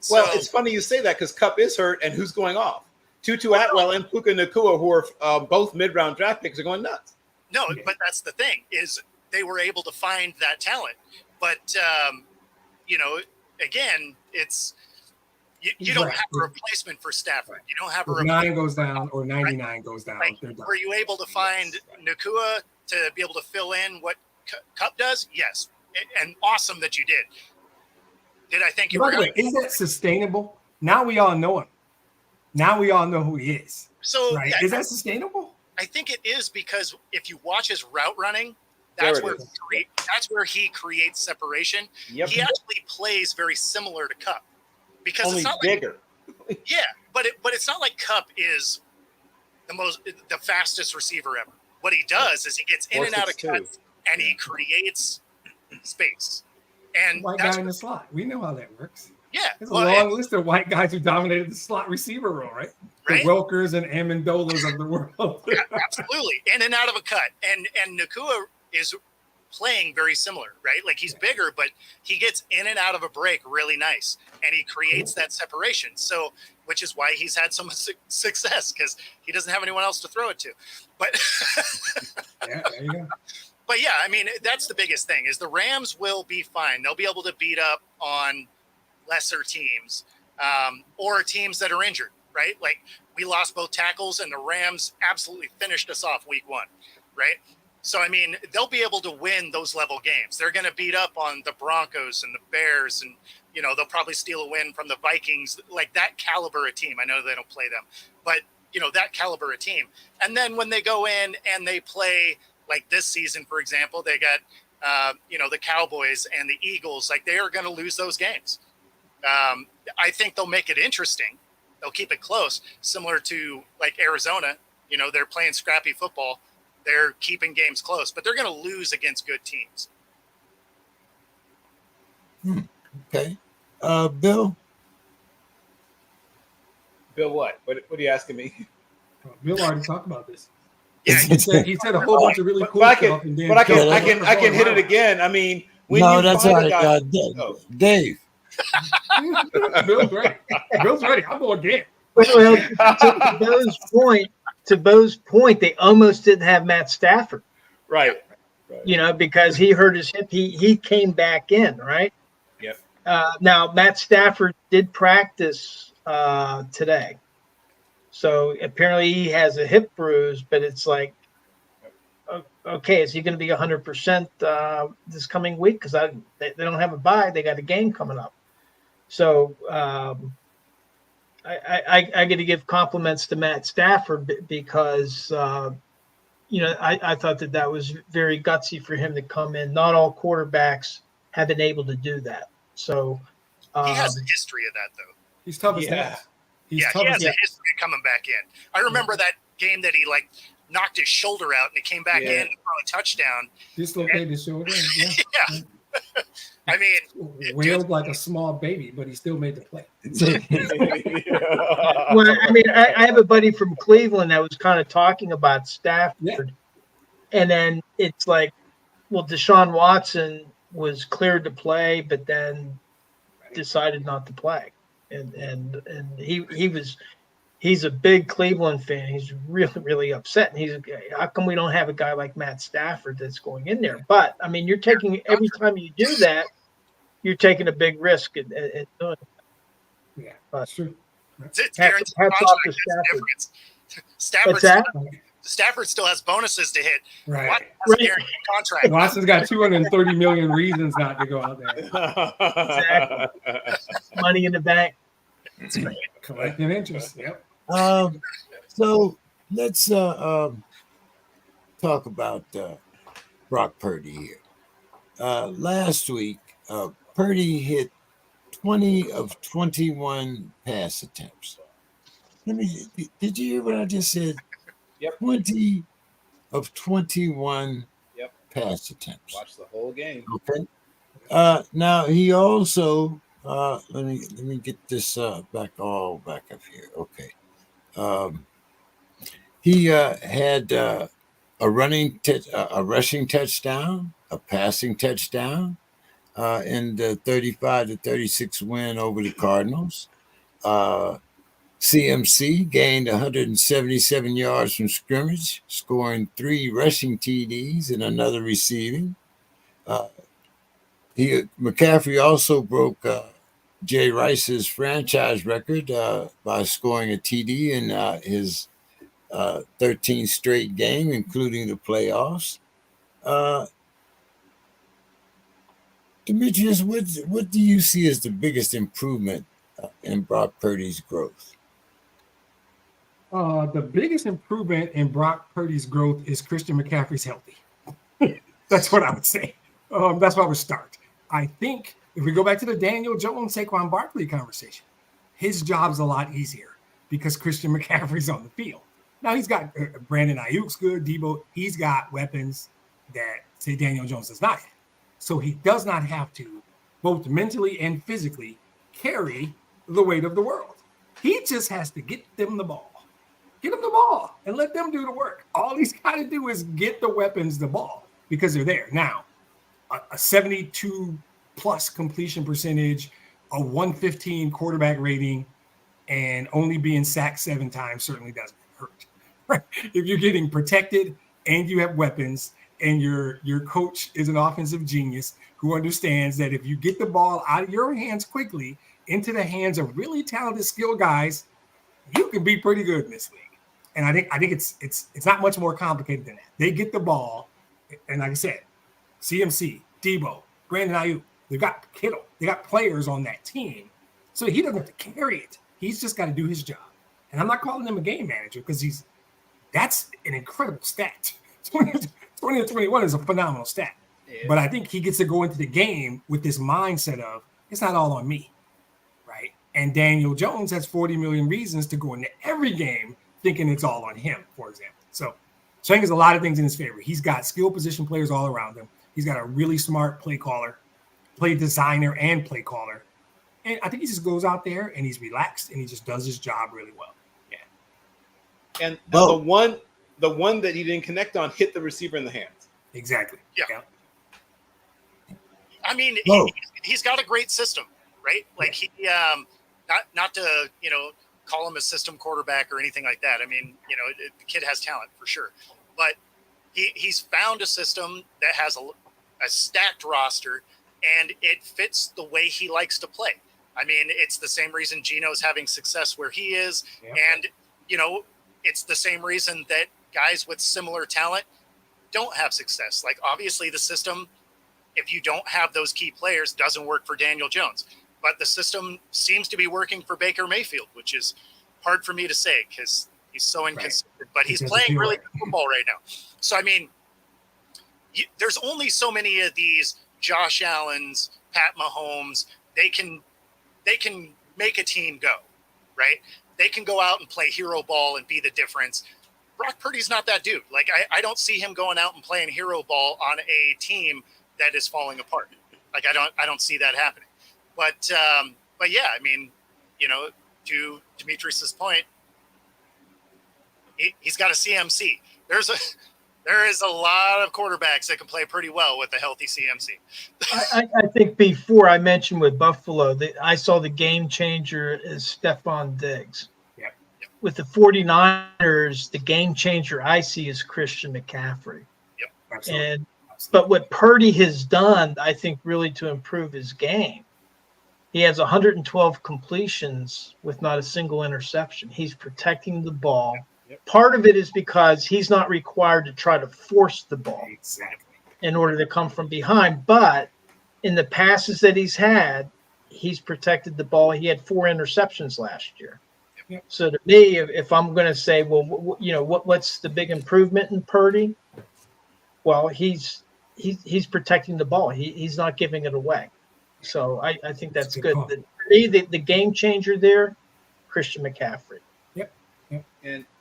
Speaker 6: Well, it's funny you say that because Cup is hurt, and who's going off? Tutu Atwell and Puka Nacua, who are both mid-round draft picks, are going nuts.
Speaker 3: No, but that's the thing is they were able to find that talent. But, again, it's you don't have a replacement for Stafford. You don't have a replacement.
Speaker 2: 9 goes down or 99 goes down.
Speaker 3: Like, were you able to find Nacua to be able to fill in what Cup does? Yes. And awesome that you did. Did I think you were going to?
Speaker 2: Is that sustainable? Now we all know him. Now we all know who he is.
Speaker 3: So
Speaker 2: right? Is that sustainable?
Speaker 3: I think it is because if you watch his route running, that's where he creates separation.
Speaker 6: Yep.
Speaker 3: He actually plays very similar to Cup because
Speaker 6: only
Speaker 3: it's not
Speaker 6: bigger.
Speaker 3: Yeah, but it's not like Cup is the fastest receiver ever. What he does is he gets in and out of cuts and he creates space. And
Speaker 2: white guy in the slot. We know how that works.
Speaker 3: Yeah.
Speaker 2: There's a long list of white guys who dominated the slot receiver role, right? The Welkers and Amendolas of the world.
Speaker 3: Yeah, absolutely. In and out of a cut. And Nacua is playing very similar, right? Like he's bigger, but he gets in and out of a break really nice. And he creates that separation. So, which is why he's had so much success because he doesn't have anyone else to throw it to. But
Speaker 2: yeah, there you go.
Speaker 3: But yeah, I mean, that's the biggest thing is the Rams will be fine. They'll be able to beat up on lesser teams, or teams that are injured, right? Like we lost both tackles and the Rams absolutely finished us off week 1, right? So, I mean, they'll be able to win those level games. They're going to beat up on the Broncos and the Bears, and, you know, they'll probably steal a win from the Vikings, like that caliber of team. I know they don't play them, but, you know, that caliber of team. And then when they go in and they play, like this season, for example, they got, you know, the Cowboys and the Eagles, like they are going to lose those games. I think they'll make it interesting. They'll keep it close, similar to like Arizona. You know, they're playing scrappy football. They're keeping games close, but they're going to lose against good teams.
Speaker 1: Okay. Bill?
Speaker 6: Bill, what? What are you asking me?
Speaker 2: Bill already talked about this.
Speaker 3: Yeah,
Speaker 2: He said a whole bunch of really cool
Speaker 6: But
Speaker 2: stuff. And then
Speaker 6: I can hit it again. I mean, when
Speaker 1: No,
Speaker 6: you
Speaker 1: that's
Speaker 6: find
Speaker 1: all
Speaker 6: a
Speaker 1: right.
Speaker 6: guy,
Speaker 1: Dave.
Speaker 2: Bill's ready. Bill's ready. I'm going again.
Speaker 4: Well, to Bo's point, they almost didn't have Matt Stafford,
Speaker 6: right.
Speaker 4: you know, because he hurt his hip. He came back in, right?
Speaker 6: Yep.
Speaker 4: Now, Matt Stafford did practice today. So apparently he has a hip bruise, but it's like, okay, is he going to be 100% this coming week? Because they don't have a bye. They got a game coming up. So I got to give compliments to Matt Stafford because, you know, I thought that was very gutsy for him to come in. Not all quarterbacks have been able to do that. So
Speaker 3: He has a history of that, though.
Speaker 2: He's tough as
Speaker 6: Yeah.
Speaker 2: nails.
Speaker 3: He has a history of coming back in. I remember that game that he like knocked his shoulder out and he came back in and threw a touchdown.
Speaker 2: Dislocated his shoulder. Yeah.
Speaker 3: Yeah. I mean,
Speaker 2: Wailed like a small baby, but he still made the play.
Speaker 4: well, I mean, I have a buddy from Cleveland that was kind of talking about Stafford, and then it's like, well, Deshaun Watson was cleared to play, but then decided not to play, and he's a big Cleveland fan. He's really upset, and how come we don't have a guy like Matt Stafford that's going in there? But I mean, you're taking every time you do that, you're taking a big risk at doing it.
Speaker 2: Yeah, that's true.
Speaker 3: it's
Speaker 4: Hats
Speaker 3: guaranteed
Speaker 4: off
Speaker 3: contract.
Speaker 4: to
Speaker 3: That's different.
Speaker 4: What's that?
Speaker 3: Stafford still has bonuses to hit.
Speaker 2: Right.
Speaker 3: Watson has a guaranteed contract.
Speaker 2: Watson's got 230 million reasons not to go out there.
Speaker 4: Exactly. Money in the bank.
Speaker 2: Collecting interest. Yep.
Speaker 1: So let's talk about Brock Purdy here. Last week, Purdy hit 20 of 21 pass attempts. Did you hear what I just said?
Speaker 6: Yep.
Speaker 1: 20 of 21 pass attempts.
Speaker 6: Watch the whole game.
Speaker 1: Okay. Now he also let me get this back up here. Okay. He had a rushing touchdown, a passing touchdown in the 35-36 win over the Cardinals. CMC gained 177 yards from scrimmage, scoring 3 rushing TDs and another receiving. McCaffrey also broke Jay Rice's franchise record by scoring a TD in his 13th straight game, including the playoffs. Demetrius, what do you see as the biggest improvement in Brock Purdy's growth?
Speaker 2: The biggest improvement in Brock Purdy's growth is Christian McCaffrey's healthy. That's what I would say. That's where I would start. I think if we go back to the Daniel Jones, Saquon Barkley conversation, his job's a lot easier because Christian McCaffrey's on the field. Now he's got Brandon Ayuk's good, Debo. He's got weapons that, say, Daniel Jones does not have. So he does not have to, both mentally and physically, carry the weight of the world. He just has to get them the ball. Get them the ball and let them do the work. All he's got to do is get the weapons the ball because they're there. Now, a 72-plus completion percentage, a 115 quarterback rating, and only being sacked 7 times certainly doesn't hurt. Right? If you're getting protected and you have weapons and your coach is an offensive genius who understands that if you get the ball out of your hands quickly, into the hands of really talented, skilled guys, you can be pretty good in this league. And I think it's not much more complicated than that. They get the ball, and like I said, CMC, Debo, Brandon Ayuk, they've got Kittle, they got players on that team, so he doesn't have to carry it. He's just got to do his job. And I'm not calling him a game manager because that's an incredible stat. 20 to 21 is a phenomenal stat.
Speaker 6: Yeah.
Speaker 2: But I think he gets to go into the game with this mindset of it's not all on me, right? And Daniel Jones has 40 million reasons to go into every game thinking it's all on him, for example. So I think there's a lot of things in his favor. He's got skilled position players all around him. He's got a really smart play caller, play designer, and play caller. And I think he just goes out there and he's relaxed and he just does his job really well. Yeah.
Speaker 6: And the one that he didn't connect on hit the receiver in the hands.
Speaker 2: Exactly.
Speaker 3: Yeah. I mean, he's got a great system, right? Like he, not to, call him a system quarterback or anything like that. I mean, the kid has talent for sure, but he's found a system that has a stacked roster and it fits the way he likes to play. I mean, it's the same reason Gino's having success where he is. Yeah. And, it's the same reason that guys with similar talent don't have success. Like obviously the system, if you don't have those key players, doesn't work for Daniel Jones. But the system seems to be working for Baker Mayfield, which is hard for me to say because he's so inconsistent. Right. But he's playing really good football right now. So, I mean, there's only so many of these Josh Allens, Pat Mahomes. They can make a team go, right? They can go out and play hero ball and be the difference. Brock Purdy's not that dude. Like, I don't see him going out and playing hero ball on a team that is falling apart. Like, I don't see that happening. But yeah, I mean, to Demetrius's point, he's got a CMC. There is a lot of quarterbacks that can play pretty well with a healthy CMC.
Speaker 4: I think before I mentioned with Buffalo, I saw the game changer is Stephon Diggs.
Speaker 2: Yeah.
Speaker 4: With the 49ers, the game changer I see is Christian McCaffrey.
Speaker 3: Yep.
Speaker 2: Absolutely.
Speaker 4: But what Purdy has done, I think, really to improve his game, he has 112 completions with not a single interception. He's protecting the ball.
Speaker 2: Yep.
Speaker 4: Part of it is because he's not required to try to force the ball
Speaker 2: Exactly.
Speaker 4: in order to come from behind. But in the passes that he's had, he's protected the ball. He had 4 interceptions last year.
Speaker 2: Yep.
Speaker 4: So to me, if I'm going to say, well, what's the big improvement in Purdy? Well, he's protecting the ball. He's not giving it away. So I think that's good. For me, the game changer there, Christian McCaffrey.
Speaker 2: Yep.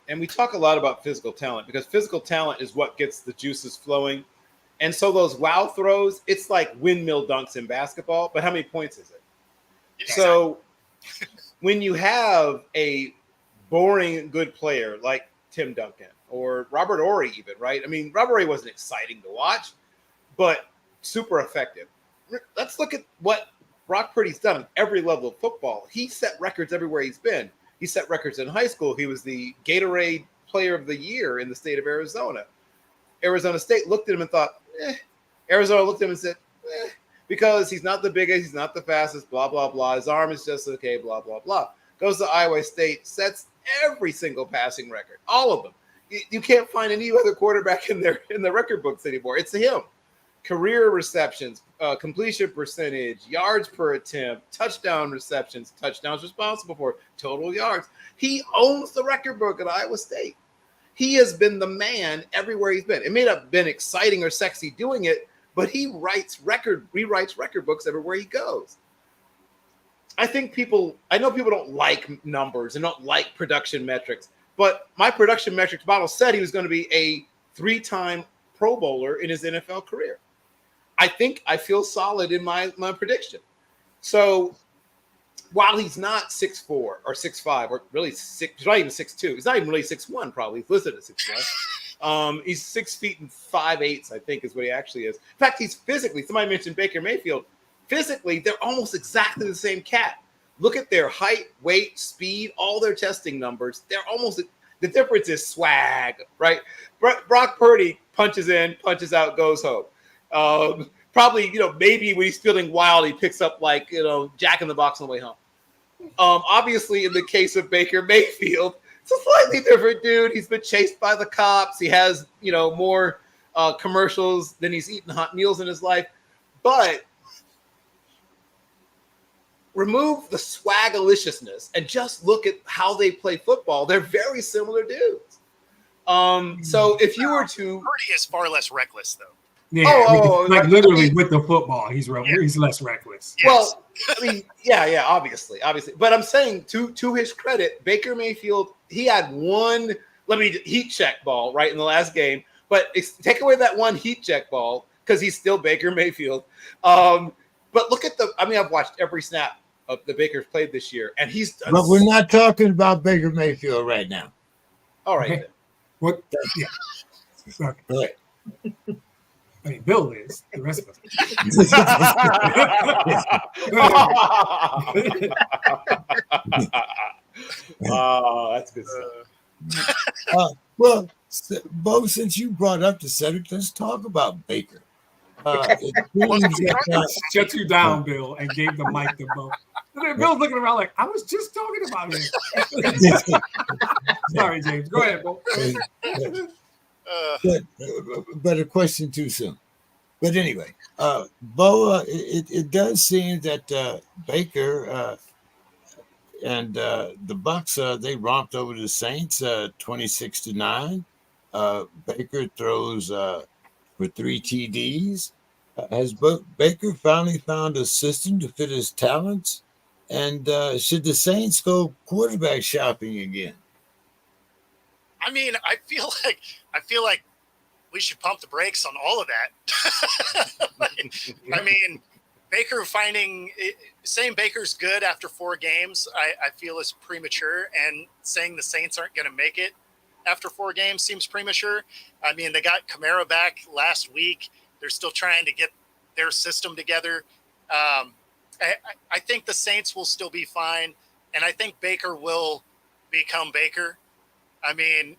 Speaker 6: And we talk a lot about physical talent because physical talent is what gets the juices flowing. And so those wow throws, it's like windmill dunks in basketball, but how many points is it? Yeah. So when you have a boring good player like Tim Duncan or Robert Ory even, right? I mean, Robert Ory wasn't exciting to watch, but super effective. Let's look at what Brock Purdy's done at every level of football. He set records everywhere he's been. He set records in high school. He was the Gatorade Player of the Year in the state of Arizona. Arizona State looked at him and thought, Arizona looked at him and said, because he's not the biggest, he's not the fastest, blah, blah, blah. His arm is just okay, blah, blah, blah. Goes to Iowa State, sets every single passing record, all of them. You can't find any other quarterback in the record books anymore. It's him. Career receptions, completion percentage, yards per attempt, touchdown receptions, touchdowns responsible for, total yards. He owns the record book at Iowa State. He has been the man everywhere he's been. It may not have been exciting or sexy doing it, but he rewrites record books everywhere he goes. I know people don't like numbers and don't like production metrics, but my production metrics model said he was going to be a 3-time Pro Bowler in his NFL career. I feel solid in my prediction. So while he's not 6'4" or 6'5", or really he's not even 6'2", he's not even really 6'1", probably. He's listed at 6'1". He's 6 feet and 5/8, I think, is what he actually is. In fact, he's physically, somebody mentioned Baker Mayfield. Physically, they're almost exactly the same cat. Look at their height, weight, speed, all their testing numbers. They're almost, the difference is swag, right? Brock Purdy punches in, punches out, goes home. Probably, maybe when he's feeling wild, he picks up Jack in the Box on the way home. Obviously, in the case of Baker Mayfield, it's a slightly different dude. He's been chased by the cops. He has, more commercials than he's eaten hot meals in his life. But remove the swagaliciousness and just look at how they play football. They're very similar dudes. So if you were to,
Speaker 3: Purdy is far less reckless, though.
Speaker 2: Yeah, literally with the football, he's less reckless.
Speaker 3: Yes.
Speaker 6: Well, I mean, yeah, obviously. But I'm saying to his credit, Baker Mayfield, he had one heat check ball right in the last game, but take away that one heat check ball because he's still Baker Mayfield. But look at I've watched every snap of the Baker's played this year, and he's done.
Speaker 1: But we're not talking about Baker Mayfield right now.
Speaker 6: All right.
Speaker 2: Okay. What? Yeah. Okay.
Speaker 1: Go ahead.
Speaker 2: I mean, Bill is the rest of us.
Speaker 6: Oh, that's good stuff.
Speaker 1: Well, Bo, since you brought up the subject, let's talk about Baker.
Speaker 2: Shut you down, Bill, and gave the mic to Bo. And then Bill's looking around like, I was just talking about him. Sorry, James. Go ahead, Bo.
Speaker 1: But a question too soon. But anyway, Bo, it does seem that Baker and the Bucks they romped over the Saints 26-9. Baker throws for 3 TDs. Has Baker finally found a system to fit his talents? And should the Saints go quarterback shopping again?
Speaker 3: I mean, I feel like we should pump the brakes on all of that. I mean, Baker saying Baker's good after 4 games, I feel is premature, and saying the Saints aren't going to make it after 4 games seems premature. I mean, they got Kamara back last week. They're still trying to get their system together. I think the Saints will still be fine, and I think Baker will become Baker. I mean,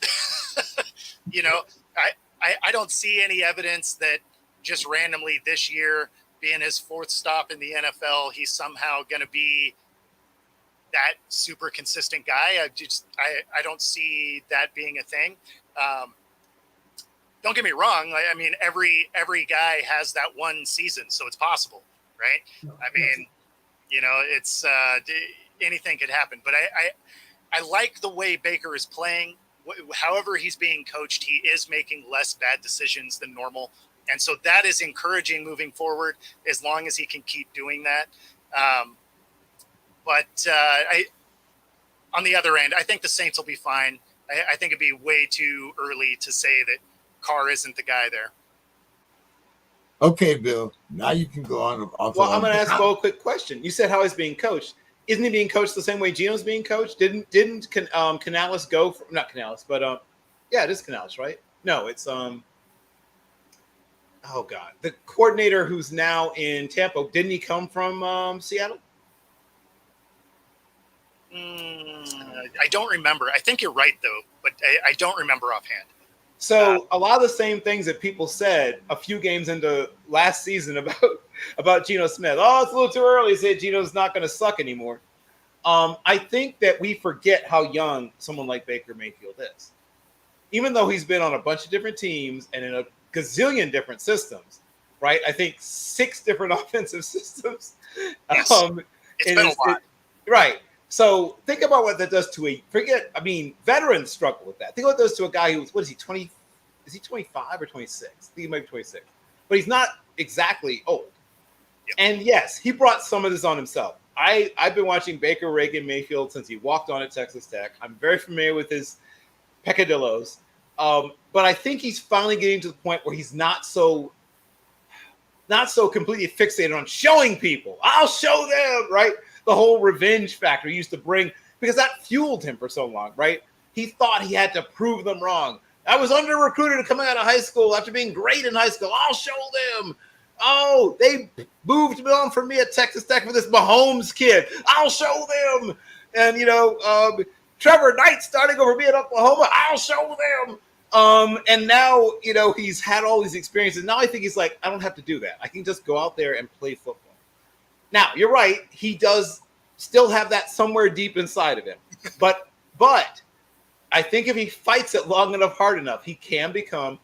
Speaker 3: I don't see any evidence that just randomly this year, being his 4th stop in the NFL, he's somehow going to be that super consistent guy. I don't see that being a thing. Don't get me wrong. I mean, every guy has that one season, so it's possible, right? I mean, it's anything could happen. But I like the way Baker is playing. However he's being coached, he is making less bad decisions than normal. And so that is encouraging moving forward as long as he can keep doing that. But on the other end, I think the Saints will be fine. I think it'd be way too early to say that Carr isn't the guy there.
Speaker 1: Okay, Bill. Now you can go on.
Speaker 6: Well, I'm going to ask Bo a quick question. You said how he's being coached. Isn't he being coached the same way Gino's being coached? Didn't Canales go from, not Canales, but yeah, it is Canales, right? No, it's oh God, the coordinator who's now in Tampa. Didn't he come from Seattle?
Speaker 3: I don't remember. I think you're right though, but I don't remember offhand.
Speaker 6: So a lot of the same things that people said a few games into last season about Geno Smith. Oh, it's a little too early to say Geno's not going to suck anymore. I think that we forget how young someone like Baker Mayfield is. Even though he's been on a bunch of different teams and in a gazillion different systems, right? I think 6 different offensive systems.
Speaker 3: Yes. It's been a lot.
Speaker 6: Right. So think about what that does to veterans struggle with that. Think what it does to a guy who's, what is he, 20? Is he 25 or 26? I think he might be 26. But he's not exactly old. Yep. And yes, he brought some of this on himself. I've been watching Baker Mayfield since he walked on at Texas Tech. I'm very familiar with his peccadillos. But I think he's finally getting to the point where he's not so completely fixated on showing people. I'll show them, right? The whole revenge factor he used to bring, because that fueled him for so long, right? He thought he had to prove them wrong. I was under-recruited coming out of high school after being great in high school. I'll show them. Oh, they moved on for me at Texas Tech for this Mahomes kid. I'll show them. And, Trevor Knight starting over me at Oklahoma. I'll show them. And now, he's had all these experiences. Now I think he's like, I don't have to do that. I can just go out there and play football. Now, you're right. He does still have that somewhere deep inside of him. But I think if he fights it long enough, hard enough, he can become.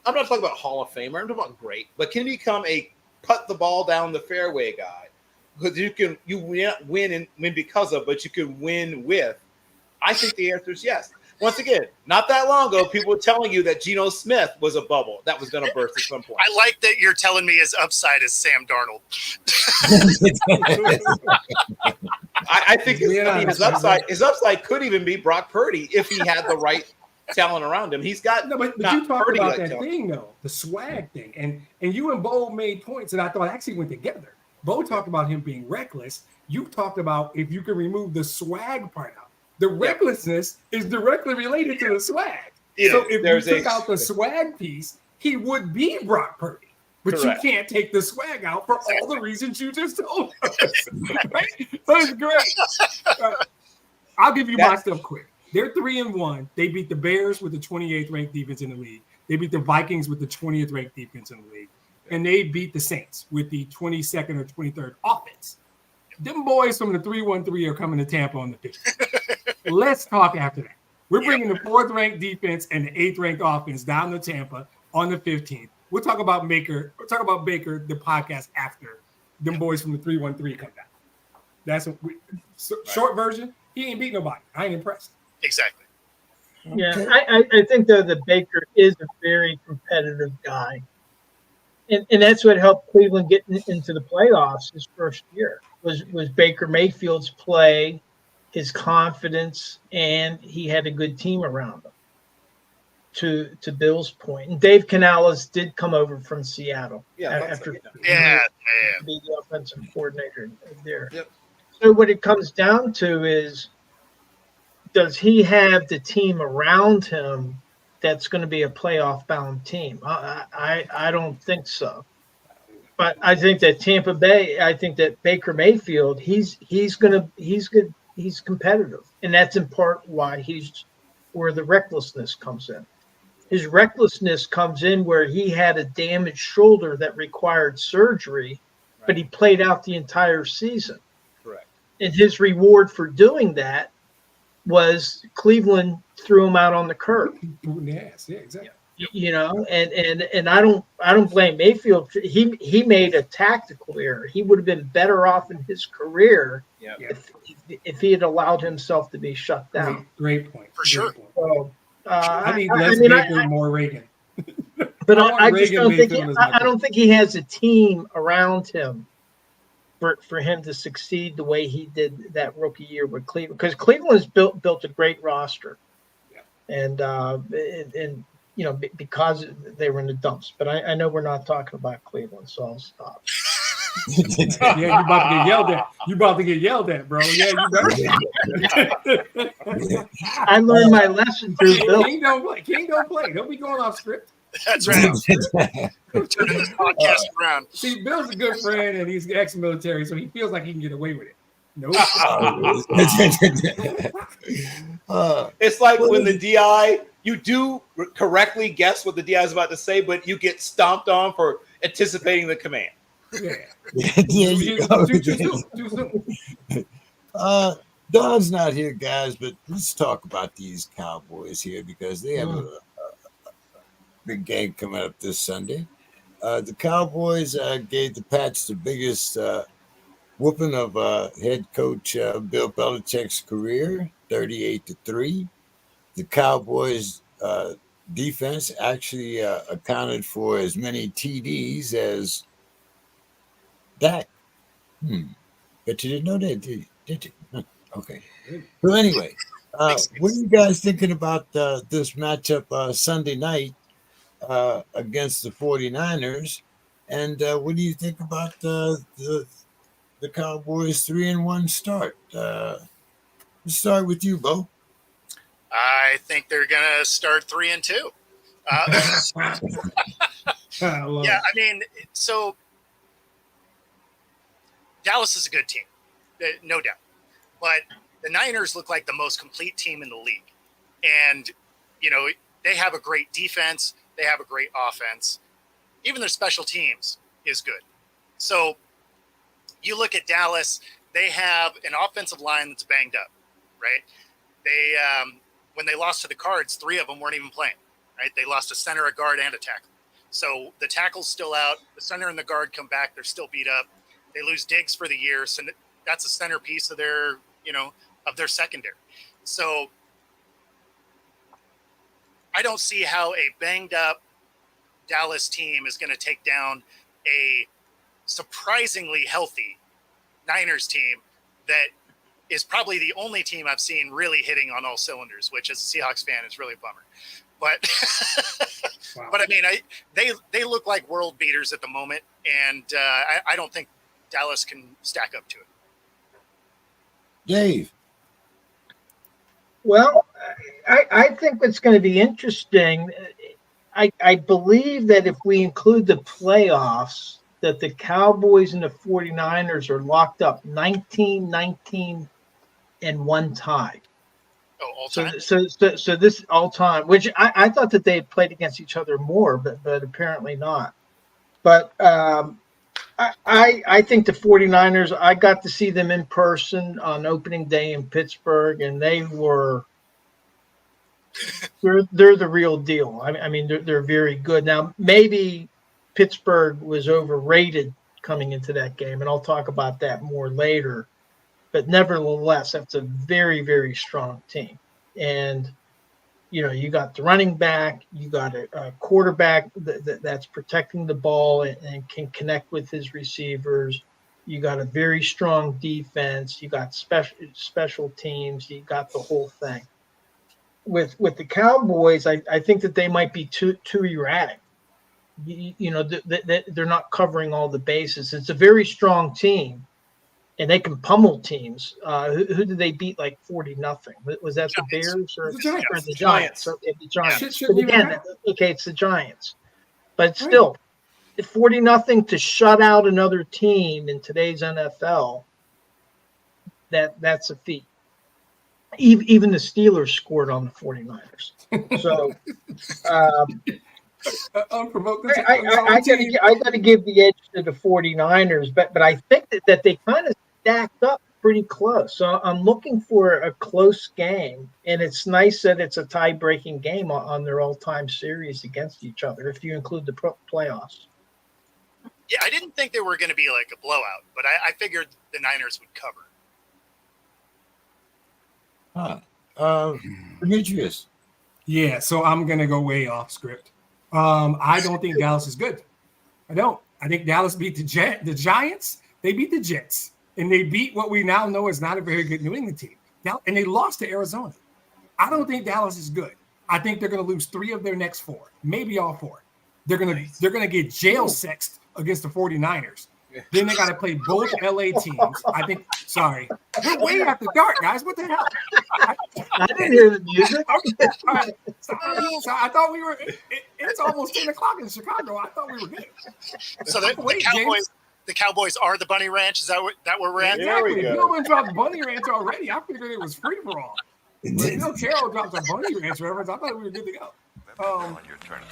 Speaker 6: I'm not talking about Hall of Famer. I'm talking about great, but can he become a put the ball down the fairway guy? Because you win and win because of, but you can win with. I think the answer is yes. Once again, not that long ago, people were telling you that Geno Smith was a bubble that was going to burst at some point.
Speaker 3: I like that you're telling me his upside is Sam Darnold.
Speaker 6: I think his upside could even be Brock Purdy if he had the right talent around him. He's got
Speaker 2: but you talked about that thing though, the swag thing, and you and Bo made points that I thought actually went together. Bo talked about him being reckless. You talked about if you can remove the swag part out. The recklessness is directly related to the swag. So if you took out the swag piece, he would be Brock Purdy. But correct. You can't take the swag out for all the reasons you just told us. Right? So it's great. I'll give you my stuff quick. They're 3-1. They beat the Bears with the 28th ranked defense in the league. They beat the Vikings with the 20th ranked defense in the league. And they beat the Saints with the 22nd or 23rd offense. Them boys from the 3-1-3 are coming to Tampa on the 15th. Let's talk after that. We're bringing the 4th ranked defense and the 8th ranked offense down to Tampa on the 15th. We'll talk about Baker. We'll talk about Baker, the podcast after them boys from the 3-1-3 come down. That's what short version. He ain't beat nobody. I ain't impressed.
Speaker 3: Exactly.
Speaker 4: Yeah, I think though that Baker is a very competitive guy, and that's what helped Cleveland get into the playoffs his first year was Baker Mayfield's play, his confidence, and he had a good team around him. To Bill's point, and Dave Canales did come over from Seattle after be the offensive coordinator there. Yep. So what it comes down to is, does he have the team around him that's going to be a playoff-bound team? I don't think so. But I think that Tampa Bay, I think that Baker Mayfield, he's good, he's competitive, and that's in part why where the recklessness comes in. His recklessness comes in where he had a damaged shoulder that required surgery, but he played out the entire season.
Speaker 6: Correct.
Speaker 4: And his reward for doing that was Cleveland threw him out on the curb.
Speaker 2: Yes, yeah, exactly.
Speaker 4: You know, and I don't blame Mayfield. He made a tactical error. He would have been better off in his career if he had allowed himself to be shut down.
Speaker 2: Great point.
Speaker 3: For sure.
Speaker 4: So,
Speaker 2: I need less Baker and more Reagan.
Speaker 4: But I just don't think I don't think he has a team around him for him to succeed the way he did that rookie year with Cleveland, because Cleveland's built a great roster, and you know, because they were in the dumps. But I know we're not talking about Cleveland, so I'll stop.
Speaker 2: Yeah, you about to get yelled at. You about to get yelled at, bro. Yeah, you better.
Speaker 4: I learned my lesson through Bill.
Speaker 2: King don't play. Don't be going off script.
Speaker 3: That's right. Turning this podcast around.
Speaker 2: See, Bill's a good friend, and he's ex-military, so he feels like he can get away with it. Nope.
Speaker 6: It's like when the DI, you do correctly guess what the DI is about to say, but you get stomped on for anticipating the command.
Speaker 1: Don's not here, guys, but let's talk about these Cowboys here because they have a big game coming up this Sunday. The Cowboys gave the Pats the biggest whooping of head coach Bill Belichick's career, 38-3. The Cowboys defense actually accounted for as many TDs as Dak. But you didn't know that, did you? Okay. So anyway, what are you guys thinking about this matchup Sunday night against the 49ers? And what do you think about the Cowboys 3-1 start? Let's start with you, Bo.
Speaker 3: I think they're gonna start 3-2. I mean, so Dallas is a good team, no doubt. But the Niners look like the most complete team in the league. And, you know, they have a great defense. They have a great offense. Even their special teams is good. So you look at Dallas, they have an offensive line that's banged up, right? They when they lost to the Cards, 3 of them weren't even playing, right? They lost a center, a guard, and a tackle. So the tackle's still out. The center and the guard come back. They're still beat up. They lose Diggs for the year. So that's a centerpiece of their, of their secondary. So I don't see how a banged up Dallas team is going to take down a surprisingly healthy Niners team that is probably the only team I've seen really hitting on all cylinders, which as a Seahawks fan is really a bummer. But
Speaker 2: Wow.
Speaker 3: but I mean, they look like world beaters at the moment, and I don't think Dallas can stack up to it.
Speaker 1: Dave.
Speaker 4: Well, I think what's going to be interesting, I believe that if we include the playoffs, that the Cowboys and the 49ers are locked up 19-19 and 1 tie.
Speaker 3: Oh, all time.
Speaker 4: So this all time, which I thought that they had played against each other more, but apparently not. But I think the 49ers, I got to see them in person on opening day in Pittsburgh, and they're the real deal. I mean, they're very good. Now, maybe Pittsburgh was overrated coming into that game, and I'll talk about that more later. But nevertheless, that's a very, very strong team. And, you got the running back, you got a quarterback that's protecting the ball and can connect with his receivers. You got a very strong defense. You got special teams. You got the whole thing. With the Cowboys, I think that they might be too erratic. They're not covering all the bases. It's a very strong team. And they can pummel teams. Who did they beat like 40-0? Was that the Bears or the Giants? Okay, the Giants. But again, it's the Giants. But still, 40-0 to shut out another team in today's NFL, that's a feat. Even the Steelers scored on the 49ers. So I got to give the edge to the 49ers, but I think that they kind of stacked up pretty close. So I'm looking for a close game, and it's nice that it's a tie-breaking game on their all-time series against each other, if you include the playoffs.
Speaker 3: Yeah, I didn't think they were going to be like a blowout, but I figured the Niners would cover.
Speaker 1: Demetrius.
Speaker 2: Yeah, so I'm going to go way off script. I don't think Dallas is good. I don't. I think Dallas beat the Giants. They beat the Jets. And they beat what we now know is not a very good New England team. And they lost to Arizona. I don't think Dallas is good. I think they're going to lose 3 of their next 4, maybe all 4. They're going to get jail sexed against the 49ers. Then they got to play both LA teams. I think. Sorry, we're way after dark, guys. What the hell?
Speaker 4: I didn't hear the music.
Speaker 2: Okay. So I thought we were. It's almost 10 o'clock in Chicago. I thought we were good.
Speaker 3: So the Cowboys are the Bunny Ranch. Is that where we're at?
Speaker 2: Exactly.
Speaker 6: There we go.
Speaker 2: Bill dropped Bunny Ranch already. I figured it was free for all. When Bill Carroll dropped a Bunny Ranch reference, I thought we were good to go.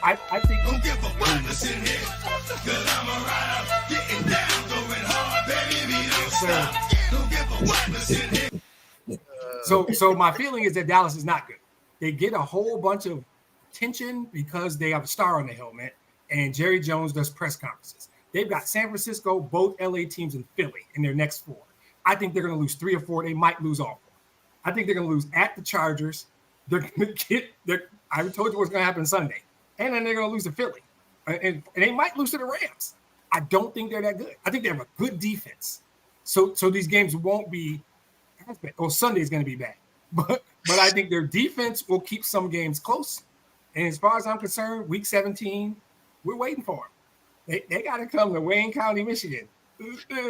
Speaker 2: I think. Don't give a witness in here, 'cause I'm a rider, getting down, going hard, baby, don't stop. Don't give a witness in here. So my feeling is that Dallas is not good. They get a whole bunch of attention because they have a star on the helmet, and Jerry Jones does press conferences. They've got San Francisco, both LA teams, and Philly in their next 4. I think they're going to lose 3 or 4. They might lose all 4. I think they're going to lose at the Chargers. They're going to get. I told you what's going to happen Sunday, and then they're going to lose to Philly, and they might lose to the Rams. I don't think they're that good. I think they have a good defense. So these games won't be as bad. Well, Sunday's going to be bad, but I think their defense will keep some games close. And as far as I'm concerned, Week 17, we're waiting for them. They got to come to Wayne County, Michigan,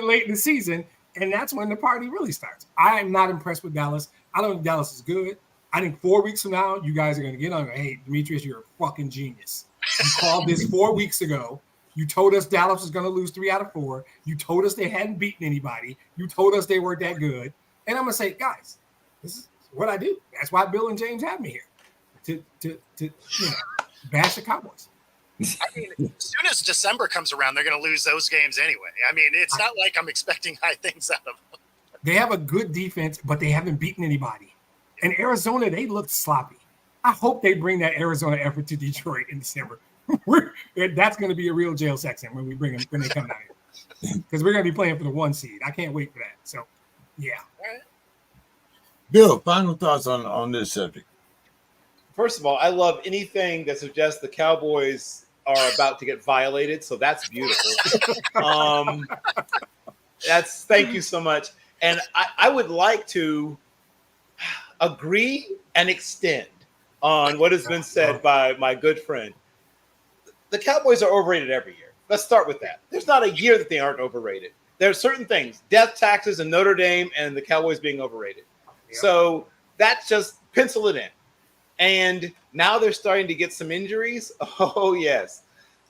Speaker 2: late in the season, and that's when the party really starts. I am not impressed with Dallas. I don't think Dallas is good. I think 4 weeks from now, you guys are going to get on. Hey, Demetrius, you're a fucking genius. You called this 4 weeks ago. You told us Dallas was going to lose 3 out of 4. You told us they hadn't beaten anybody. You told us they weren't that good. And I'm going to say, guys, this is what I do. That's why Bill and James have me here to bash the Cowboys.
Speaker 3: I mean, as soon as December comes around, they're going to lose those games anyway. I mean, it's not like I'm expecting high things out of them.
Speaker 2: They have a good defense, but they haven't beaten anybody. And Arizona, they looked sloppy. I hope they bring that Arizona effort to Detroit in December. That's going to be a real jail section when they come down here, because we're going to be playing for the 1 seed. I can't wait for that. So, yeah.
Speaker 1: Bill, final thoughts on this subject.
Speaker 6: First of all, I love anything that suggests the Cowboys are about to get violated. So that's beautiful. Thank you so much. And I would like to agree and extend on what has been said by my good friend. The Cowboys are overrated every year. Let's start with that. There's not a year that they aren't overrated. There are certain things, death taxes and Notre Dame and the Cowboys being overrated. Yep. So that's just pencil it in. And now they're starting to get some injuries. Oh, yes.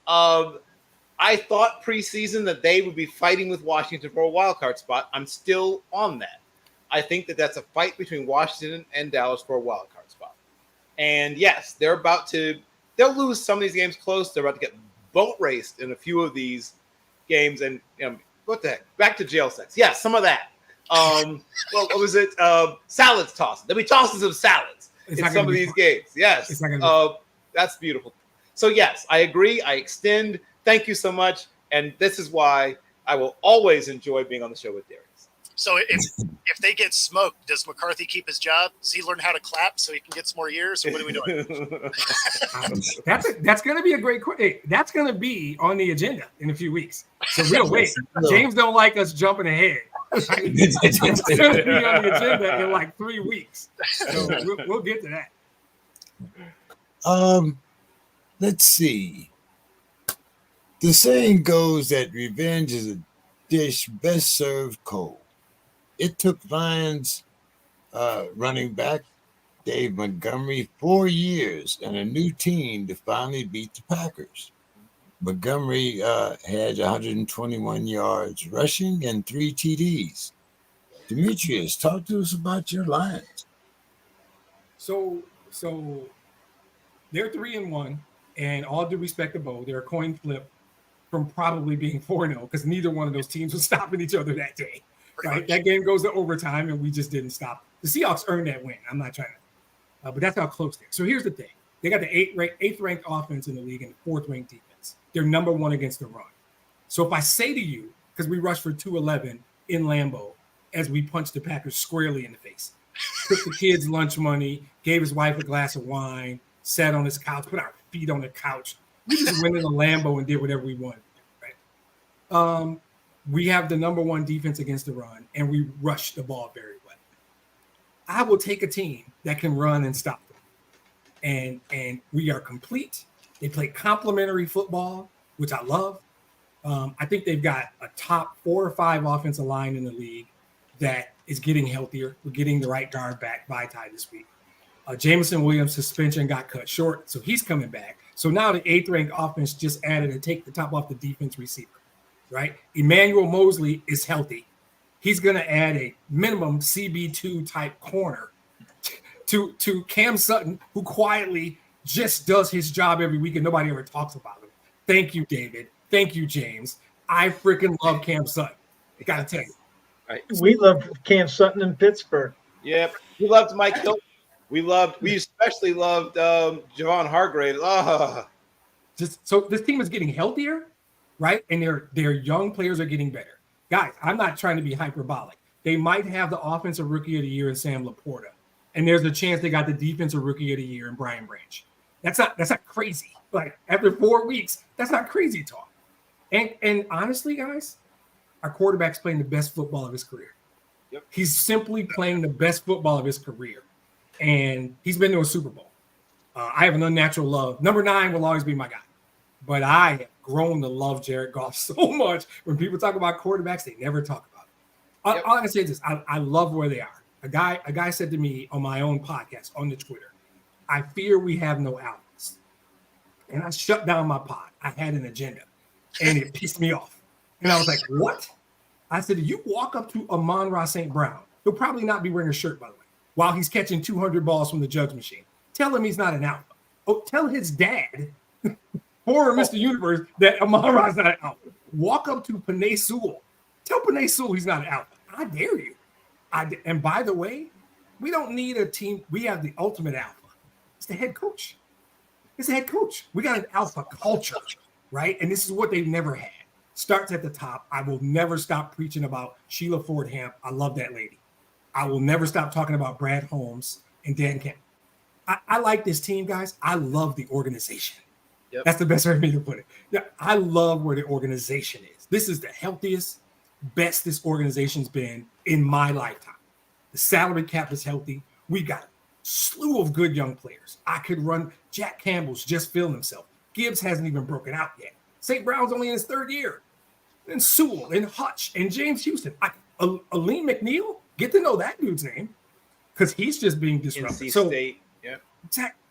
Speaker 6: I thought preseason that they would be fighting with Washington for a wild card spot. I'm still on that. I think that that's a fight between Washington and Dallas for a wild card spot. And yes, they'll lose some of these games close. They're about to get boat raced in a few of these games. And what the heck? Back to jail sex. Yeah, some of that. What was it? Salads tossing. There'll be tossing some salads in some of these games. Yes. That's beautiful. So yes, I agree. I extend. Thank you so much. And this is why I will always enjoy being on the show with Darius.
Speaker 3: So if they get smoked, does McCarthy keep his job? Does he learn how to clap so he can get some more years? Or what are we doing?
Speaker 2: That's going to be a great question. That's going to be on the agenda in a few weeks. So we'll wait. James don't like us jumping ahead. It's going to be on the agenda in like 3 weeks. So we'll get to that.
Speaker 1: Let's see. The saying goes that revenge is a dish best served cold. It took Lions running back Dave Montgomery 4 years and a new team to finally beat the Packers. Montgomery had 121 yards rushing and 3 TDs. Demetrius, talk to us about your Lions.
Speaker 2: So they're 3-1, and all due respect to Bo, they're a coin flip from probably being 4-0 because neither one of those teams was stopping each other that day. Right? That game goes to overtime, and we just didn't stop. The Seahawks earned that win. I'm not trying to, but that's how close they're. So here's the thing: they got the eighth ranked offense in the league and the 4th ranked defense. They're number 1 against the run. So if I say to you, because we rushed for 211 in Lambeau as we punched the Packers squarely in the face, took the kids' lunch money, gave his wife a glass of wine, sat on his couch, put our feet on the couch. We just went in the Lambeau and did whatever we wanted to do, right? We have the number 1 defense against the run, and we rush the ball very well. I will take a team that can run and stop them. And we are complete. They play complementary football, which I love. I think they've got a top 4 or 5 offensive line in the league that is getting healthier. We're getting the right guard back by Ty this week. Jameson Williams' suspension got cut short, so he's coming back. So now the 8th ranked offense just added to take the top off the defense receiver, right? Emmanuel Mosley is healthy. He's going to add a minimum CB2 type corner to Cam Sutton, who quietly just does his job every week and nobody ever talks about him. Thank you, David. Thank you, James. I freaking love Cam Sutton. I got to tell you.
Speaker 6: Right.
Speaker 4: We love Cam Sutton in Pittsburgh.
Speaker 6: Yep. We loved Mike Hilton. We especially loved Javon Hargrave.
Speaker 2: So this team is getting healthier, right? And their young players are getting better. Guys, I'm not trying to be hyperbolic. They might have the offensive rookie of the year in Sam Laporta. And there's a chance they got the defensive rookie of the year in Brian Branch. That's not crazy. Like after 4 weeks, that's not crazy talk. And honestly, guys, our quarterback's playing the best football of his career.
Speaker 6: Yep.
Speaker 2: He's simply playing the best football of his career. And he's been to a Super Bowl. I have an unnatural love. Number 9 will always be my guy. But I have grown to love Jared Goff so much. When people talk about quarterbacks, they never talk about it. All I can say is this. I love where they are. A guy said to me on my own podcast, on the Twitter, I fear we have no outlets. And I shut down my pod. I had an agenda. And it pissed me off. And I was like, what? I said, you walk up to Amon-Ra St. Brown. He'll probably not be wearing a shirt, by the way, while he's catching 200 balls from the jugs machine. Tell him he's not an alpha. Oh, tell his dad, or Mr. Universe, that Amon-Ra's not an alpha. Walk up to Panay Sewell. Tell Panay Sewell he's not an alpha. I dare you. And by the way, we don't need a team. We have the ultimate alpha. It's the head coach. It's the head coach. We got an alpha culture, right? And this is what they've never had. Starts at the top. I will never stop preaching about Sheila Ford Hamp. I love that lady. I will never stop talking about Brad Holmes and Dan Campbell. I like this team, guys. I love the organization.
Speaker 6: Yep.
Speaker 2: That's the best way for me to put it. Yeah, I love where the organization is. This is the healthiest, best this organization's been in my lifetime. The salary cap is healthy. We got a slew of good young players. I could run. Jack Campbell's just feeling himself. Gibbs hasn't even broken out yet. St. Brown's only in his third year. And Sewell and Hutch and James Houston. Aleem McNeil, get to know that dude's name because he's just being disrupted.
Speaker 6: NC State. Yeah.
Speaker 2: Exactly.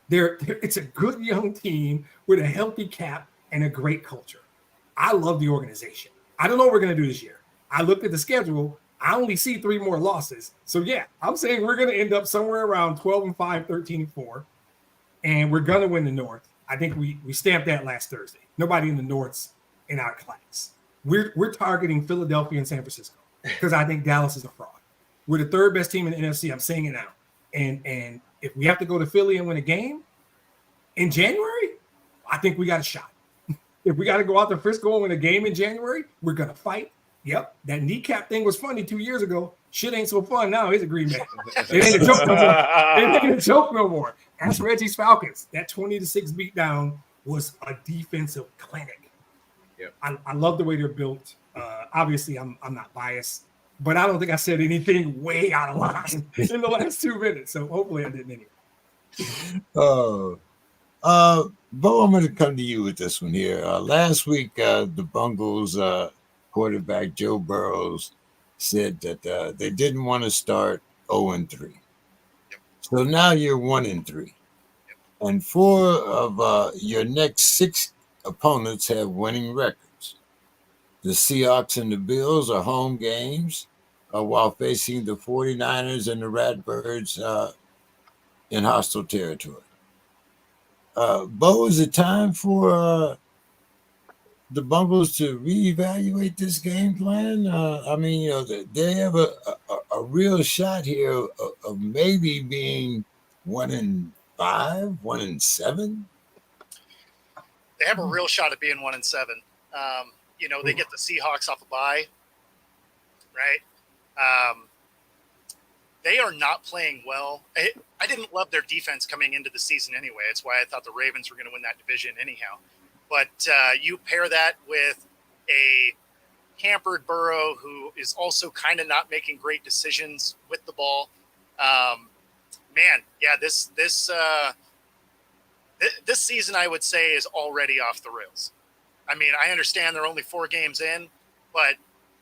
Speaker 2: It's a good young team with a healthy cap and a great culture. I love the organization. I don't know what we're going to do this year. I looked at the schedule. I only see 3 more losses. So, yeah, I'm saying we're going to end up somewhere around 12-5, 13-4, and we're going to win the North. I think we stamped that last Thursday. Nobody in the North's in our class. We're targeting Philadelphia and San Francisco because I think Dallas is a fraud. We're the 3rd best team in the NFC. I'm saying it now. And if we have to go to Philly and win a game in January, I think we got a shot. If we got to go out to Frisco and win a game in January, we're going to fight. Yep, that kneecap thing was funny 2 years ago. Shit ain't so fun now, is it, Green Bay? It ain't a joke no more. It ain't a joke no more. That's Reggie's Falcons. That 20-6 beatdown was a defensive clinic.
Speaker 6: Yep.
Speaker 2: I love the way they're built. Obviously, I'm not biased, but I don't think I said anything way out of line in the last 2 minutes. So hopefully I didn't anyway.
Speaker 1: Oh, Bo, I'm going to come to you with this one here. Last week, the Bungles quarterback Joe Burrows said that they didn't want to start 0-3. So now you're 1-3, and 4 of your next 6 opponents have winning records. The Seahawks and the Bills are home games, while facing the 49ers and the Ratbirds in hostile territory. Bo, is it time for the Bungles to reevaluate this game plan? I mean, they have a real shot here of maybe being 1-5, 1-7.
Speaker 3: They have a real shot at being 1-7. They get the Seahawks off a bye, right? They are not playing well. I didn't love their defense coming into the season anyway. It's why I thought the Ravens were going to win that division anyhow. But you pair that with a hampered Burrow who is also kind of not making great decisions with the ball. This season I would say is already off the rails. I mean, I understand they're only 4 games in, but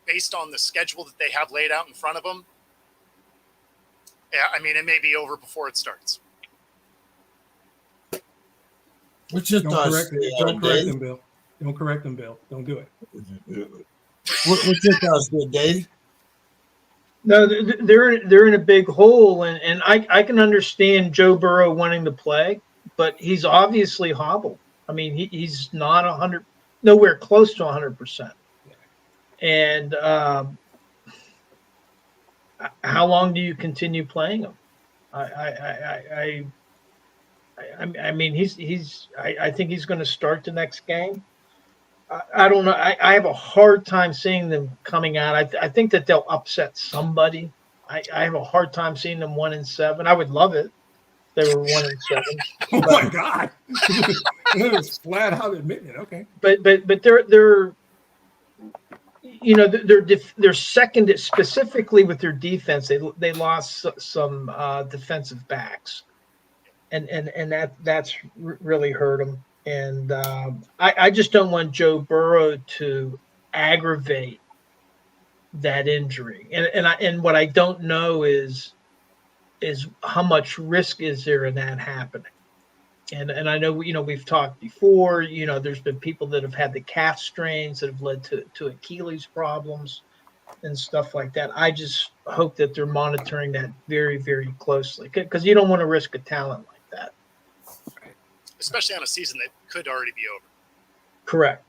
Speaker 3: based on the schedule that they have laid out in front of them, yeah, I mean, it may be over before it starts.
Speaker 1: What's your thoughts?
Speaker 2: Don't correct them, Bill. Don't correct them, Bill. Don't do it.
Speaker 1: What's your thoughts there, Dave?
Speaker 4: No, they're in a big hole, and I can understand Joe Burrow wanting to play, but he's obviously hobbled. I mean, he's not 100, nowhere close to 100%. And how long do you continue playing him? I mean, I think he's going to start the next game. I don't know. I have a hard time seeing them coming out. I think that they'll upset somebody. I have a hard time seeing them 1-7. I would love it if they were 1-7.
Speaker 2: Oh my God! It's flat out admitting it. Okay,
Speaker 4: but they're second specifically with their defense. They lost some defensive backs, and that's really hurt them. And I just don't want Joe Burrow to aggravate that injury. And what I don't know is how much risk is there in that happening. And I know we've talked before. There's been people that have had the calf strains that have led to Achilles problems and stuff like that. I just hope that they're monitoring that very, very closely because you don't want to risk a talent like that.
Speaker 3: Especially on a season that could already be over.
Speaker 4: Correct.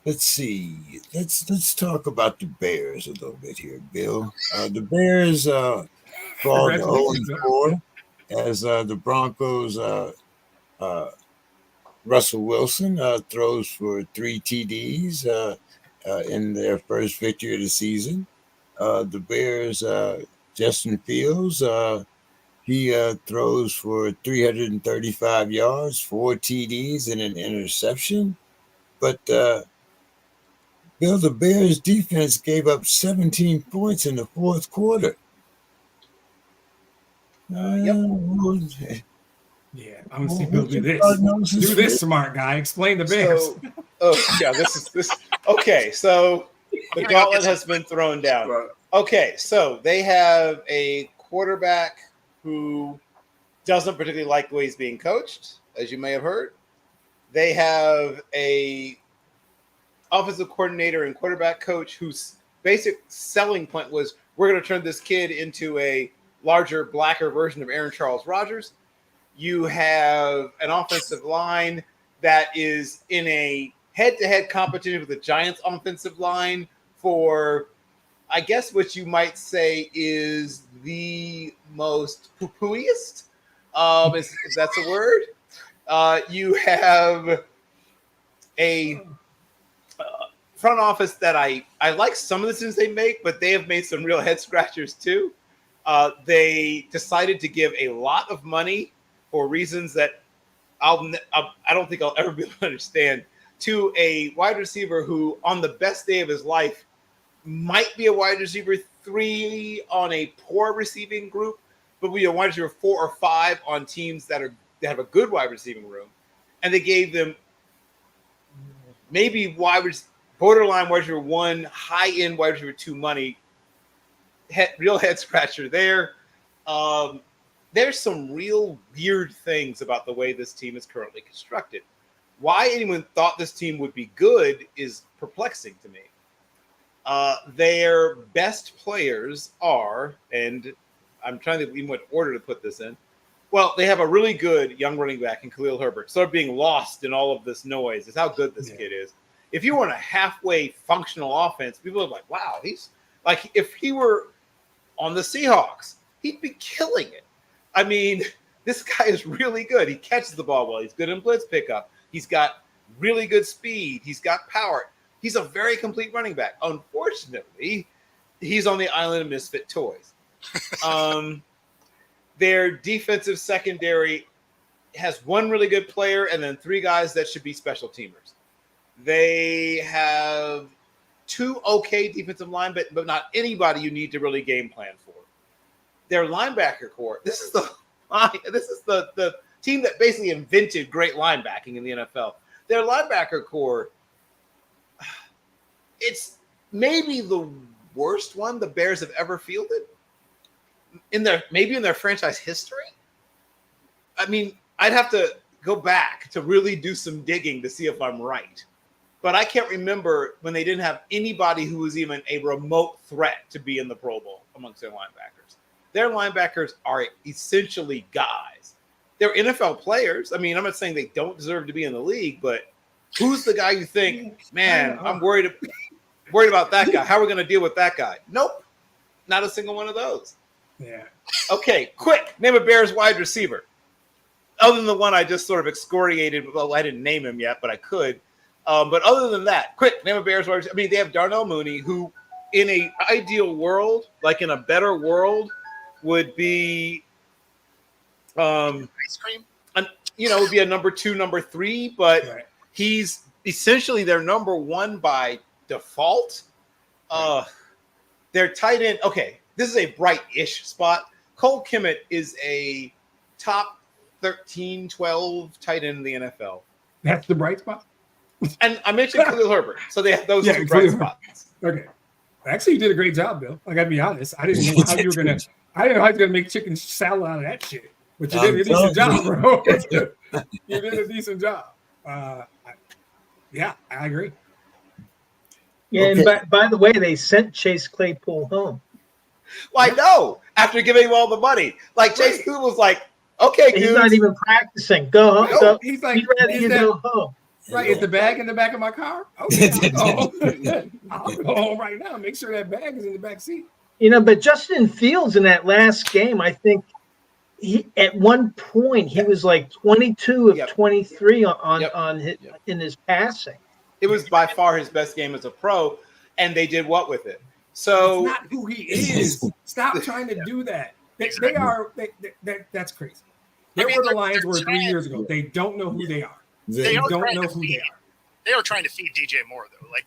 Speaker 1: let's see. Let's talk about the Bears a little bit here, Bill. The Bears fall to 0
Speaker 2: Congratulations.
Speaker 1: and 4 as the Broncos. Russell Wilson throws for 3 TDs in their first victory of the season. The Bears, Justin Fields, he throws for 335 yards, 4 TDs, and an interception. But Bill, the Bears defense gave up 17 points in the fourth quarter.
Speaker 6: Yep.
Speaker 2: Yeah, I'm gonna see Bill do this.
Speaker 1: prognosis
Speaker 2: Do
Speaker 1: for
Speaker 2: this,
Speaker 1: this?
Speaker 2: smart guy. Explain the Bears.
Speaker 6: So, yeah, this. Okay, so the gauntlet has been thrown down. Okay, so they have a quarterback who doesn't particularly like the way he's being coached, as you may have heard. They have a offensive coordinator and quarterback coach whose basic selling point was, we're going to turn this kid into a larger, blacker version of Aaron Charles Rodgers. You have an offensive line that is in a head-to-head competition with the Giants' offensive line for, I guess what you might say is the most poo-pooiest, if that's a word. You have a front office that I like some of the decisions they make, but they have made some real head scratchers too. They decided to give a lot of money for reasons that I don't think I'll ever be able to understand, to a wide receiver who, on the best day of his life, might be a wide receiver 3 on a poor receiving group, but be a wide receiver 4 or 5 on teams that have a good wide receiving room. And they gave them maybe borderline wide receiver 1, high-end wide receiver 2 money. Real head scratcher there. There's some real weird things about the way this team is currently constructed. Why anyone thought this team would be good is perplexing to me. Their best players are, and I'm trying to think even what order to put this in. Well, they have a really good young running back in Khalil Herbert. Sort of being lost in all of this noise is how good this kid is. If you were in a halfway functional offense, people are like, wow, he's like, if he were on the Seahawks, he'd be killing it. I mean, this guy is really good. He catches the ball well. He's good in blitz pickup. He's got really good speed. He's got power. He's a very complete running back. Unfortunately, he's on the island of misfit toys. Their defensive secondary has one really good player and then 3 guys that should be special teamers. They have 2 okay defensive line, but not anybody you need to really game plan for. Their linebacker core, this is the team that basically invented great linebacking in the NFL. Their linebacker core, it's maybe the worst one the Bears have ever fielded in their franchise history. I mean, I'd have to go back to really do some digging to see if I'm right. But I can't remember when they didn't have anybody who was even a remote threat to be in the Pro Bowl amongst their linebackers. Their linebackers are essentially guys. They're NFL players. I mean, I'm not saying they don't deserve to be in the league, but who's the guy you think, man, I'm worried about that guy. How are we going to deal with that guy? Nope. Not a single one of those.
Speaker 2: Yeah.
Speaker 6: Okay, quick. Name a Bears wide receiver. Other than the one I just sort of excoriated. Well, I didn't name him yet, but I could. But other than that, quick, name a Bears wide receiver. I mean, they have Darnell Mooney, who in an ideal world, like in a better world, would be
Speaker 3: Ice cream?
Speaker 6: Would be a number 2, number 3, but he's essentially their number 1 by default. Their tight end, okay, this is a bright-ish spot. Cole Kmet is a top 13, 12 tight end in the NFL.
Speaker 2: That's the bright spot?
Speaker 6: And I mentioned Khalil Herbert, so they have those 2 bright spots.
Speaker 2: Okay. Actually, you did a great job, Bill. I got to be honest. I didn't know how you were going to – I didn't know how you were going to make chicken salad out of that shit. But you did a decent job, bro. You did a decent job. Yeah, I agree.
Speaker 4: Yeah,
Speaker 1: Okay.
Speaker 4: and by the way, they sent Chase Claypool home.
Speaker 6: Well, I know, after giving him all the money. Like, Chase Claypool was like, okay,
Speaker 4: He's
Speaker 6: dude.
Speaker 4: not even practicing. Go home.
Speaker 2: No,
Speaker 4: Go.
Speaker 2: he's like,
Speaker 4: He's ready to go home.
Speaker 2: Right, is the bag in the back of my car? Okay, I'll go. I'll go home right now. Make sure that bag is in the back seat.
Speaker 4: But Justin Fields in that last game, I think he at one point he was like 22 of
Speaker 6: Yep.
Speaker 4: 23 on
Speaker 6: Yep.
Speaker 4: in his passing.
Speaker 6: It was by far his best game as a pro, and they did what with it? So
Speaker 2: It's not who he is. Stop trying to do that. That's crazy. They're where the Lions were 3 years ago. They don't know who they are. They don't know who they are.
Speaker 3: They are trying to feed DJ Moore though. Like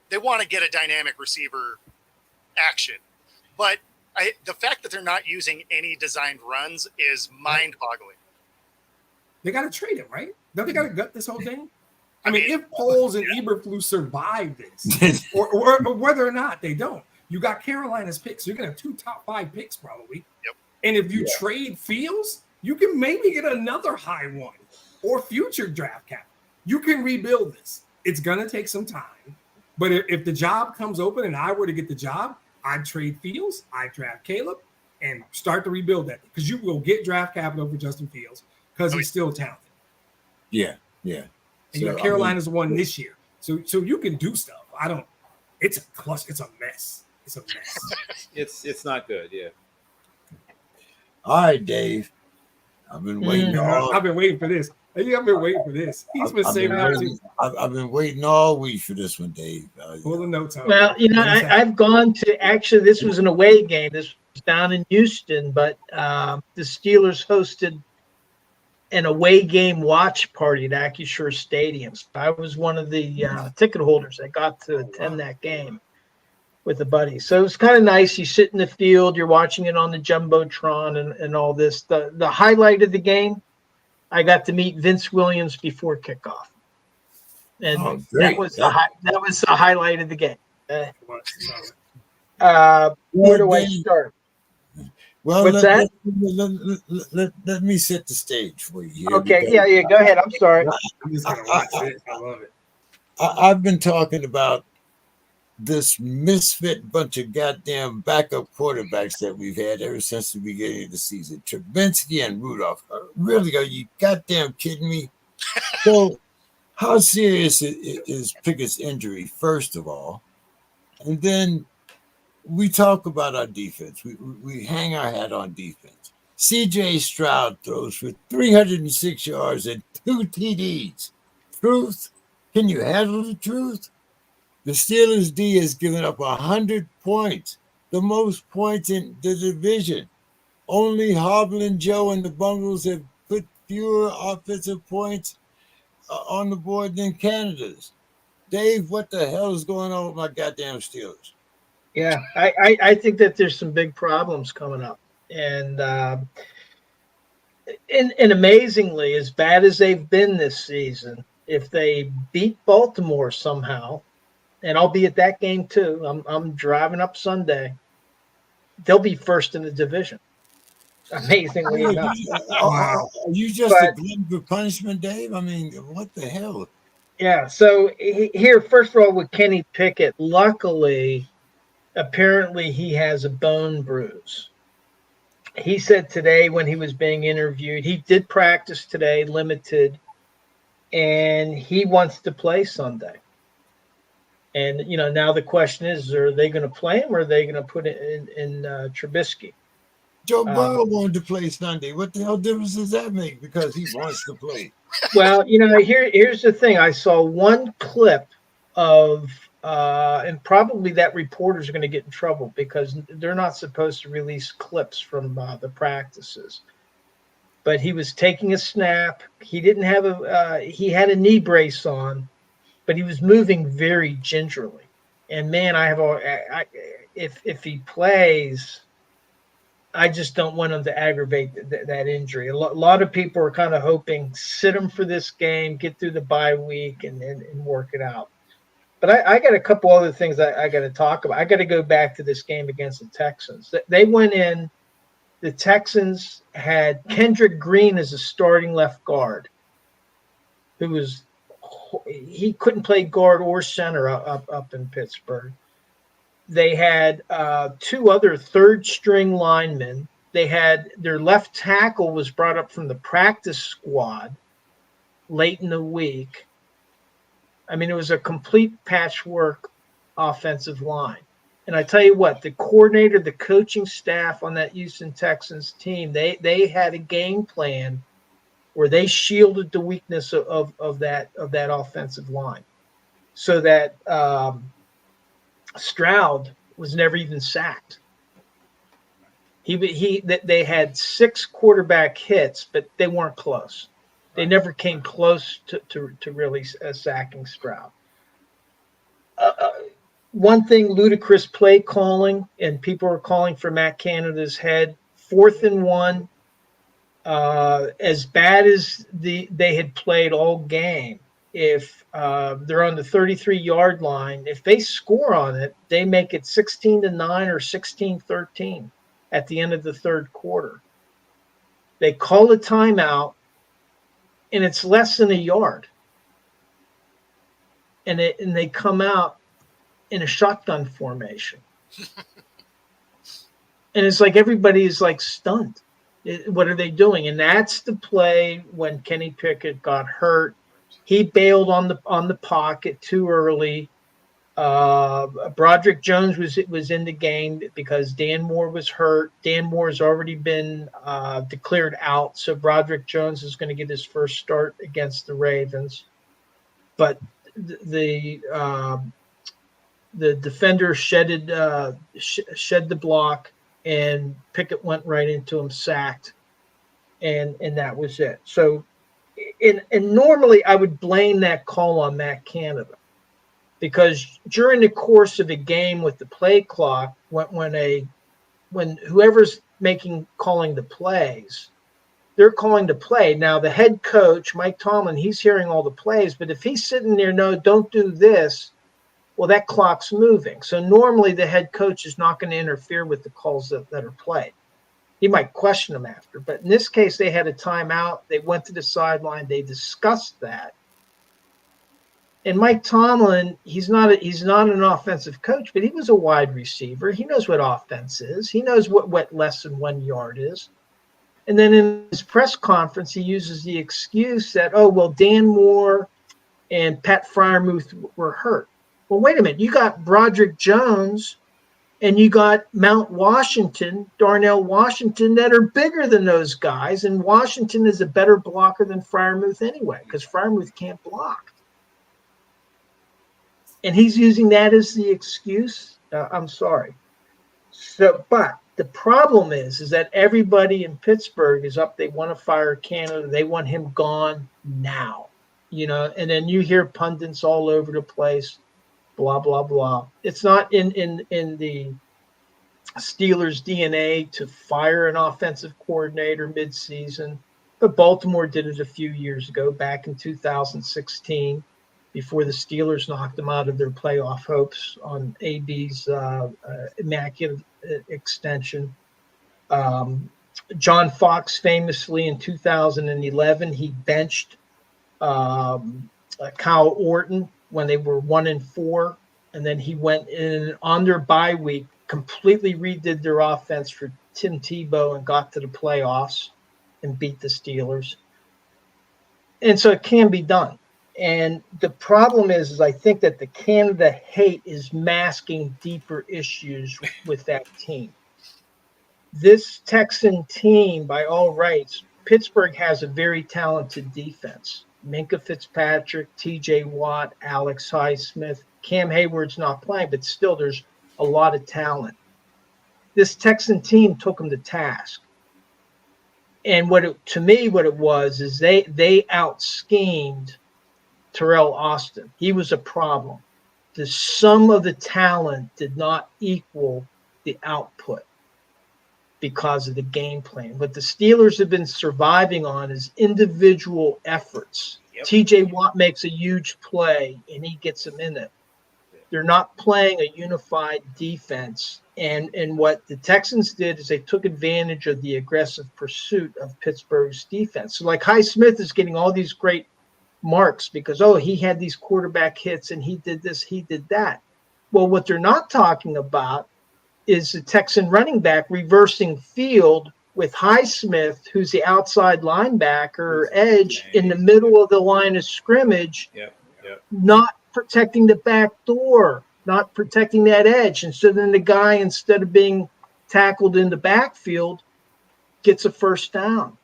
Speaker 3: they want to get a dynamic receiver action, but the fact that they're not using any designed runs is mind-boggling.
Speaker 2: They got to trade him, right? Don't they got to gut this whole thing? I mean, if Poles and Eberflus survive this, or whether or not they don't, you got Carolina's picks. You're going to have 2 top 5 picks probably.
Speaker 3: Yep.
Speaker 2: And if you trade Fields, you can maybe get another high one or future draft cap. You can rebuild this. It's going to take some time. But if the job comes open and I were to get the job, I'd trade Fields, I'd draft Caleb, and start to rebuild that. Because you will get draft capital for Justin Fields because he's still talented.
Speaker 1: Yeah.
Speaker 2: And Carolina's won this year. So you can do stuff. It's a clutch. It's a mess.
Speaker 6: it's not good. Yeah.
Speaker 1: All right, Dave. I've been waiting.
Speaker 2: I've been waiting for this. I've been waiting for this. He's been saving up too.
Speaker 1: I've been waiting all week for this one, Dave.
Speaker 2: Pull the notes out.
Speaker 4: Well, I've gone to actually. This was an away game. This was down in Houston, but the Steelers hosted an away game watch party at AccuSure Stadium. So I was one of the ticket holders that got to attend that game with a buddy. So it was kind of nice. You sit in the field, you're watching it on the Jumbotron and all this. The highlight of the game, I got to meet Vince Williams before kickoff. And that was the highlight of the game. Where do I start?
Speaker 1: Well,
Speaker 4: What's that?
Speaker 1: Let me set the stage for you here.
Speaker 4: Okay, yeah. Go ahead. I'm sorry.
Speaker 2: I'm just gonna watch it. I love it.
Speaker 1: I've been talking about this misfit bunch of goddamn backup quarterbacks that we've had ever since the beginning of the season. Trubinsky and Rudolph. Really, are you goddamn kidding me? So, how serious is Pickett's injury, first of all? And then we talk about our defense. We hang our hat on defense. C.J. Stroud throws for 306 yards and 2 TDs. Truth? Can you handle the truth? The Steelers' D has given up 100 points, the most points in the division. Only Hobbling Joe and the Bungles have put fewer offensive points on the board than Canada's. Dave, what the hell is going on with my goddamn Steelers?
Speaker 4: Yeah, I think that there's some big problems coming up. And amazingly, as bad as they've been this season, if they beat Baltimore somehow, and I'll be at that game too, I'm driving up Sunday, they'll be first in the division. Amazingly enough.
Speaker 1: Are you just a glutton for punishment, Dave? I mean, what the hell?
Speaker 4: Yeah, so here, first of all, with Kenny Pickett, luckily, apparently he has a bone bruise. He said today when he was being interviewed, he did practice today, limited, and he wants to play Sunday. And, now the question is, are they going to play him or are they going to put it in Trubisky?
Speaker 1: Joe Burrow wanted to play Sunday. What the hell difference does that make? Because he wants to play.
Speaker 4: Well, here's the thing. I saw one clip of and probably that reporter's going to get in trouble because they're not supposed to release clips from the practices. But he was taking a snap. He didn't have he had a knee brace on, but he was moving very gingerly. And man, if he plays, I just don't want him to aggravate that injury. A lot of people are kind of hoping sit him for this game, get through the bye week, and work it out. But I got a couple other things I got to talk about. I got to go back to this game against the Texans. They went in. The Texans had Kendrick Green as a starting left guard, he couldn't play guard or center up in Pittsburgh. They had 2 other third-string linemen. They had their left tackle was brought up from the practice squad late in the week. I mean, it was a complete patchwork offensive line. And I tell you what, the coordinator, the coaching staff on that Houston Texans team, they had a game plan where they shielded the weakness of that offensive line, so that Stroud was never even sacked. They had 6 quarterback hits, but they weren't close. They never came close to really sacking Stroud. One thing, ludicrous play calling, and people are calling for Matt Canada's head. 4th and 1, as bad as they had played all game. If they're on the 33-yard line, if they score on it, they make it 16-9 or 16-13 at the end of the third quarter. They call a timeout, and it's less than a yard, and they come out in a shotgun formation. And it's like everybody is like stunned. What are they doing? And that's the play when Kenny Pickett got hurt. He bailed on the pocket too early. Broderick Jones was in the game because Dan Moore was hurt. Dan Moore has already been declared out, so Broderick Jones is going to get his first start against the Ravens. But the defender shed the block, and Pickett went right into him, sacked, and that was it. So, and normally I would blame that call on Matt Canada, because during the course of a game with the play clock, when whoever's calling the plays, they're calling the play. Now the head coach, Mike Tomlin, he's hearing all the plays, but if he's sitting there, no, don't do this, well, that clock's moving. So normally the head coach is not going to interfere with the calls that are played. He might question them after, but in this case, they had a timeout. They went to the sideline. They discussed that. And Mike Tomlin, he's not an offensive coach, but he was a wide receiver. He knows what offense is. He knows what less than 1 yard is. And then in his press conference, he uses the excuse that, oh, well, Dan Moore and Pat Freiermuth were hurt. Well, wait a minute. You got Broderick Jones and you got Mount Washington, Darnell Washington, that are bigger than those guys. And Washington is a better blocker than Freiermuth anyway, because Freiermuth can't block. And he's using that as the excuse. I'm sorry. So, but the problem is that everybody in Pittsburgh is up. They want to fire Canada. They want him gone now, and then you hear pundits all over the place. Blah, blah, blah. It's not in the Steelers' DNA to fire an offensive coordinator midseason, but Baltimore did it a few years ago, back in 2016, before the Steelers knocked them out of their playoff hopes on AB's immaculate extension. John Fox famously in 2011, he benched Kyle Orton when they were 1-4, and then he went in on their bye week, completely redid their offense for Tim Tebow and got to the playoffs and beat the Steelers. And so it can be done. And the problem is I think that the Canada hate is masking deeper issues with that team. This Texan team, by all rights, Pittsburgh has a very talented defense. Minkah Fitzpatrick, TJ Watt, Alex Highsmith. Cam Hayward's not playing, but still there's a lot of talent. This Texan team took them to task. And what it was is they out-schemed Terrell Austin. He was a problem. The sum of the talent did not equal the output because of the game plan. What the Steelers have been surviving on is individual efforts. Yep. TJ Watt makes a huge play, and he gets them in it. They're not playing a unified defense. And what the Texans did is they took advantage of the aggressive pursuit of Pittsburgh's defense. So like Highsmith is getting all these great marks because, he had these quarterback hits and he did this, he did that. Well, what they're not talking about is the Texan running back reversing field with Highsmith, who's the outside linebacker or edge in the middle of the line of scrimmage,
Speaker 6: Yep.
Speaker 4: not protecting the back door, not protecting that edge. And so then the guy, instead of being tackled in the backfield, gets a first down.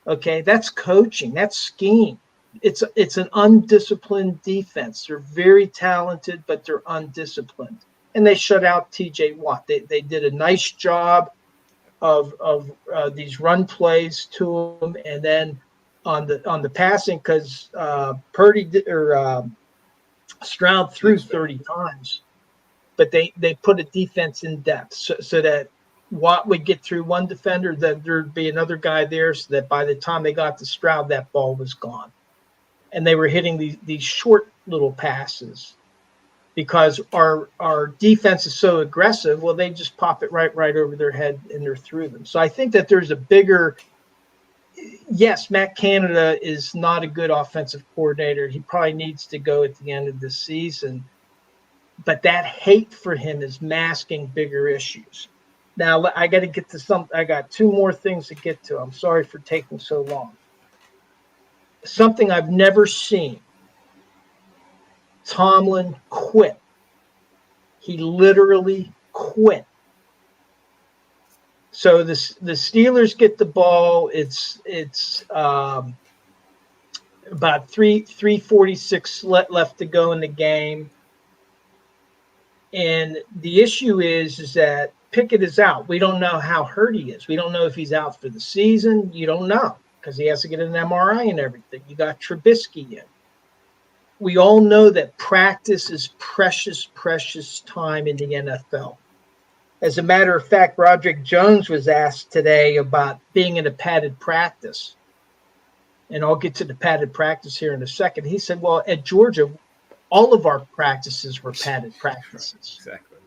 Speaker 4: Okay, that's coaching, that's scheme. It's an undisciplined defense. They're very talented, but they're undisciplined. And they shut out TJ Watt. They did a nice job of these run plays to him, and then on the passing, because Stroud threw 30 times, but they put a defense in depth so that Watt would get through one defender, then there'd be another guy there, so that by the time they got to Stroud, that ball was gone. And they were hitting these short little passes because our defense is so aggressive. Well, they just pop it right over their head and they're through them. So I think that there's a bigger – yes, Matt Canada is not a good offensive coordinator. He probably needs to go at the end of the season. But that hate for him is masking bigger issues. Now, I got to get to some – I got two more things to get to. I'm sorry for taking so long. Something I've never seen. Tomlin quit. He literally quit. So the Steelers get the ball. It's about 3:46 left to go in the game. And the issue is that Pickett is out. We don't know how hurt he is. We don't know if he's out for the season. You don't know because he has to get an MRI and everything. You got Trubisky in. We all know that practice is precious time in the NFL. As a matter of fact, Broderick Jones was asked today about being in a padded practice. And I'll get to the padded practice here in a second. He said, well, at Georgia, all of our practices were padded practices.
Speaker 6: Exactly.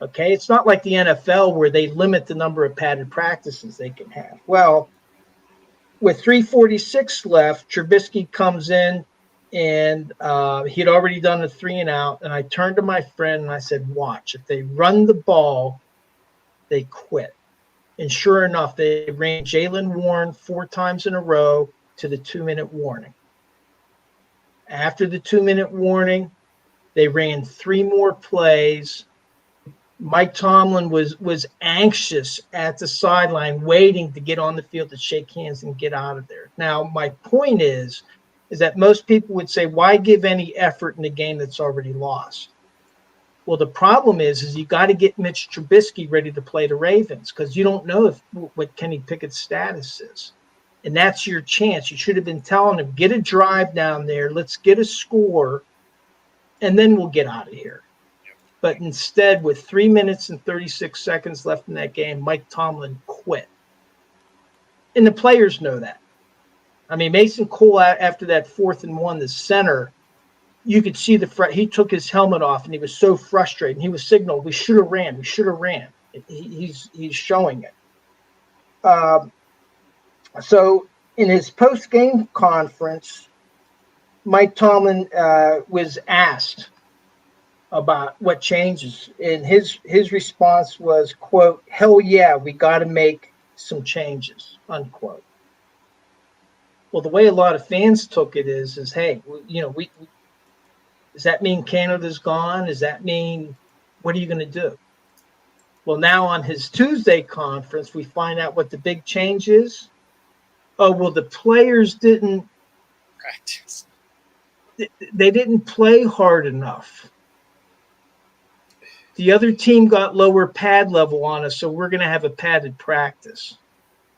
Speaker 4: Okay, it's not like the NFL where they limit the number of padded practices they can have. Well, with 3:46 left, Trubisky comes in, and he had already done a 3-and-out. And I turned to my friend and I said, watch, if they run the ball, they quit. And sure enough, they ran Jaylen Warren 4 times in a row to the 2-minute warning. After the 2-minute warning, they ran 3 more plays. Mike Tomlin was anxious at the sideline, waiting to get on the field to shake hands and get out of there. Now, my point is that most people would say, why give any effort in a game that's already lost? Well, the problem is you got to get Mitch Trubisky ready to play the Ravens because you don't know what Kenny Pickett's status is. And that's your chance. You should have been telling him, get a drive down there, let's get a score, and then we'll get out of here. But instead, with 3 minutes and 36 seconds left in that game, Mike Tomlin quit. And the players know that. I mean, Mason Cole, after that 4th and 1, the center, you could see he took his helmet off and he was so frustrated. He was signaled, we should have ran. He's showing it. So in his post-game conference, Mike Tomlin was asked about what changes. And his response was, quote, hell yeah, we got to make some changes, unquote. Well, the way a lot of fans took it is hey, we does that mean Canada's gone? Does that mean, what are you going to do? Well, now on his Tuesday conference, we find out what the big change is. Oh, well, the players didn't
Speaker 3: Practice.
Speaker 4: They didn't play hard enough. The other team got lower pad level on us, so we're going to have a padded practice.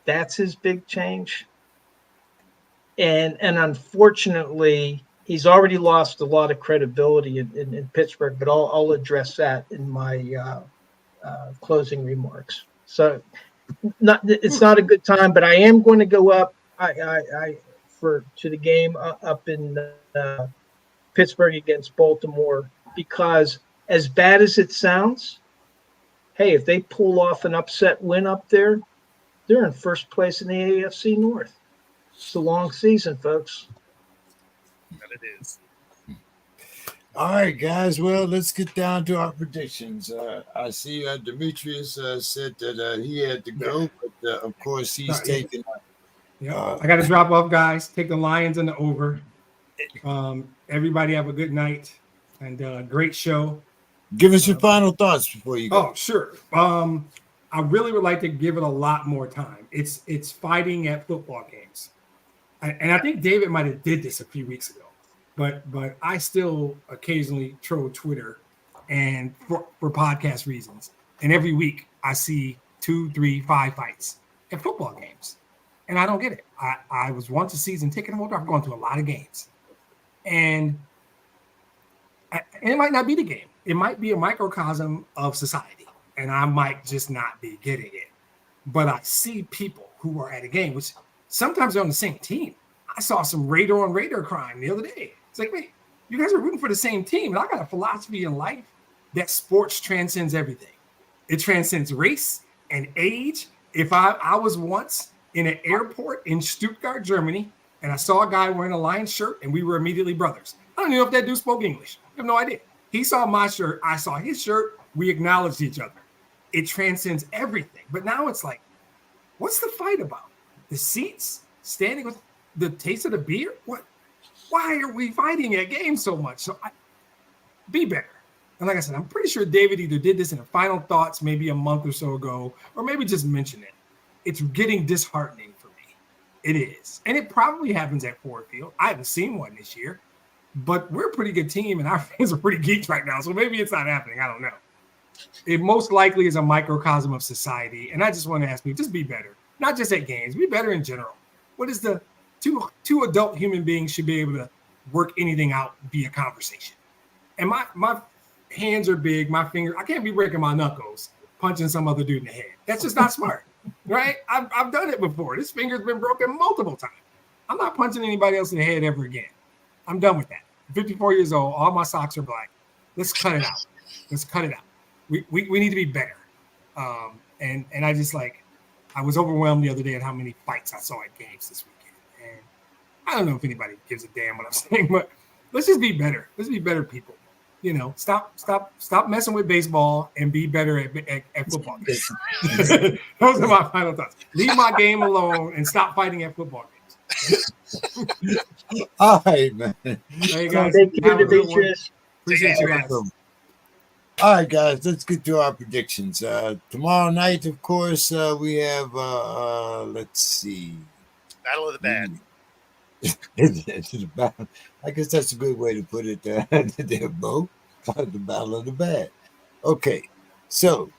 Speaker 4: That's his big change. And unfortunately, he's already lost a lot of credibility in Pittsburgh, but I'll address that in my closing remarks. So it's not a good time, but I am going to go up to the game up in Pittsburgh against Baltimore, because as bad as it sounds, hey, if they pull off an upset win up there, they're in first place in the AFC North. It's a long season, folks.
Speaker 3: That it is.
Speaker 1: All right, guys. Well, let's get down to our predictions. I see Demetrius said that he had to go, but of course he's taking.
Speaker 2: I got to drop off, guys. Take the Lions and the over. Everybody have a good night and great show.
Speaker 1: Give us your final thoughts before you go.
Speaker 2: Oh, sure. I really would like to give it a lot more time. It's fighting at football games, and I think David might have did this a few weeks ago, but I still occasionally troll Twitter, and for podcast reasons. And every week I see 2, 3, 5 fights at football games, and I don't get it. I was once a season ticket holder. I've gone to a lot of games, and it might not be the game. It might be a microcosm of society, and I might just not be getting it. But I see people who are at a game, which sometimes they're on the same team. I saw some Raider on Raider crime the other day. It's like, wait, you guys are rooting for the same team. And I got a philosophy in life that sports transcends everything. It transcends race and age. If I was once in an airport in Stuttgart, Germany, and I saw a guy wearing a Lions shirt, and we were immediately brothers. I don't know if that dude spoke English. I have no idea. He saw my shirt. I saw his shirt. We acknowledged each other. It transcends everything. But now it's like, what's the fight about? The seats? Standing with the taste of the beer? What? Why are we fighting at games so much? So be better. And like I said, I'm pretty sure David either did this in the final thoughts maybe a month or so ago, or maybe just mentioned it. It's getting disheartening for me. It is. And it probably happens at Ford Field. I haven't seen one this year. But we're a pretty good team, and our fans are pretty geeks right now. So maybe it's not happening. I don't know. It most likely is a microcosm of society. And I just want to ask you, just be better. Not just at games. Be better in general. What is the two adult human beings should be able to work anything out via conversation? And my hands are big. My fingers, I can't be breaking my knuckles punching some other dude in the head. That's just not smart, right? I've done it before. This finger's been broken multiple times. I'm not punching anybody else in the head ever again. I'm done with that. 54 years old. All my socks are black. Let's cut it out. Let's cut it out. We need to be better. And I just I was overwhelmed the other day at how many fights I saw at games this weekend. And I don't know if anybody gives a damn what I'm saying, but let's just be better. Let's be better people. You know, stop messing with baseball and be better at football games. Those are my final thoughts. Leave my game alone and stop fighting at football games.
Speaker 1: All right, man.
Speaker 2: Hey guys,
Speaker 4: Thank you, Demetrius.
Speaker 2: appreciate you guys.
Speaker 1: All right, guys, let's get to our predictions. Tomorrow night, of course, we have, let's see.
Speaker 3: Battle of the Bad.
Speaker 1: I guess that's a good way to put it there, Bo. The Battle of the Bad. Okay, so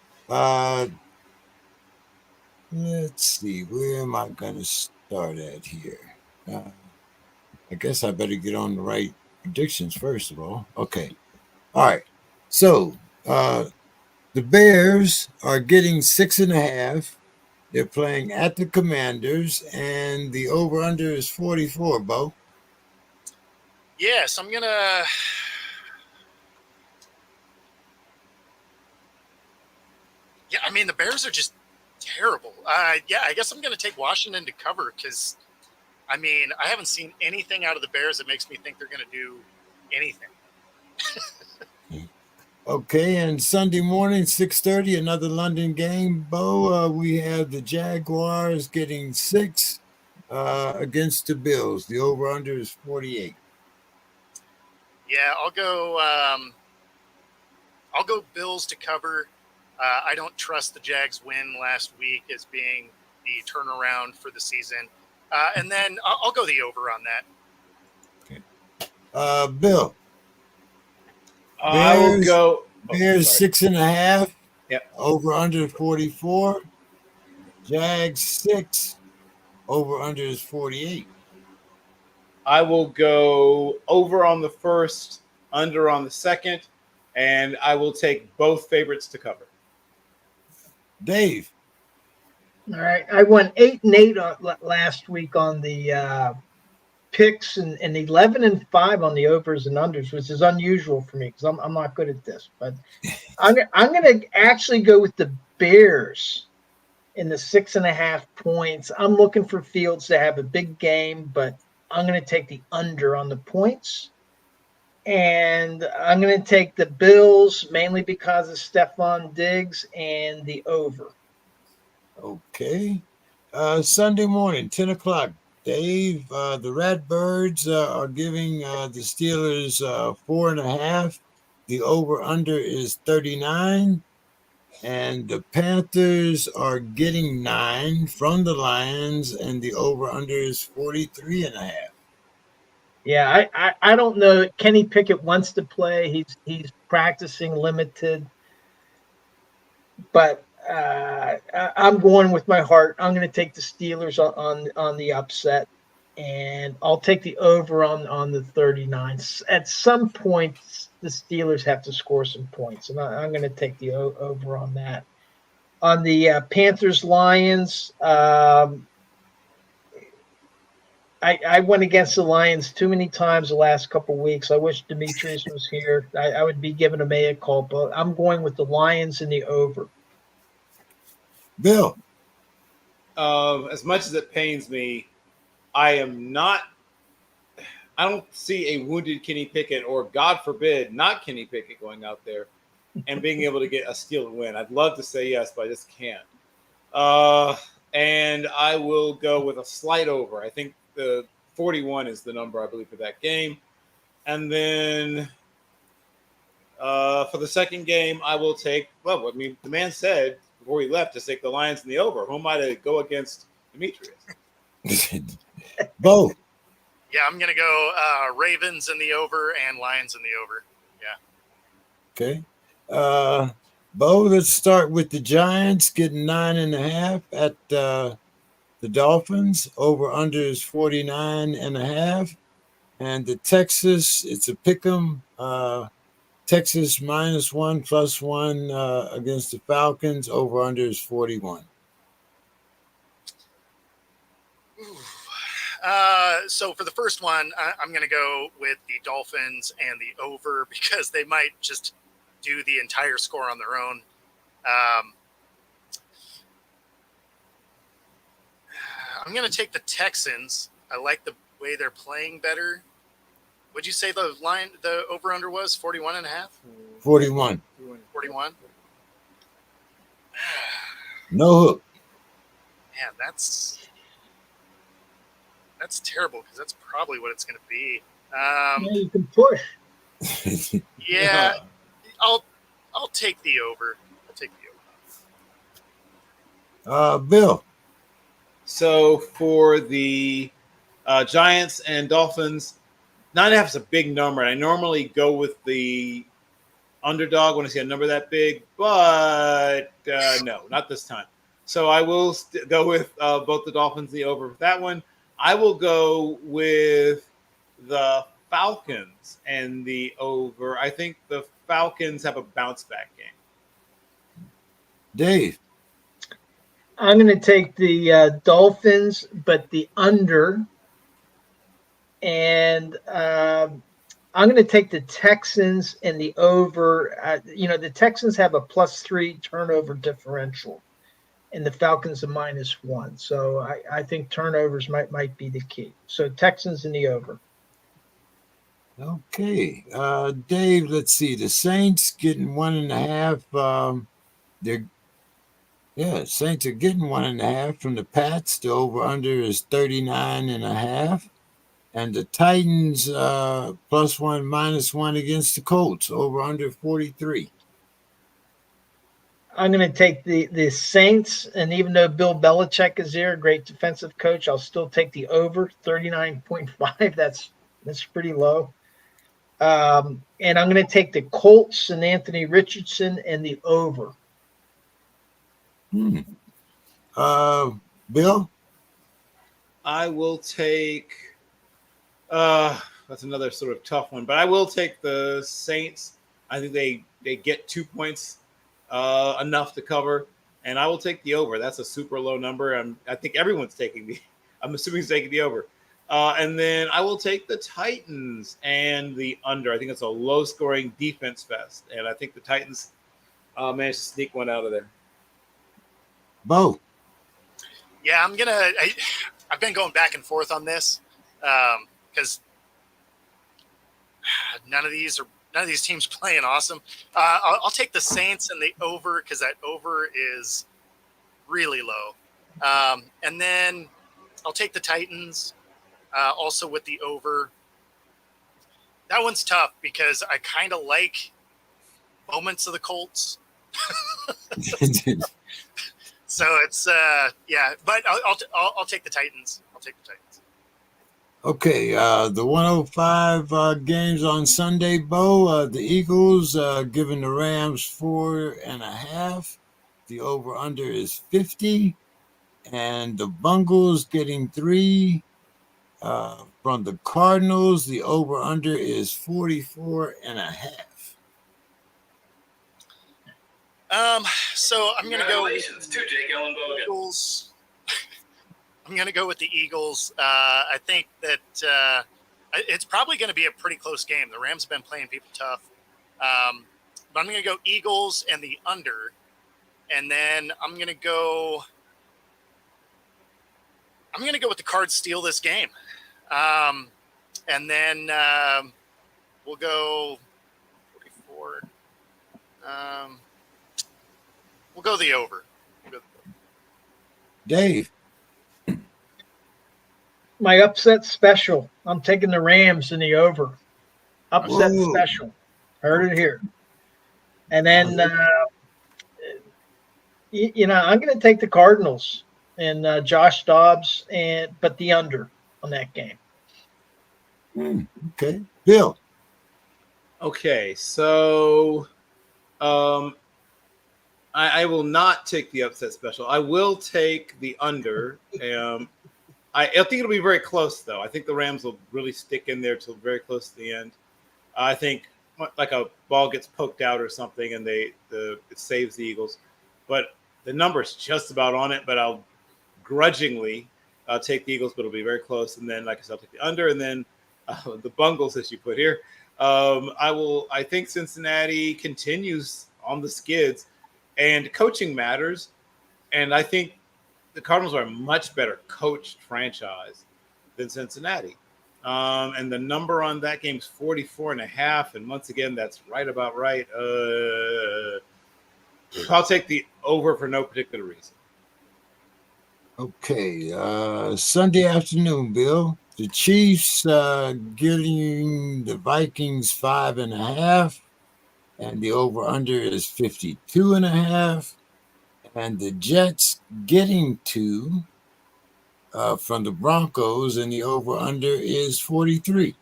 Speaker 1: let's see. Where am I going to start at here? I guess I better get on the right predictions first of all. Okay. All right. So the Bears are getting 6.5. They're playing at the Commanders, and the over-under is 44, Bo.
Speaker 3: Yes, I'm going to... Yeah, I mean, the Bears are just terrible. Yeah, I guess I'm going to take Washington to cover because, I mean, I haven't seen anything out of the Bears that makes me think they're going to do anything.
Speaker 1: Okay, and Sunday morning, 6:30, another London game. Bo, we have the Jaguars getting 6 against the Bills. The over-under is 48.
Speaker 3: Yeah, I'll go Bills to cover. I don't trust the Jags win last week as being the turnaround for the season. And then I'll go the over on that.
Speaker 1: Okay. Bill.
Speaker 6: I will go.
Speaker 1: Bears 6.5.
Speaker 6: Yep.
Speaker 1: Over under 44. Jags 6. Over under is 48.
Speaker 6: I will go over on the first, under on the second, and I will take both favorites to cover.
Speaker 1: Dave.
Speaker 4: All right. I won 8-8 last week on the picks and 11-5 on the overs and unders, which is unusual for me because I'm not good at this. But I'm going to actually go with the Bears in the 6.5 points. I'm looking for Fields to have a big game, but I'm going to take the under on the points. And I'm going to take the Bills mainly because of Stephon Diggs and the over.
Speaker 1: Okay. Sunday morning, 10 o'clock. Dave, the Ratbirds are giving the Steelers 4.5. The over-under is 39. And the Panthers are getting 9 from the Lions, and the over-under is 43.5.
Speaker 4: Yeah, I don't know. Kenny Pickett wants to play. He's practicing limited, but I'm going with my heart. I'm going to take the Steelers on the upset, and I'll take the over on the 39. At some point, the Steelers have to score some points, and I'm going to take the over on that. On the Panthers Lions, I went against the Lions too many times the last couple of weeks. I wish Demetrius was here. I would be giving a mea culpa. I'm going with the Lions in the over.
Speaker 1: Bill.
Speaker 6: As much as it pains me, I am not. I don't see a wounded Kenny Pickett, or God forbid, not Kenny Pickett, going out there and being able to get a steal and win. I'd love to say yes, but I just can't. And I will go with a slight over. I think the 41 is the number, I believe, for that game. And then for the second game, I will take, well, I mean, the man said before he left to take the Lions in the over. Who am I to go against Demetrius?
Speaker 1: Bo.
Speaker 3: Yeah, I'm going to go Ravens in the over and Lions in the over. Yeah.
Speaker 1: Okay. Bo, let's start with the Giants getting 9.5 at the Dolphins. Over under is 49.5. And the Texas, it's a pick 'em. Texas -1 +1 against the Falcons. Over under is 41.
Speaker 3: So for the first one, I'm going to go with the Dolphins and the over because they might just do the entire score on their own. I'm going to take the Texans. I like the way they're playing better. Would you say the over under was 41.5?
Speaker 1: 41.
Speaker 3: 41.
Speaker 1: No hook.
Speaker 3: Man, that's terrible because that's probably what it's going to be.
Speaker 4: Yeah, you can push.
Speaker 3: Yeah, I'll take the over. I'll take the over.
Speaker 1: Bill.
Speaker 6: So for the Giants and Dolphins, 9.5 is a big number. I normally go with the underdog when I see a number that big, but no, not this time. So I will go with both the Dolphins and the over for that one. I will go with the Falcons and the over. I think the Falcons have a bounce back game.
Speaker 1: Dave.
Speaker 4: I'm going to take the Dolphins, but the under. And I'm going to take the Texans and the over. The Texans have a +3 turnover differential, and the Falcons a -1. So I think turnovers might be the key. So Texans in the over.
Speaker 1: Okay. Dave, let's see. The Saints getting 1.5. Saints are getting 1.5 from the Pats. The over under is 39.5. And the Titans +1 -1 against the Colts. Over under 43.
Speaker 4: I'm going to take the Saints, and even though Bill Belichick is there, a great defensive coach, I'll still take the over 39.5. That's pretty low. And I'm going to take the Colts and Anthony Richardson and the over.
Speaker 1: Bill?
Speaker 6: I will take that's another sort of tough one, but I will take the Saints. I think they get 2 points enough to cover, and I will take the over. That's a super low number. I think everyone's taking I'm assuming he's taking the over. And then I will take the Titans and the under. I think it's a low-scoring defense fest, and I think the Titans managed to sneak one out of there.
Speaker 1: Bo?
Speaker 3: Yeah, I've been going back and forth on this because none of these teams playing awesome. I'll take the Saints and the over because that over is really low. And then I'll take the Titans also with the over. That one's tough because I kind of like moments of the Colts. So it's but I'll take the Titans. I'll take the Titans.
Speaker 1: Okay, the 105 games on Sunday, Bo. The Eagles giving the Rams 4.5. The over/under is 50, and the Bungles getting 3. From the Cardinals, the over/under is 44.5.
Speaker 3: So I'm gonna go with the Eagles. I'm gonna go with the Eagles. I think that it's probably going to be a pretty close game. The Rams have been playing people tough, but I'm gonna go Eagles and the under, and then I'm gonna go with the Cards steal this game, and then we'll go 44. We'll go the over.
Speaker 1: Dave.
Speaker 4: My upset special. I'm taking the Rams in the over. Upset
Speaker 1: Whoa.
Speaker 4: special. Heard it here. And then, I'm going to take the Cardinals and Josh Dobbs, but the under on that game.
Speaker 1: Okay, Bill.
Speaker 6: Okay, so I will not take the upset special. I will take the under. I think it'll be very close, though. I think the Rams will really stick in there till very close to the end. I think like a ball gets poked out or something, and it saves the Eagles. But the number's just about on it. But I'll grudgingly take the Eagles, but it'll be very close. And then, like I said, I'll take the under, and then the Bungles, as you put here. I think Cincinnati continues on the skids, and coaching matters. And I think the Cardinals are a much better coached franchise than Cincinnati. And the number on that game is 44.5. And once again, that's right about right. I'll take the over for no particular reason.
Speaker 1: Okay, Sunday afternoon, Bill. The Chiefs getting the Vikings 5.5, and the over/under is 52.5. And the Jets getting 2 from the Broncos, and the over/under is 43.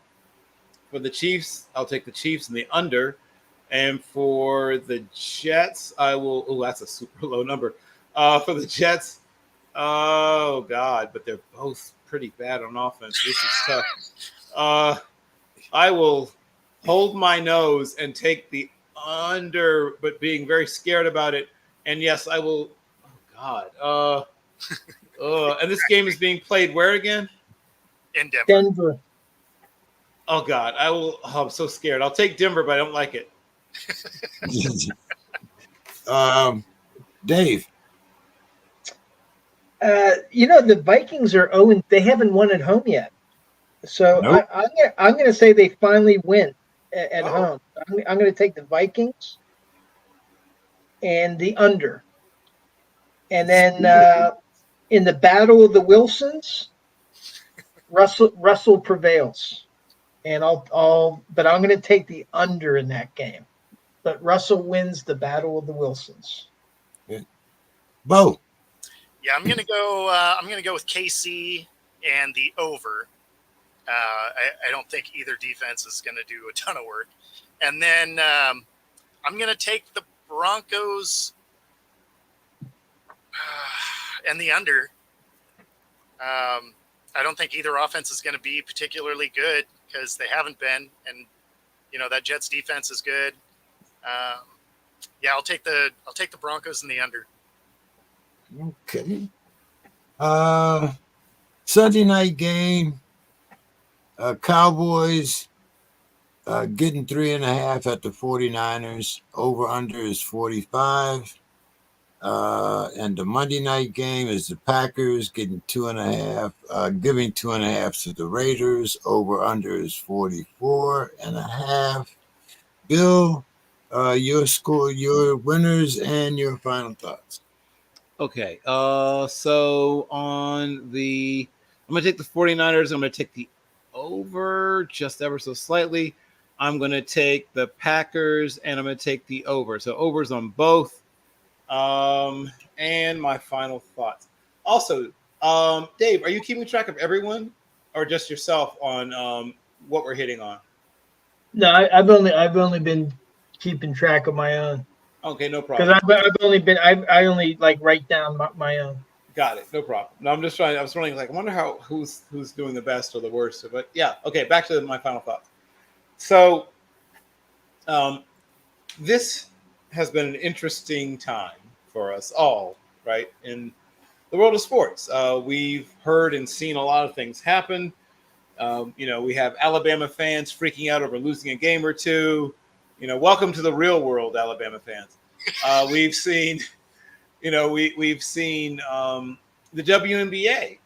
Speaker 6: For the Chiefs, I'll take the Chiefs and the under. And for the Jets, I will. Oh, that's a super low number. For the Jets, oh God, but they're both pretty bad on offense. This is tough. I will hold my nose and take the under, but being very scared about it. And yes, I will. Oh God. And this game is being played where again?
Speaker 3: In Denver.
Speaker 4: Denver.
Speaker 6: Oh God, I will. Oh, I'm so scared. I'll take Denver, but I don't like it.
Speaker 1: Dave.
Speaker 4: The Vikings are 0. They haven't won at home yet. So
Speaker 1: Nope.
Speaker 4: I'm going to say they finally win at home. I'm going to take the Vikings and the under. And then in the battle of the Wilsons, Russell prevails. And but I'm going to take the under in that game. But Russell wins the battle of the Wilsons.
Speaker 1: Bo.
Speaker 3: Yeah, I'm gonna go with KC and the over. I don't think either defense is going to do a ton of work. And then I'm going to take the Broncos and the under. I don't think either offense is going to be particularly good because they haven't been. And, that Jets defense is good. I'll take the Broncos and the under.
Speaker 1: Okay. Sunday night game. Cowboys getting 3.5 at the 49ers. Over/under is 45. And the Monday night game is the Packers getting 2.5, giving 2.5 to the Raiders. Over under is 44.5. Bill, your score, your winners, and your final thoughts.
Speaker 6: Okay. So on the, I'm going to take the 49ers. I'm going to take the over just ever so slightly. I'm going to take the Packers, and I'm going to take the over. So overs on both. And my final thoughts. Also, Dave, are you keeping track of everyone or just yourself on what we're hitting on?
Speaker 4: No, I've only been keeping track of my own
Speaker 6: Okay, no
Speaker 4: because
Speaker 6: problem.
Speaker 4: I've only been I only like write down my own.
Speaker 6: Got it. No problem. No, I'm just trying. I was wondering, like, I wonder how who's doing the best or the worst. But yeah, okay. Back to my final thoughts. So, this has been an interesting time for us all, right? In the world of sports, we've heard and seen a lot of things happen. We have Alabama fans freaking out over losing a game or two. Welcome to the real world, Alabama fans. We've seen, we've seen the WNBA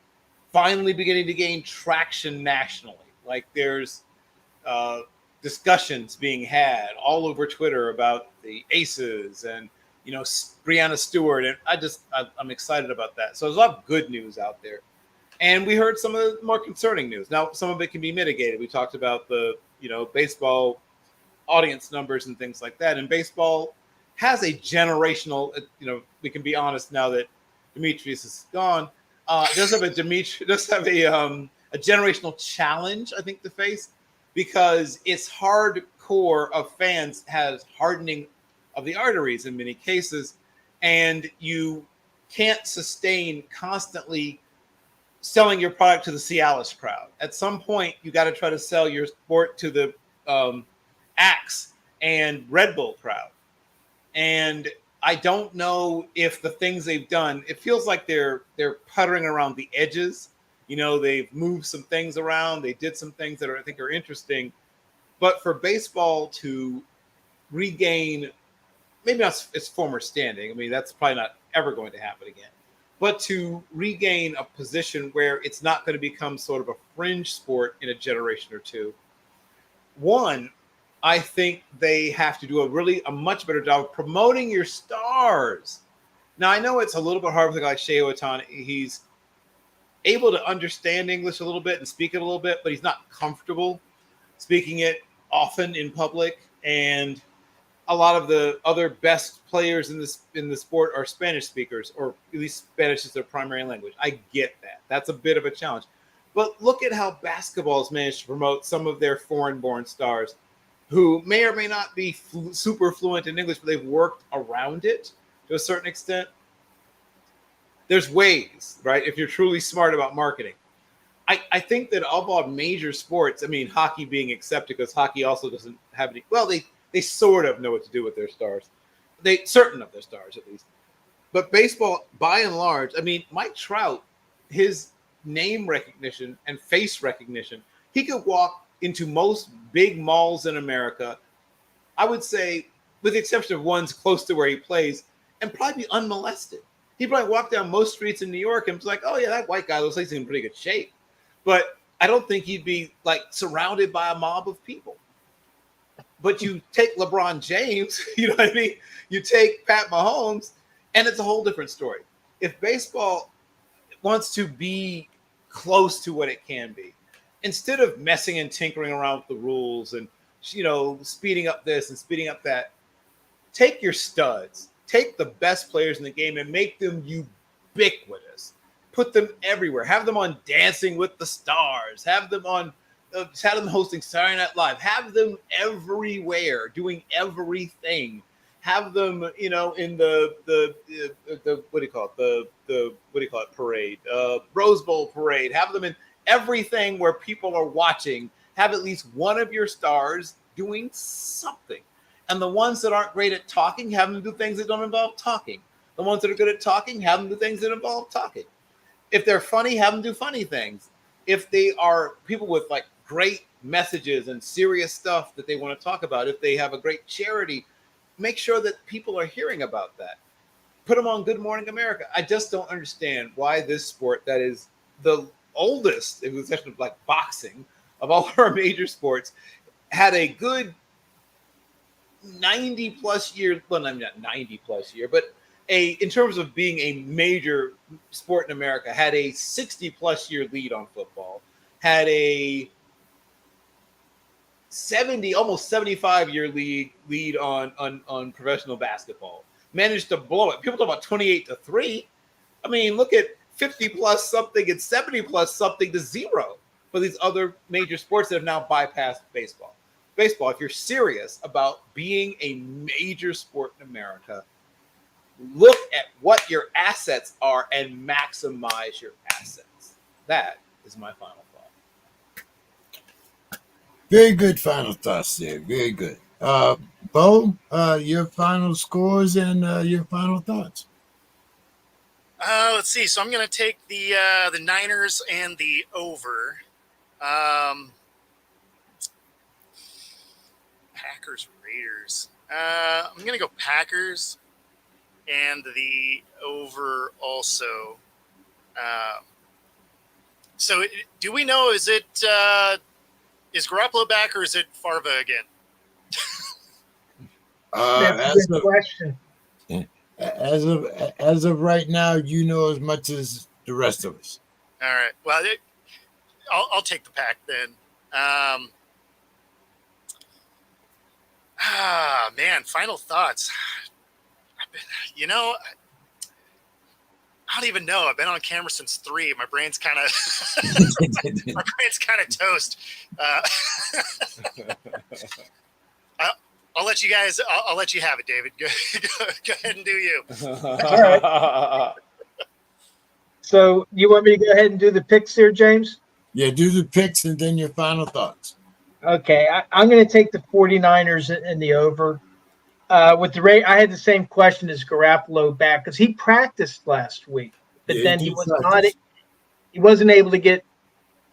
Speaker 6: finally beginning to gain traction nationally. Like there's discussions being had all over Twitter about the Aces and Breanna Stewart, and I'm excited about that. So there's a lot of good news out there. And we heard some of the more concerning news. Now, some of it can be mitigated. We talked about the, baseball audience numbers and things like that. And baseball has a generational, we can be honest now that Demetrius is gone. Does have a generational challenge, I think, to face, because its hardcore of fans has hardening of the arteries in many cases, and you can't sustain constantly selling your product to the Cialis crowd. At some point, you got to try to sell your sport to the Axe and Red Bull crowd. And I don't know if the things they've done, it feels like they're puttering around the edges. They've moved some things around. They did some things that I think are interesting. But for baseball to regain, maybe not its former standing, I mean, that's probably not ever going to happen again. But to regain a position where it's not going to become sort of a fringe sport in a generation or two. One, I think they have to do a much better job of promoting your stars. Now, I know it's a little bit hard with a guy like Shea Otani. He's able to understand English a little bit and speak it a little bit, but he's not comfortable speaking it often in public. And a lot of the other best players in the sport are Spanish speakers, or at least Spanish is their primary language. I get that. That's a bit of a challenge. But look at how basketball has managed to promote some of their foreign-born stars who may or may not be super fluent in English, but they've worked around it to a certain extent. There's ways, right? If you're truly smart about marketing. I think that of all major sports, I mean, hockey being accepted because hockey also doesn't have any, well, they sort of know what to do with their stars. Certain of their stars, at least. But baseball, by and large, I mean, Mike Trout, his name recognition and face recognition, he could walk into most big malls in America, I would say, with the exception of ones close to where he plays, and probably be unmolested. He'd probably walk down most streets in New York and be like, oh, yeah, that white guy looks like he's in pretty good shape. But I don't think he'd be, like, surrounded by a mob of people. But you take LeBron James, you know what I mean? You take Pat Mahomes, and it's a whole different story. If baseball wants to be close to what it can be, instead of messing and tinkering around with the rules and, speeding up this and speeding up that, take your studs, take the best players in the game and make them ubiquitous. Put them everywhere. Have them on Dancing with the Stars. Have them on have them hosting Saturday Night Live. Have them everywhere, doing everything. Have them, in the what do you call it? Parade, Rose Bowl parade. Have them in everything where people are watching. Have at least one of your stars doing something. And the ones that aren't great at talking, have them do things that don't involve talking. The ones that are good at talking, have them do things that involve talking. If they're funny, have them do funny things. If they are people with like great messages and serious stuff that they want to talk about, if they have a great charity, make sure that people are hearing about that. put him on Good Morning America. I just don't understand why this sport that is the oldest, in the section of like boxing, of all our major sports, had a good 90 plus year, well, not 90 plus year, but in terms of being a major sport in America, had a 60 plus year lead on football, had a 70, almost 75-year lead on professional basketball. Managed to blow it. People talk about 28-3. I mean, look at 50 plus something and 70 plus something to 0 for these other major sports that have now bypassed baseball. Baseball, if you're serious about being a major sport in America, look at what your assets are and maximize your assets. That is my final thought.
Speaker 1: Very good final thoughts there. Very good. Bo, your final scores and your final thoughts.
Speaker 3: Let's see. So I'm going to take the Niners and the over. Packers Raiders. I'm going to go Packers and the over also. So do we know, is Garoppolo back or is it Farva again?
Speaker 4: That's a good question.
Speaker 1: As of right now, you know as much as the rest of us.
Speaker 3: All right. Well, I'll take the Pack then. Man, final thoughts. I don't even know. I've been on camera since 3. My brain's kind of toast. I'll let you guys. I'll let you have it, David. Go ahead and do you.
Speaker 4: All right. So you want me to go ahead and do the picks here, James?
Speaker 1: Yeah, do the picks and then your final thoughts.
Speaker 4: Okay, I'm going to take the 49ers in the over. With the rate, I had the same question as Garoppolo back because he practiced last week, but then he wasn't able to get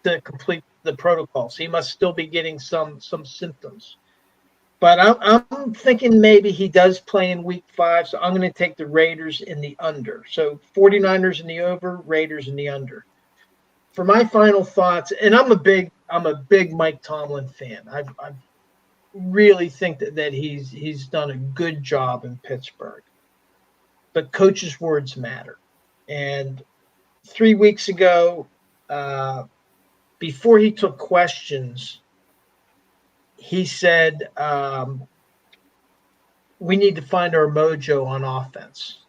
Speaker 4: to complete the protocol, so he must still be getting some symptoms. But I'm thinking maybe he does play in week 5, so I'm going to take the Raiders in the under. So 49ers in the over, Raiders in the under. For my final thoughts, and I'm a big Mike Tomlin fan. I really think that he's done a good job in Pittsburgh. But coaches' words matter. And 3 weeks ago, before he took questions, he said, we need to find our mojo on offense.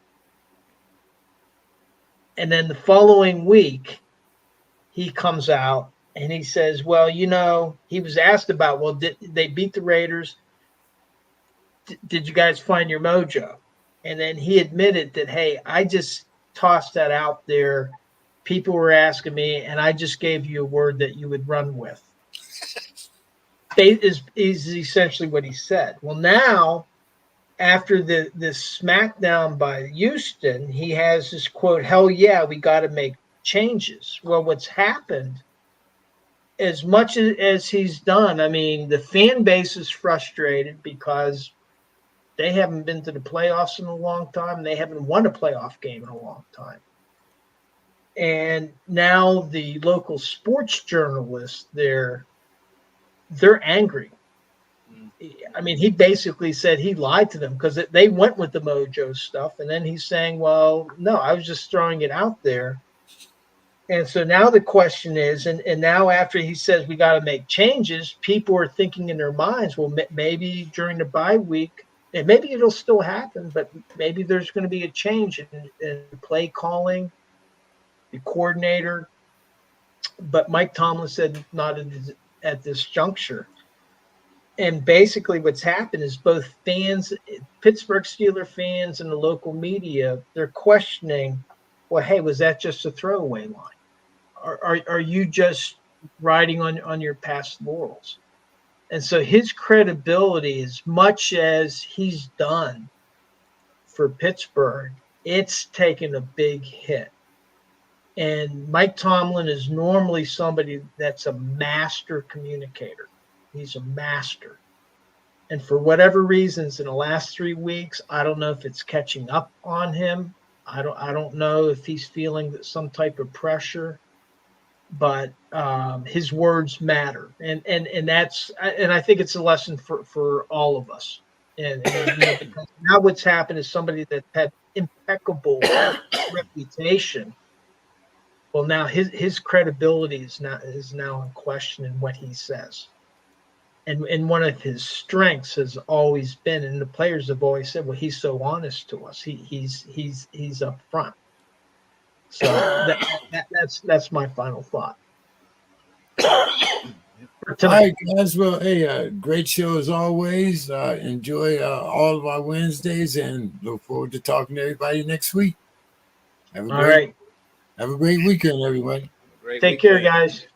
Speaker 4: And then the following week, he comes out and he says, well, he was asked about, well, did they beat the Raiders? Did you guys find your mojo? And then he admitted that, hey, I just tossed that out there. People were asking me, and I just gave you a word that you would run with. Is essentially what he said. Well, now, after the smackdown by Houston, he has this quote, hell yeah, we got to make changes. Well, what's happened, as much as he's done, I mean, the fan base is frustrated because they haven't been to the playoffs in a long time. They haven't won a playoff game in a long time. And now the local sports journalists, they're angry. I mean, he basically said he lied to them because they went with the mojo stuff. And then he's saying, well, no, I was just throwing it out there. And so now the question is, and now after he says we got to make changes, people are thinking in their minds, well, maybe during the bye week, and maybe it'll still happen, but maybe there's going to be a change in play calling, the coordinator. But Mike Tomlin said not at this juncture. And basically what's happened is both fans, Pittsburgh Steelers fans and the local media, they're questioning, well, hey, was that just a throwaway line? Are you just riding on your past laurels? And so his credibility, as much as he's done for Pittsburgh, it's taken a big hit. And Mike Tomlin is normally somebody that's a master communicator. He's a master. And for whatever reasons in the last 3 weeks, I don't know if it's catching up on him. I don't know if he's feeling some type of pressure, but his words matter. And I think it's a lesson for all of us. And because now what's happened is somebody that had impeccable reputation. Well, now his credibility is now in question in what he says. And one of his strengths has always been, and the players have always said, well, he's so honest to us. He's upfront. So that's my final thought.
Speaker 1: All right, guys. Well, hey, great show as always. Enjoy all of our Wednesdays, and look forward to talking to everybody next week. Have a great weekend, everybody.
Speaker 6: Great
Speaker 4: Take care,
Speaker 6: weekend.
Speaker 4: guys.